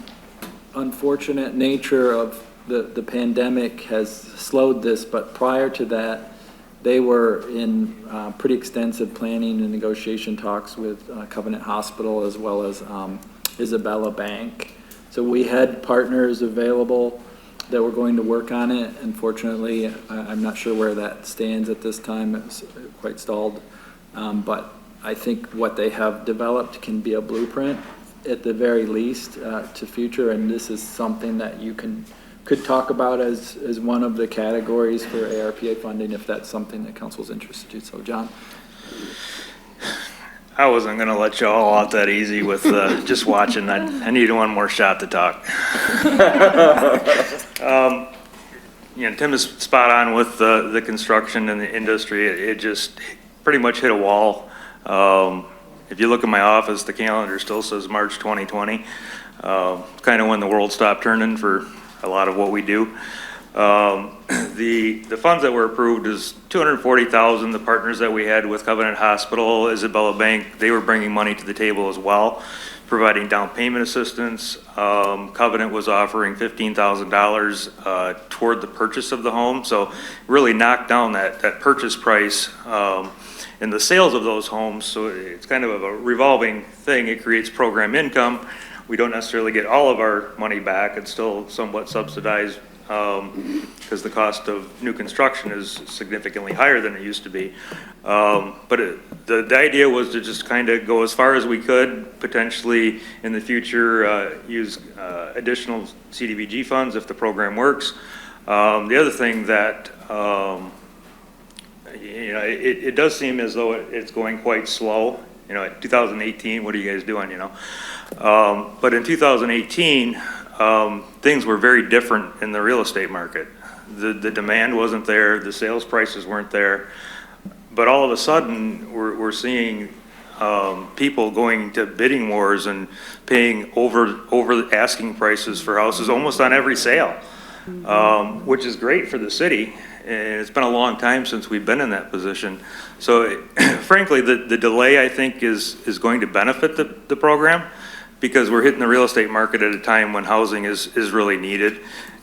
unfortunate nature of the pandemic has slowed this, but prior to that, they were in pretty extensive planning and negotiation talks with Covenant Hospital as well as Isabella Bank. So we had partners available that were going to work on it. Unfortunately, I'm not sure where that stands at this time. It's quite stalled. But I think what they have developed can be a blueprint at the very least to future. And this is something that you could talk about as one of the categories for ARPA funding if that's something that council's interested in. So John. I wasn't going to let you all out that easy with just watching. I needed one more shot to talk. Tim is spot on with the construction and the industry. It just pretty much hit a wall. If you look at my office, the calendar still says March 2020, kind of when the world stopped turning for a lot of what we do. The funds that were approved is $240,000. The partners that we had with Covenant Hospital, Isabella Bank, they were bringing money to the table as well, providing down payment assistance. Covenant was offering $15,000 toward the purchase of the home, so really knocked down that purchase price and the sales of those homes. So it's kind of a revolving thing. It creates program income. We don't necessarily get all of our money back. It's still somewhat subsidized because the cost of new construction is significantly higher than it used to be. But the idea was to just kind of go as far as we could, potentially in the future use additional CDBG funds if the program works. The other thing that, it does seem as though it's going quite slow. At 2018, what are you guys doing, But in 2018, things were very different in the real estate market. The demand wasn't there, the sales prices weren't there, but all of a sudden we're seeing people going to bidding wars and paying over asking prices for houses almost on every sale, which is great for the city. And it's been a long time since we've been in that position. So frankly, the delay I think is going to benefit the program, because we're hitting the real estate market at a time when housing is really needed,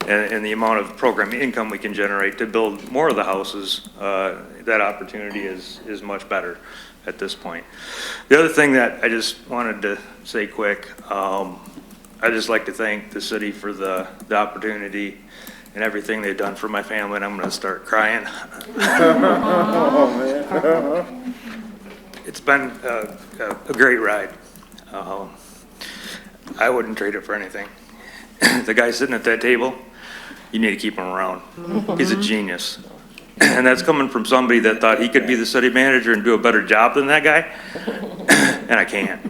and the amount of program income we can generate to build more of the houses, that opportunity is much better at this point. The other thing that I just wanted to say quick, I'd just like to thank the city for the opportunity and everything they've done for my family, and I'm going to start crying. Oh, man. It's been a great ride. I wouldn't trade it for anything. The guy sitting at that table, you need to keep him around. He's a genius. And that's coming from somebody that thought he could be the city manager and do a better job than that guy. And I can't.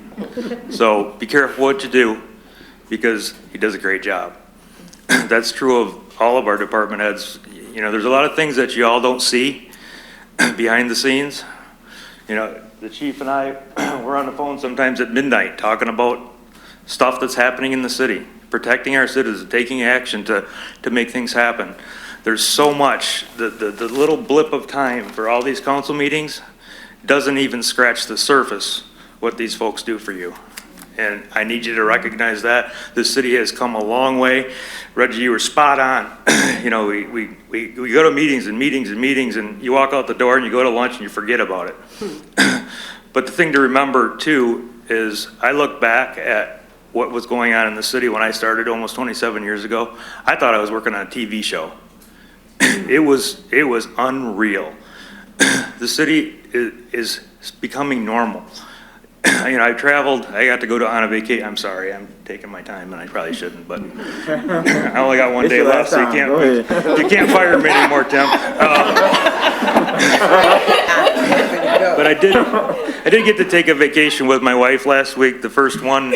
So be careful what you do, because he does a great job. That's true of all of our department heads. There's a lot of things that you all don't see behind the scenes. The chief and I, we're on the phone sometimes at midnight talking about stuff that's happening in the city, protecting our citizens, taking action to make things happen. There's so much. The little blip of time for all these council meetings doesn't even scratch the surface what these folks do for you. And I need you to recognize that. The city has come a long way. Reggie, you were spot on. We go to meetings and meetings and meetings, and you walk out the door and you go to lunch and you forget about it. But the thing to remember too is I look back at what was going on in the city when I started almost 27 years ago. I thought I was working on a TV show. It was unreal. The city is becoming normal. I traveled, I got to go on a vacation. I'm sorry, I'm taking my time and I probably shouldn't, but I only got one day left, so you can't fire me anymore, Tim. But I did get to take a vacation with my wife last week, the first one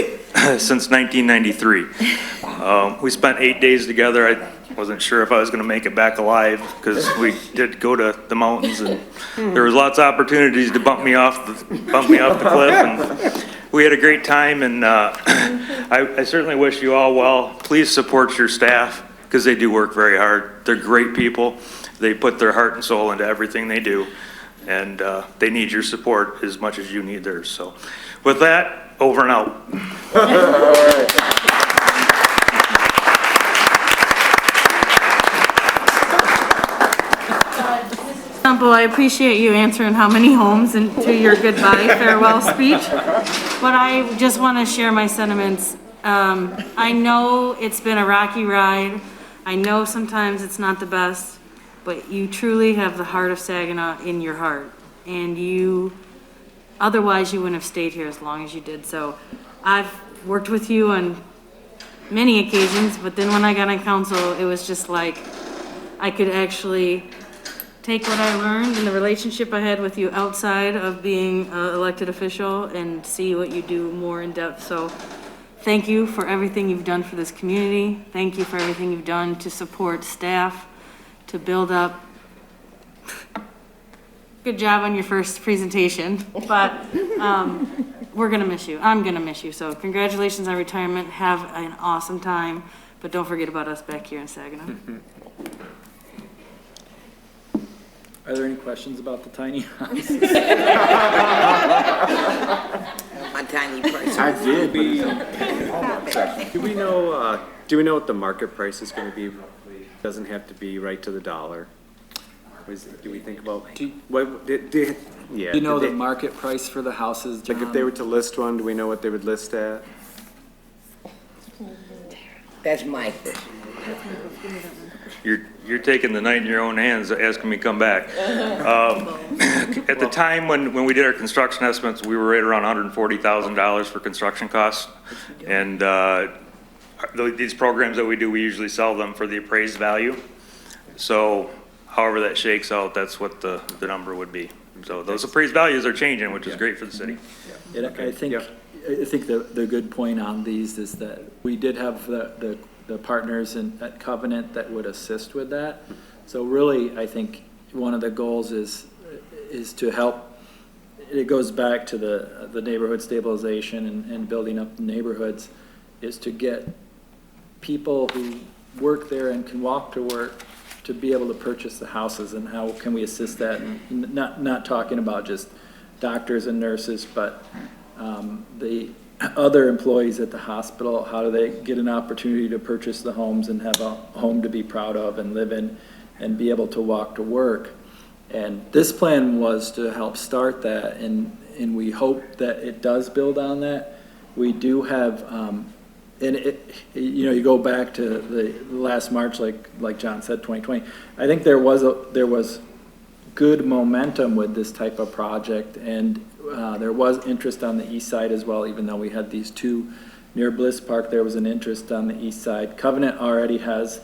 since 1993. We spent 8 days together. I wasn't sure if I was going to make it back alive, because we did go to the mountains, and there was lots of opportunities to bump me off the cliff, and we had a great time. And I certainly wish you all well. Please support your staff, because they do work very hard. They're great people. They put their heart and soul into everything they do, and they need your support as much as you need theirs. So with that, over and out. Stumpo, I appreciate you answering how many homes and to your goodbye farewell speech, but I just want to share my sentiments. I know it's been a rocky ride. I know sometimes it's not the best, but you truly have the heart of Saginaw in your heart, and otherwise you wouldn't have stayed here as long as you did. So I've worked with you on many occasions, but then when I got on council, it was just like I could actually take what I learned and the relationship I had with you outside of being an elected official and see what you do more in depth. So thank you for everything you've done for this community. Thank you for everything you've done to support staff, to build up. Good job on your first presentation, but we're gonna miss you. I'm gonna miss you. So congratulations on retirement. Have an awesome time, but don't forget about us back here in Saginaw. Are there any questions about the tiny house? My tiny person. I did. Do we know what the market price is going to be? Doesn't have to be right to the dollar. Do we think about? Do you know the market price for the houses, John? Like if they were to list one, do we know what they would list at? That's my question. You're taking the night in your own hands, asking me to come back. At the time when we did our construction estimates, we were right around $140,000 for construction costs. And these programs that we do, we usually sell them for the appraised value. So however that shakes out, that's what the number would be. So those appraised values are changing, which is great for the city. And I think the good point on these is that we did have the partners at Covenant that would assist with that. So really, I think one of the goals is to help. It goes back to the neighborhood stabilization and building up the neighborhoods, is to get people who work there and can walk to work to be able to purchase the houses, and how can we assist that? And not talking about just doctors and nurses, but the other employees at the hospital. How do they get an opportunity to purchase the homes and have a home to be proud of and live in and be able to walk to work? And this plan was to help start that, and we hope that it does build on that. We do have, you go back to the last March, like John said, 2020. I think there was good momentum with this type of project, and there was interest on the east side as well. Even though we had these two near Bliss Park, there was an interest on the east side. Covenant already has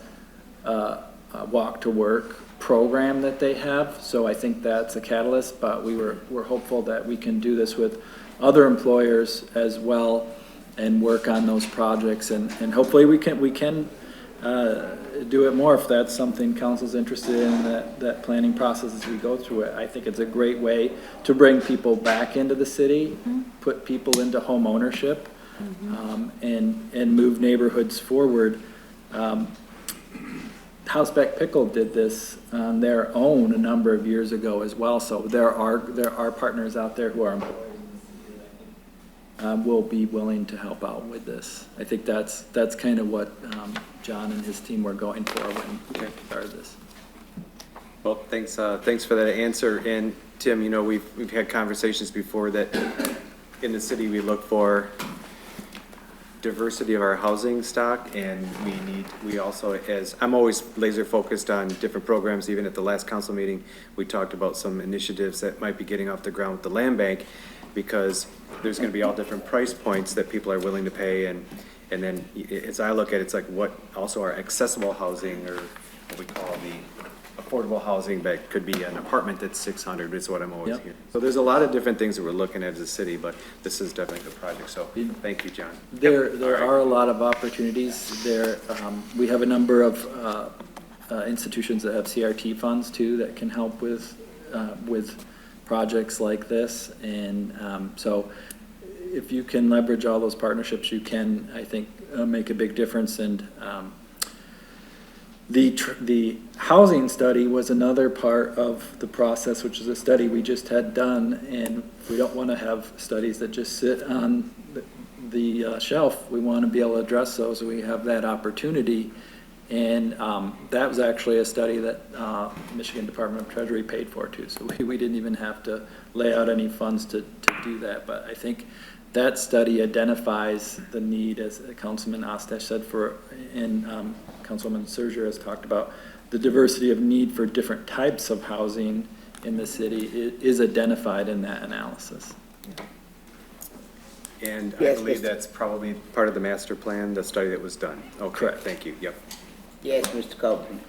a walk to work program that they have, so I think that's a catalyst. But we're hopeful that we can do this with other employers as well and work on those projects, and hopefully we can do it more if that's something council's interested in, that planning process as we go through it. I think it's a great way to bring people back into the city, put people into home ownership, and move neighborhoods forward. Houseback Pickle did this on their own a number of years ago as well, so there are partners out there who are employees will be willing to help out with this. I think that's kind of what John and his team were going for when we started this. Well, thanks for that answer. And Tim, we've had conversations before that in the city we look for diversity of our housing stock, and we also, as I'm always laser focused on different programs. Even at the last council meeting, we talked about some initiatives that might be getting off the ground with the land bank, because there's going to be all different price points that people are willing to pay, and then as I look at it, it's like what also are accessible housing, or what we call the affordable housing, that could be an apartment that's 600 is what I'm always hearing. So there's a lot of different things that we're looking at as a city, but this is definitely a good project. So thank you, John. There are a lot of opportunities there. We have a number of institutions that have CRT funds too that can help with projects like this, and so if you can leverage all those partnerships, you can, I think, make a big difference. And The housing study was another part of the process, which is a study we just had done, and we don't want to have studies that just sit on the shelf. We want to be able to address those, so we have that opportunity. And that was actually a study that Michigan Department of Treasury paid for too, so we didn't even have to lay out any funds to do that. But I think that study identifies the need, as Councilman Ostesh said, and Councilwoman Serger has talked about, the diversity of need for different types of housing in the city is identified in that analysis. And Yes, I believe Mr. that's probably part of the master plan, the study that was done. Okay, Correct. thank you, yep. Yes, Mr. Copeland.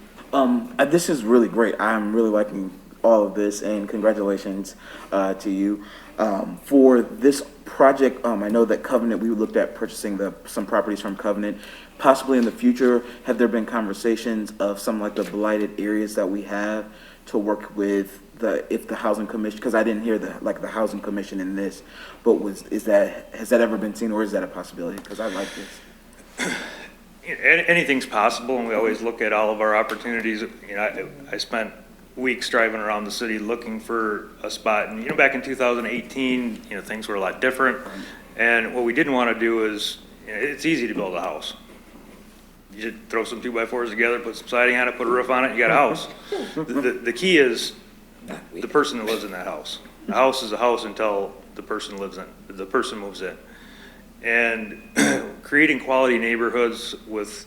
This is really great. I'm really liking all of this, and congratulations to you. For this project, I know that Covenant, we looked at purchasing some properties from Covenant. Possibly in the future, have there been conversations of some like the blighted areas that we have to work with if the housing commission, because I didn't hear the housing commission in this, but has that ever been seen, or is that a possibility? Because I like this. Anything's possible, and we always look at all of our opportunities. You know, I spent weeks driving around the city looking for a spot, and back in 2018, things were a lot different. And what we didn't want to do is, it's easy to build a house. You just throw some 2x4s together, put some siding on it, put a roof on it, you got a house. The key is the person that lives in that house. The house is a house until the person moves in. And creating quality neighborhoods with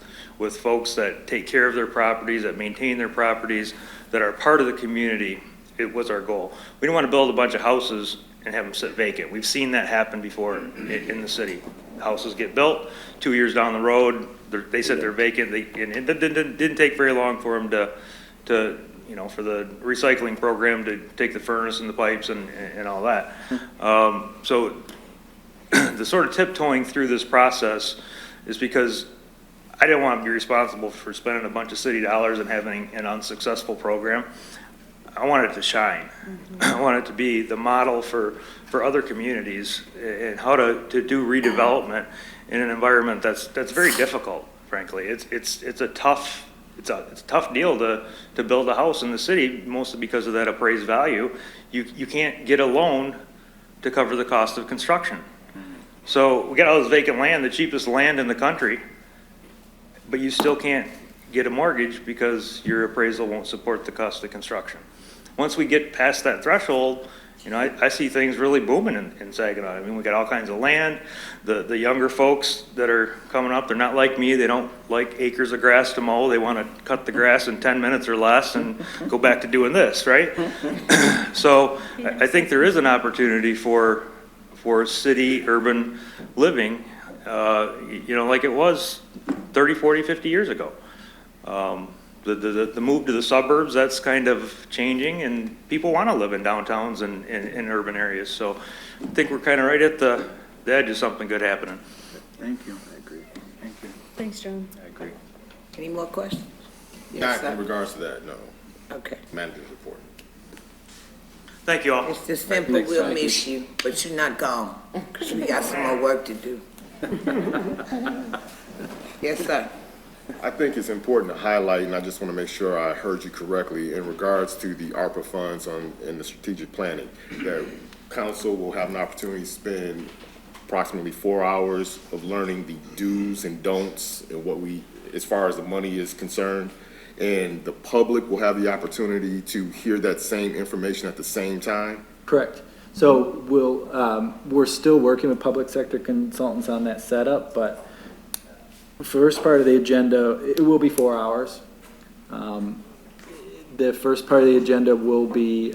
folks that take care of their properties, that maintain their properties, that are part of the community, it was our goal. We didn't want to build a bunch of houses and have them sit vacant. We've seen that happen before in the city. Houses get built, 2 years down the road, they sit there vacant. And it didn't take very long for them to for the recycling program to take the furnace and the pipes and all that. So the sort of tiptoeing through this process is because I didn't want to be responsible for spending a bunch of city dollars and having an unsuccessful program. I wanted it to shine. I wanted it to be the model for other communities and how to do redevelopment in an environment that's very difficult, frankly. It's a tough deal to build a house in the city, mostly because of that appraised value. You can't get a loan to cover the cost of construction. So we got all this vacant land, the cheapest land in the country, but you still can't get a mortgage because your appraisal won't support the cost of construction. Once we get past that threshold, I see things really booming in Saginaw. I mean, we got all kinds of land. The younger folks that are coming up, they're not like me. They don't like acres of grass to mow. They want to cut the grass in 10 minutes or less and go back to doing this, right? So I think there is an opportunity for city urban living, like it was 30, 40, 50 years ago. The move to the suburbs, that's kind of changing, and people want to live in downtowns and in urban areas. So I think we're kind of right at the edge of something good happening. Thank you. I agree. Thank you. Thanks, John. I agree. Any more questions? Not sir. in regards to that, no. Okay. Manager's report. Thank you all. Mr. Simple, we'll miss you, but you're not gone, because we got some more work to do. Yes, sir. I think it's important to highlight, and I just want to make sure I heard you correctly, in regards to the ARPA funds in the strategic planning, that council will have an opportunity to spend approximately 4 hours of learning the do's and don'ts and as far as the money is concerned. And the public will have the opportunity to hear that same information at the same time? Correct. So we're still working with public sector consultants on that setup, but first part of the agenda, it will be 4 hours. The first part of the agenda will be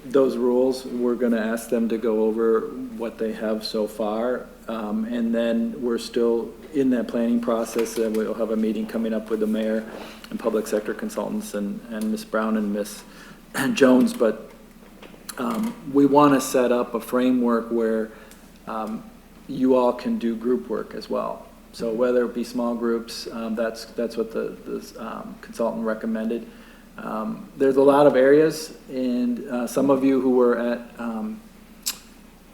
those rules. We're going to ask them to go over what they have so far. And then we're still in that planning process, and we'll have a meeting coming up with the mayor and public sector consultants and Ms. Brown and Ms. Jones. But we want to set up a framework where you all can do group work as well. So whether it be small groups, that's what the consultant recommended. There's a lot of areas, and some of you who were at,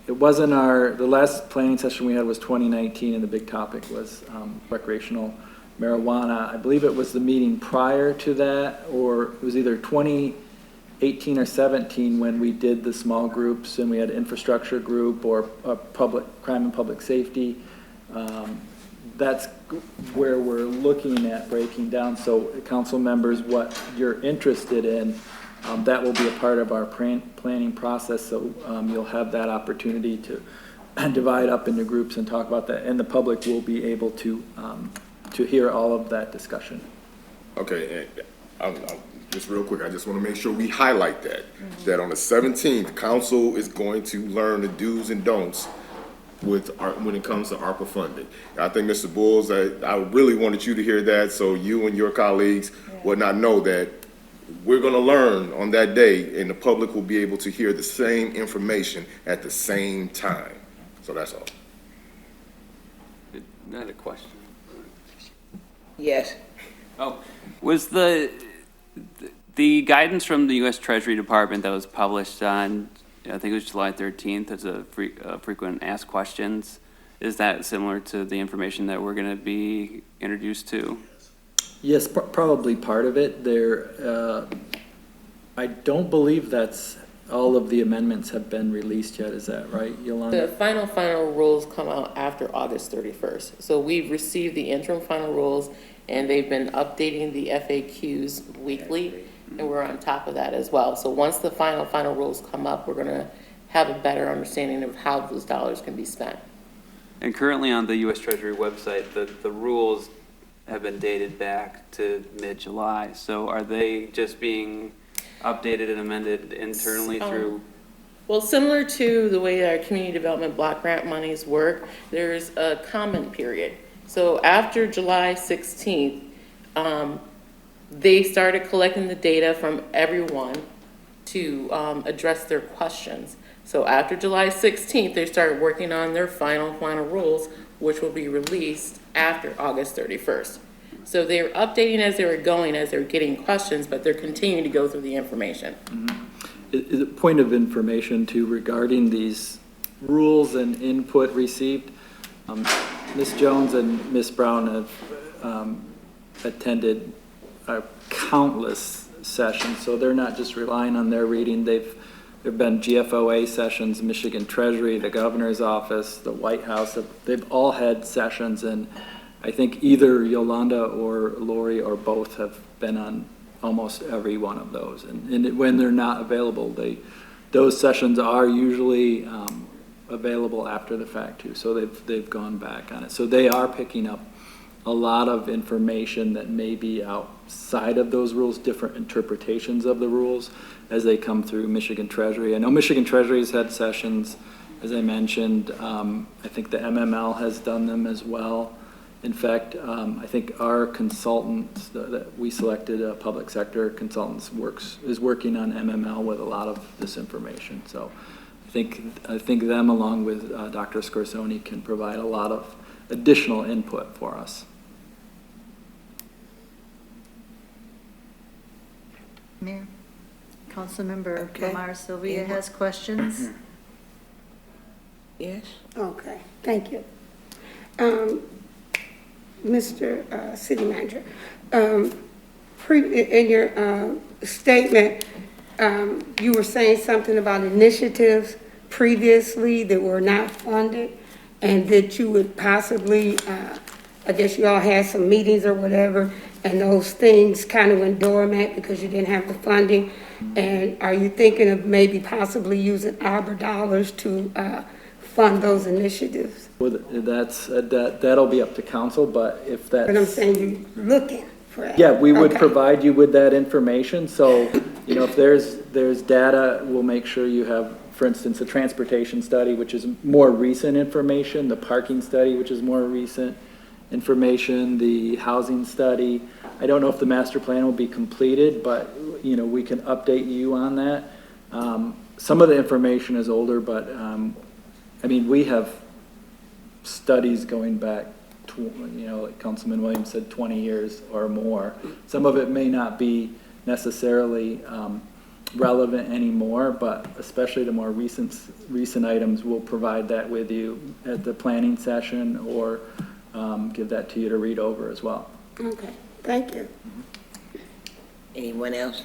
it wasn't the last planning session we had was 2019, and the big topic was recreational marijuana. I believe it was the meeting prior to that, or it was either 2018 or 17 when we did the small groups and we had infrastructure group or public crime and public safety. That's where we're looking at breaking down. So council members, what you're interested in, that will be a part of our planning process. So you'll have that opportunity to divide up into groups and talk about that, and the public will be able to hear all of that discussion. Okay, and just real quick, I just want to make sure we highlight that, that on the 17th, council is going to learn the do's and don'ts when it comes to ARPA funding. I think, Mr. Bulls, I really wanted you to hear that, so you and your colleagues would not know that we're going to learn on that day, and the public will be able to hear the same information at the same time. So that's all. I had a question. Yes. Oh, was the guidance from the U.S. Treasury Department that was published on, I think it was July 13th, as a frequent asked questions, is that similar to the information that we're going to be introduced to? Yes, probably part of it. I don't believe that's all of the amendments have been released yet. Is that right, Yolanda? The final rules come out after August 31st. So we've received the interim final rules, and they've been updating the FAQs weekly, and we're on top of that as well. So once the final rules come up, we're going to have a better understanding of how those dollars can be spent. And currently on the U.S. Treasury website, the rules have been dated back to mid-July. So are they just being updated and amended internally through? Well, similar to the way our community development block grant monies work, there's a comment period. So after July 16th, they started collecting the data from everyone to address their questions. So after July 16th, they started working on their final rules, which will be released after August 31st. So they're updating as they were going, as they're getting questions, but they're continuing to go through the information. Mm-hmm. Is a point of information too regarding these rules and input received? Ms. Jones and Ms. Brown have attended countless sessions, so they're not just relying on their reading. There've been GFOA sessions, Michigan Treasury, the governor's office, the White House. They've all had sessions, and I think either Yolanda or Lori or both have been on almost every one of those. And when they're not available, those sessions are usually available after the fact too. So they've gone back on it. So they are picking up a lot of information that may be outside of those rules, different interpretations of the rules as they come through Michigan Treasury. I know Michigan Treasury has had sessions, as I mentioned. I think the MML has done them as well. In fact, I think our consultant that we selected, public sector consultants, is working on MML with a lot of this information. So I think them, along with Dr. Scorsoni, can provide a lot of additional input for us. Mayor, Councilmember Lamar Sylvia has questions. Yes. Okay, thank you. Mr. City Manager, in your statement, you were saying something about initiatives previously that were not funded, and that you would possibly, I guess you all had some meetings or whatever, and those things kind of went dormant because you didn't have the funding. And are you thinking of maybe possibly using ARPA dollars to fund those initiatives? Well, that'll be up to council, but if that's... But I'm saying you're looking for that. Yeah, we would provide you with that information. So, if there's data, we'll make sure you have, for instance, a transportation study, which is more recent information, the parking study, which is more recent information, the housing study. I don't know if the master plan will be completed, but, we can update you on that. Some of the information is older, but, we have studies going back, like Councilman Williams said, 20 years or more. Some of it may not be necessarily relevant anymore, but especially the more recent items, we'll provide that with you at the planning session or give that to you to read over as well. Okay, thank you. Anyone else?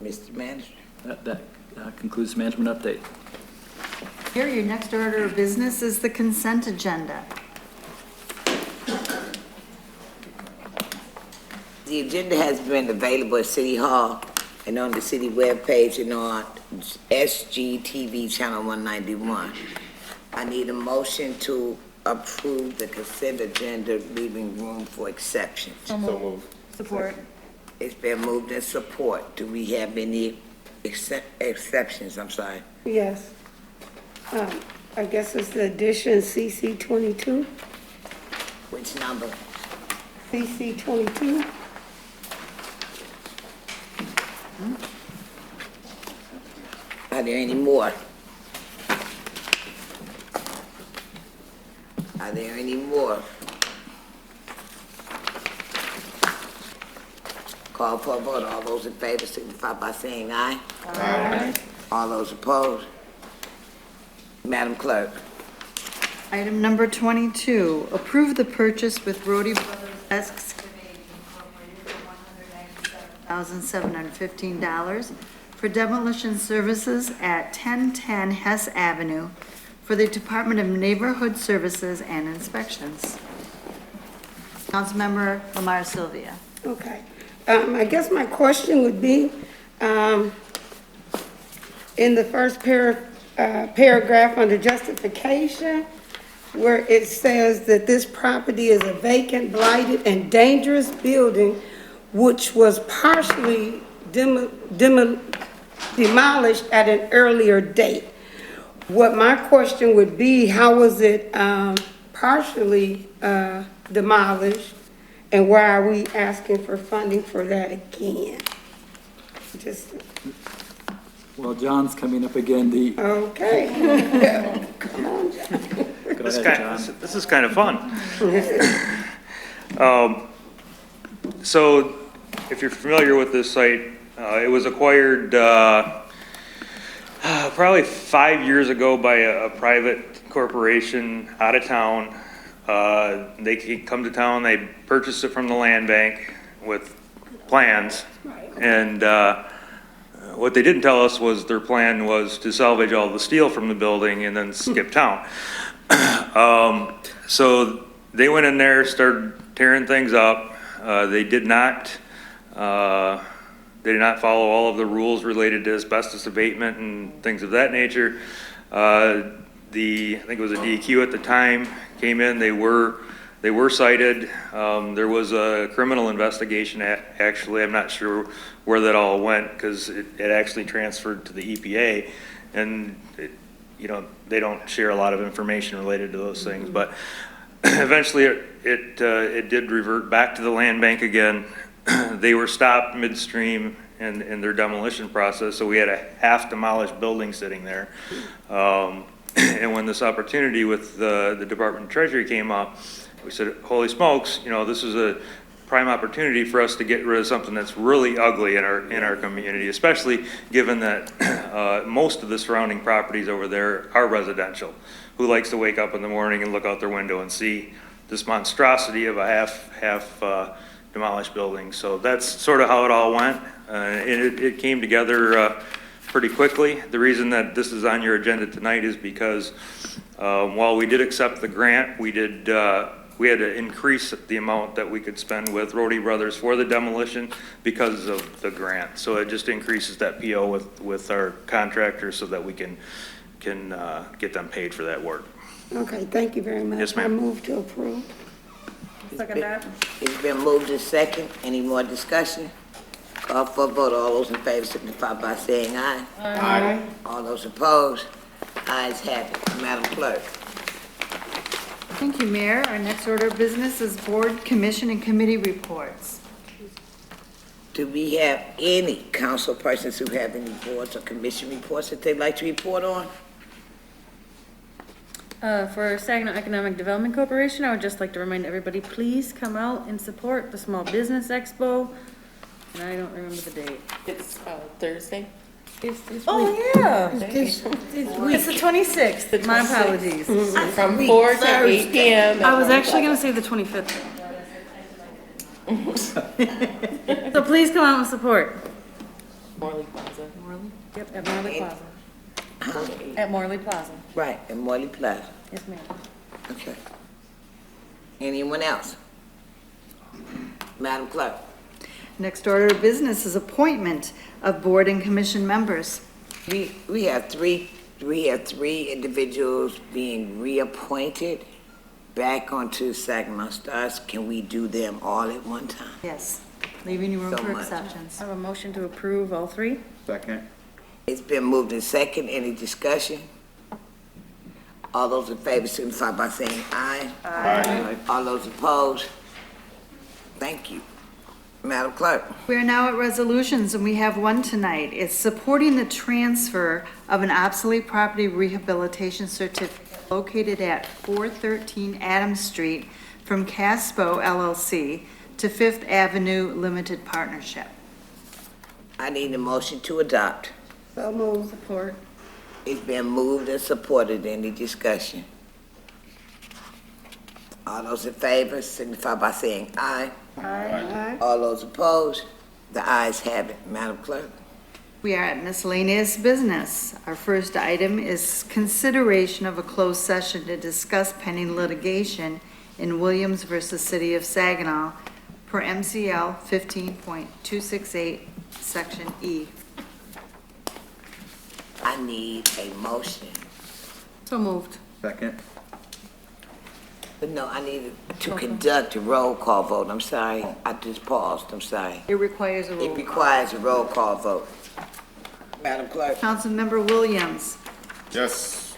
Mr. Manager? That concludes management update. Here, your next order of business is the consent agenda. The agenda has been available at City Hall and on the city webpage and on SGTV Channel 191. I need a motion to approve the consent agenda, leaving room for exceptions. So moved. Support. It's been moved in support. Do we have any exceptions? I'm sorry. Yes. I guess it's the addition CC 22. Which number? CC 22. Are there any more? Are there any more? Call for a vote. All those in favor signify by saying aye. Aye. All those opposed? Madam Clerk. Item number 22, approve the purchase with Rhodey Brothers Excavating Incorporated for $197,715 for demolition services at 1010 Hess Avenue for the Department of Neighborhood Services and Inspections. Councilmember Lamar Sylvia. Okay. I guess my question would be, in the first paragraph under justification, where it says that this property is a vacant, blighted, and dangerous building which was partially demolished at an earlier date. What my question would be, how was it partially demolished, and why are we asking for funding for that again? Just Well, John's coming up again. okay. Come on, John. Go ahead, John. This is kind of fun. So, if you're familiar with this site, it was acquired probably 5 years ago by a private corporation out of town. They come to town, they purchased it from the land bank with plans, and what they didn't tell us was their plan was to salvage all the steel from the building and then skip town. So they went in there, started tearing things up. They did not follow all of the rules related to asbestos abatement and things of that nature. I think it was a DEQ at the time, came in, they were cited. There was a criminal investigation, actually. I'm not sure where that all went because it actually transferred to the EPA, and they don't share a lot of information related to those things. But eventually it did revert back to the land bank again. They were stopped midstream in their demolition process, so we had a half demolished building sitting there. And when this opportunity with the Department of Treasury came up, we said, holy smokes, this is a prime opportunity for us to get rid of something that's really ugly in our community, especially given that most of the surrounding properties over there are residential. Who likes to wake up in the morning and look out their window and see this monstrosity of a half demolished building? So that's sort of how it all went. It came together pretty quickly. The reason that this is on your agenda tonight is because while we did accept the grant, we had to increase the amount that we could spend with Rhodey Brothers for the demolition because of the grant. So it just increases that PO with our contractors so that we can get them paid for that work. Okay, thank you very much. Yes, ma'am. I move to approve. Second that. It's been moved in second. Any more discussion? Call for a vote. All those in favor signify by saying aye. Aye. All those opposed? Ayes have it. Madam Clerk. Thank you, Mayor. Our next order of business is board, commission, and committee reports. Do we have any council persons who have any boards or commission reports that they'd like to report on? For Saginaw Economic Development Corporation, I would just like to remind everybody, please come out and support the Small Business Expo. And I don't remember the date. It's Thursday. Oh, yeah. It's the 26th. My apologies. From 4 to 8 p.m. I was actually going to say the 25th. So please come out and support. Morley Plaza. Yep, at Morley Plaza. At Morley Plaza. Right, in Morley Plaza. Yes, ma'am. Okay. Anyone else? Madam Clerk? Next order of business is appointment of board and commission members. We have three individuals being reappointed back onto Saginaw Stars. Can we do them all at one time? Yes, leaving you room So for much. exceptions. I have a motion to approve all three. Second. It's been moved in second. Any discussion? All those in favor signify by saying aye. Aye. All those opposed? Thank you. Madam Clerk? We are now at resolutions, and we have one tonight. It's supporting the transfer of an obsolete property rehabilitation certificate located at 413 Adams Street from Caspo LLC to Fifth Avenue Limited Partnership. I need a motion to adopt. So moved. Support. It's been moved and supported. Any discussion? All those in favor signify by saying aye. Aye. All those opposed? The ayes have it. Madam Clerk? We are at miscellaneous business. Our first item is consideration of a closed session to discuss pending litigation in Williams versus City of Saginaw per MCL 15.268, Section E. I need a motion. So moved. Second. But no, I need to conduct a roll call vote. I'm sorry. I just paused. I'm sorry. It requires a roll It call. requires a roll call vote. Madam Clerk? Councilmember Williams. Yes.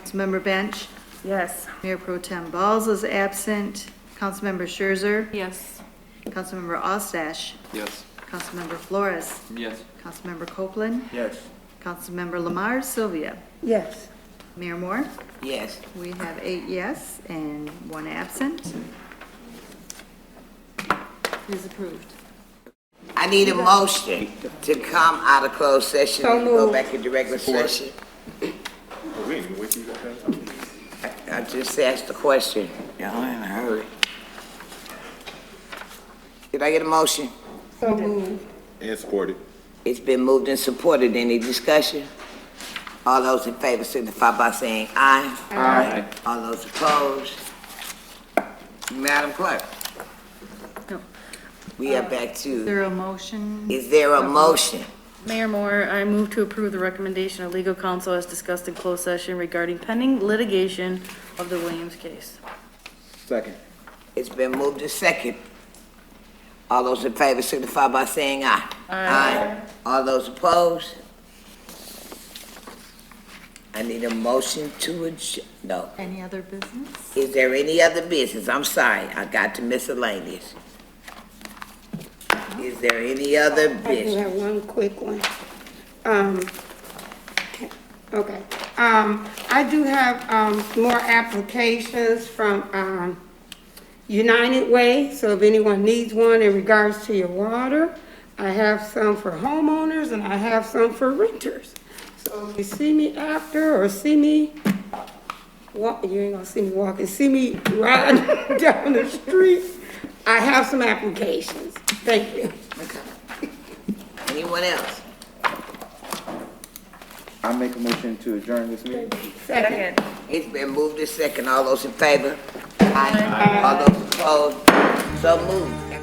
Councilmember Bench. Yes. Mayor Pro Tem Balls is absent. Councilmember Scherzer. Yes. Councilmember Ostache. Yes. Councilmember Flores. Yes. Councilmember Copeland. Yes. Councilmember Lamar Sylvia. Yes. Mayor Moore. Yes. We have 8 yes and 1 absent. It is approved. I need a motion to come out of closed session So and go moved. back into regular session. We didn't even wait till you got that. I just asked the question. Y'all in a hurry. Did I get a motion? So moved. And supported. It's been moved and supported. Any discussion? All those in favor signify by saying aye. Aye. All those opposed? Madam Clerk? No. We are back Is to, there a motion? is there a motion? Mayor Moore, I move to approve the recommendation of legal counsel as discussed in closed session regarding pending litigation of the Williams case. Second. It's been moved and second. All those in favor signify by saying aye. Aye. All those opposed? I need a motion to no. Any other business? Is there any other business? I'm sorry, I got to miscellaneous. Is there any other I do business? have one quick one. Okay. I do have, more applications from, United Way, so if anyone needs one in regards to your water, I have some for homeowners and I have some for renters. So if you see me after or see me walk, you ain't gonna see me walking, see me riding down the street, I have some applications. Thank you. Anyone else? I make a motion to adjourn this meeting. Second. It's been moved to second. All those in favor? Aye. All those opposed? So moved.